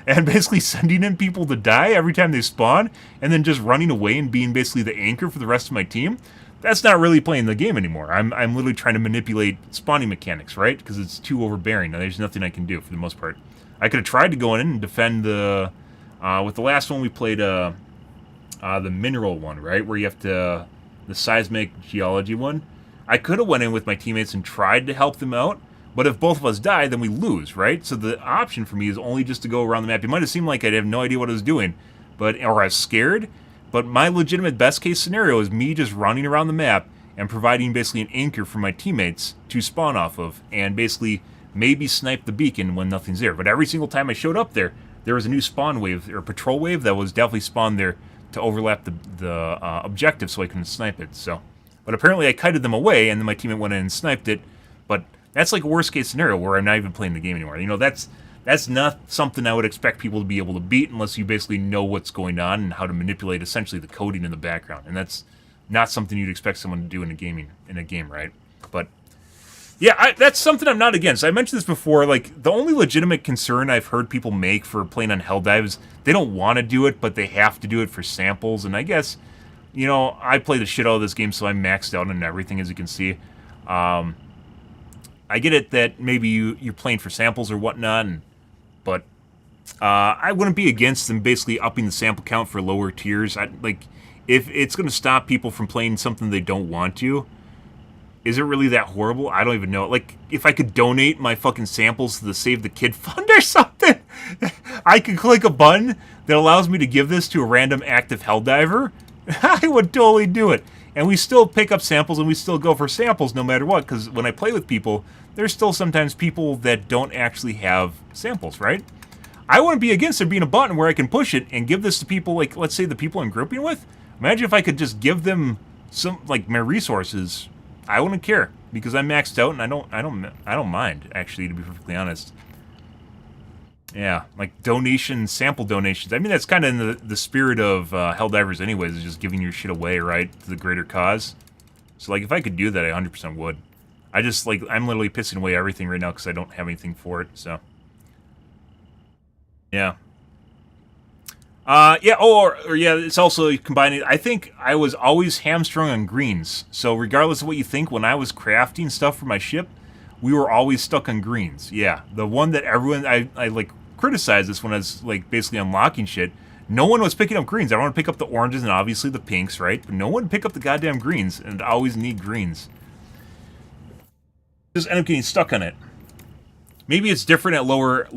and basically sending in people to die every time they spawn, and then just running away and being basically the anchor for the rest of my team, that's not really playing the game anymore. I'm literally trying to manipulate spawning mechanics, right? Because it's too overbearing, and there's nothing I can do for the most part. I could have tried to go in and defend the... with the last one we played, the mineral one, right? Where you have to... the seismic geology one. I could have went in with my teammates and tried to help them out, but if both of us die, then we lose, right? So the option for me is only just to go around the map. It might have seemed like I have no idea what I was doing, or I was scared, but my legitimate best-case scenario is me just running around the map and providing basically an anchor for my teammates to spawn off of, and basically maybe snipe the beacon when nothing's there. But every single time I showed up there, there was a new spawn wave, or patrol wave, that was definitely spawned there to overlap the objective so I couldn't snipe it. So, but apparently I kited them away, and then my teammate went in and sniped it, but that's like a worst-case scenario where I'm not even playing the game anymore. You know, that's not something I would expect people to be able to beat unless you basically know what's going on and how to manipulate essentially the coding in the background. And that's not something you'd expect someone to do in a game, right? But yeah, that's something I'm not against. I mentioned this before. Like, the only legitimate concern I've heard people make for playing on Helldive is they don't want to do it, but they have to do it for samples. And I guess, you know, I play the shit out of this game, so I'm maxed out on everything, as you can see. I get it that maybe you're playing for samples or whatnot, but I wouldn't be against them basically upping the sample count for lower tiers. Like, if it's going to stop people from playing something they don't want to, is it really that horrible? I don't even know. Like, if I could donate my fucking samples to the Save the Kid Fund or something, I could click a button that allows me to give this to a random active Helldiver, I would totally do it. And we still pick up samples, and we still go for samples no matter what, because when I play with people, there's still sometimes people that don't actually have samples, right? I wouldn't be against there being a button where I can push it and give this to people, like, let's say the people I'm grouping with. Imagine if I could just give them some, like, my resources. I wouldn't care, because I'm maxed out, and I don't mind, actually, to be perfectly honest. Yeah, like sample donations. I mean, that's kind of in the spirit of Helldivers anyways, is just giving your shit away, right, to the greater cause. So, like, if I could do that, I 100% would. I just, like, I'm literally pissing away everything right now because I don't have anything for it, so. Yeah. Yeah, or yeah, it's also combining. I think I was always hamstrung on greens. So regardless of what you think, when I was crafting stuff for my ship, we were always stuck on greens. Yeah, the one that everyone, I like, criticized this when I was, like, basically unlocking shit. No one was picking up greens. I want to pick up the oranges and obviously the pinks, right? But no one pick up the goddamn greens, and I always need greens. Just end up getting stuck on it. Maybe it's different at lower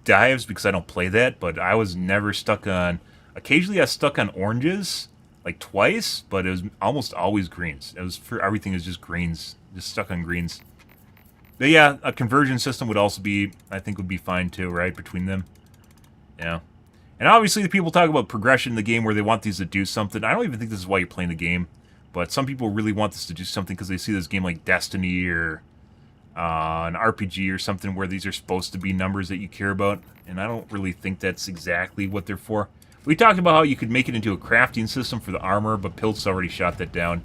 dives because I don't play that, but I was never stuck on... Occasionally I was stuck on oranges, like twice, but it was almost always greens. It was for everything is just greens, just stuck on greens. But yeah, a conversion system would also be, I think, would be fine too, right, between them. Yeah. And obviously the people talk about progression in the game where they want these to do something. I don't even think this is why you're playing the game, but some people really want this to do something because they see this game like Destiny or an RPG or something where these are supposed to be numbers that you care about, and I don't really think that's exactly what they're for. We talked about how you could make it into a crafting system for the armor, but Pilt's already shot that down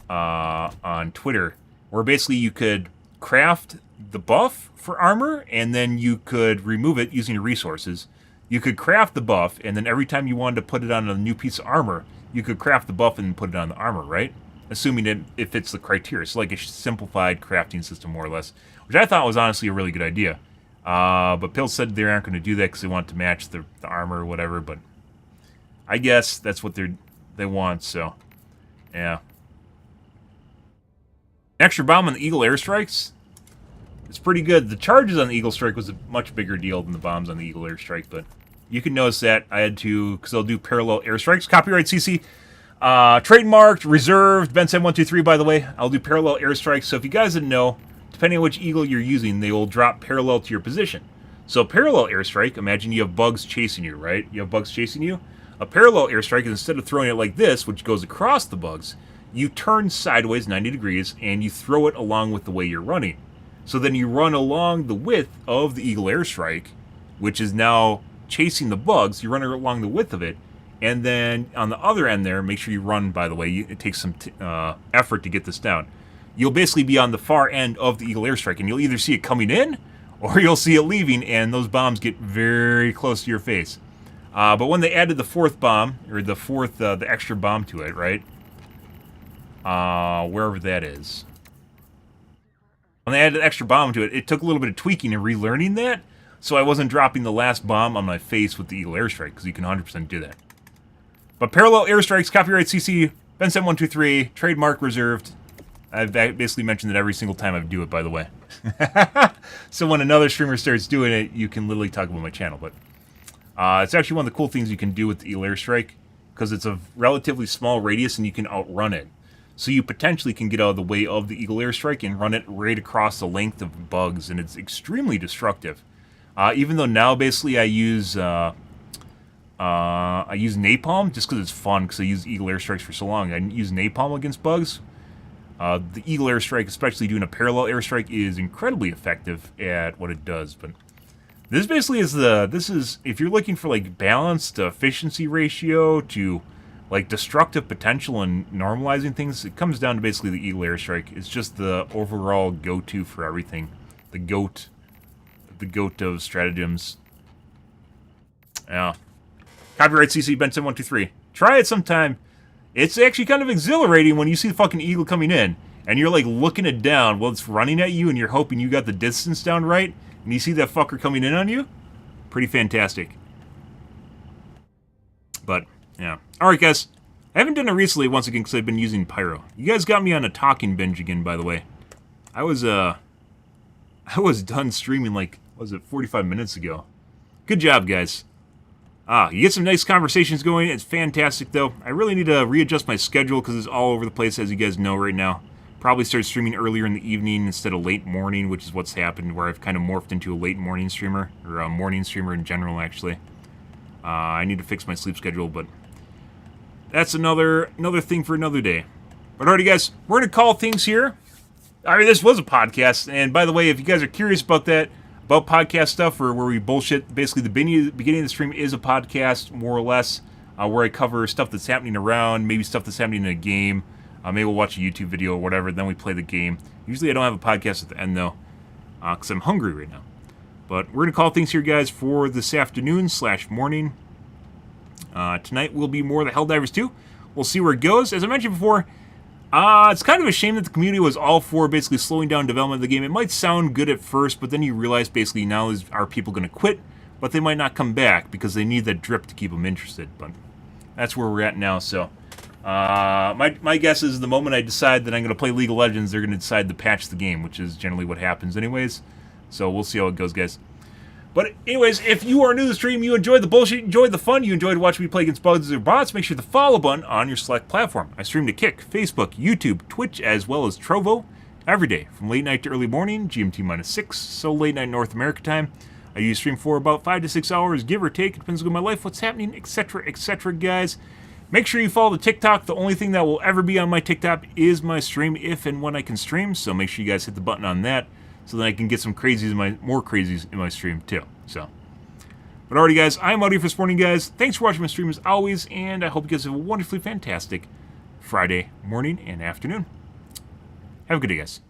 on Twitter, where basically you could craft the buff for armor, and then you could remove it using your resources. You could craft the buff, and then every time you wanted to put it on a new piece of armor, you could craft the buff and put it on the armor, right? Assuming it fits the criteria. It's like a simplified crafting system, more or less, which I thought was honestly a really good idea. But Pill said they aren't going to do that because they want to match the armor or whatever, but I guess that's what they want, so yeah. Extra bomb on the Eagle airstrikes. It's pretty good. The charges on the Eagle Strike was a much bigger deal than the bombs on the Eagle Airstrike, but you can notice that I had to, because I'll do parallel airstrikes. Copyright CC. Trademarked, reserved, Ben7123, by the way. I'll do parallel airstrikes, so if you guys didn't know, depending on which Eagle you're using, they will drop parallel to your position. So parallel airstrike, imagine you have bugs chasing you, right? You have bugs chasing you. A parallel airstrike is instead of throwing it like this, which goes across the bugs, you turn sideways 90 degrees, and you throw it along with the way you're running. So then you run along the width of the Eagle Airstrike, which is now chasing the bugs. You run along the width of it, and then on the other end there, make sure you run, by the way. It takes some effort to get this down. You'll basically be on the far end of the Eagle Airstrike, and you'll either see it coming in, or you'll see it leaving, and those bombs get very close to your face. But when they added the fourth bomb, or the extra bomb to it, right? Wherever that is. When they added an extra bomb to it, it took a little bit of tweaking and relearning that, so I wasn't dropping the last bomb on my face with the Eagle Airstrike, because you can 100% do that. But parallel airstrikes, copyright CC, Ben7123, trademark reserved. I've basically mentioned it every single time I do it, by the way. So when another streamer starts doing it, you can literally talk about my channel. But it's actually one of the cool things you can do with the Eagle Airstrike, because it's a relatively small radius and you can outrun it. So you potentially can get out of the way of the Eagle Airstrike and run it right across the length of bugs, and it's extremely destructive. Even though now basically I use napalm just because it's fun, because I use Eagle Airstrikes for so long. I use napalm against bugs. The Eagle Airstrike, especially doing a parallel airstrike, is incredibly effective at what it does. But this basically is if you're looking for like balanced efficiency ratio to like destructive potential and normalizing things, it comes down to basically the Eagle Airstrike. It's just the overall go-to for everything. The goat of stratagems. Yeah. Copyright CC Ben7123. Try it sometime. It's actually kind of exhilarating when you see the fucking eagle coming in, and you're like looking it down while it's running at you, and you're hoping you got the distance down right, and you see that fucker coming in on you. Pretty fantastic. But yeah. Alright, guys. I haven't done it recently, once again, because I've been using Pyro. You guys got me on a talking binge again, by the way. I was done streaming, like, what was it, 45 minutes ago. Good job, guys. You get some nice conversations going. It's fantastic, though. I really need to readjust my schedule, because it's all over the place, as you guys know right now. Probably start streaming earlier in the evening instead of late morning, which is what's happened, where I've kind of morphed into a late morning streamer, or a morning streamer in general, actually. I need to fix my sleep schedule, but that's another thing for another day. But alrighty, guys, we're going to call things here. Alright, this was a podcast, and by the way, if you guys are curious about that, about podcast stuff, or where we bullshit, basically the beginning of the stream is a podcast, more or less, where I cover stuff that's happening around, maybe stuff that's happening in a game, maybe we'll watch a YouTube video or whatever, then we play the game. Usually I don't have a podcast at the end, though, because I'm hungry right now. But we're going to call things here, guys, for this afternoon/morning. Tonight will be more of the Helldivers 2. We'll see where it goes. As I mentioned before, It's kind of a shame that the community was all for basically slowing down development of the game. It might sound good at first, but then you realize basically now are people going to quit, but they might not come back because they need that drip to keep them interested. But that's where we're at now. So my guess is the moment I decide that I'm going to play League of Legends, they're going to decide to patch the game, which is generally what happens anyways. So we'll see how it goes, guys. But anyways, if you are new to the stream, you enjoyed the bullshit, you enjoyed the fun, you enjoyed watching me play against bugs or bots, make sure to follow button on your select platform. I stream to Kick, Facebook, YouTube, Twitch, as well as Trovo every day from late night to early morning, GMT-6, so late night North America time. I usually stream for about 5 to 6 hours, give or take. It depends on my life, what's happening, etc., guys. Make sure you follow the TikTok. The only thing that will ever be on my TikTok is my stream, if and when I can stream. So make sure you guys hit the button on that, so that I can get some more crazies in my stream too. So, but alrighty, guys, I'm out here for this morning, guys. Thanks for watching my stream as always, and I hope you guys have a wonderfully fantastic Friday morning and afternoon. Have a good day, guys.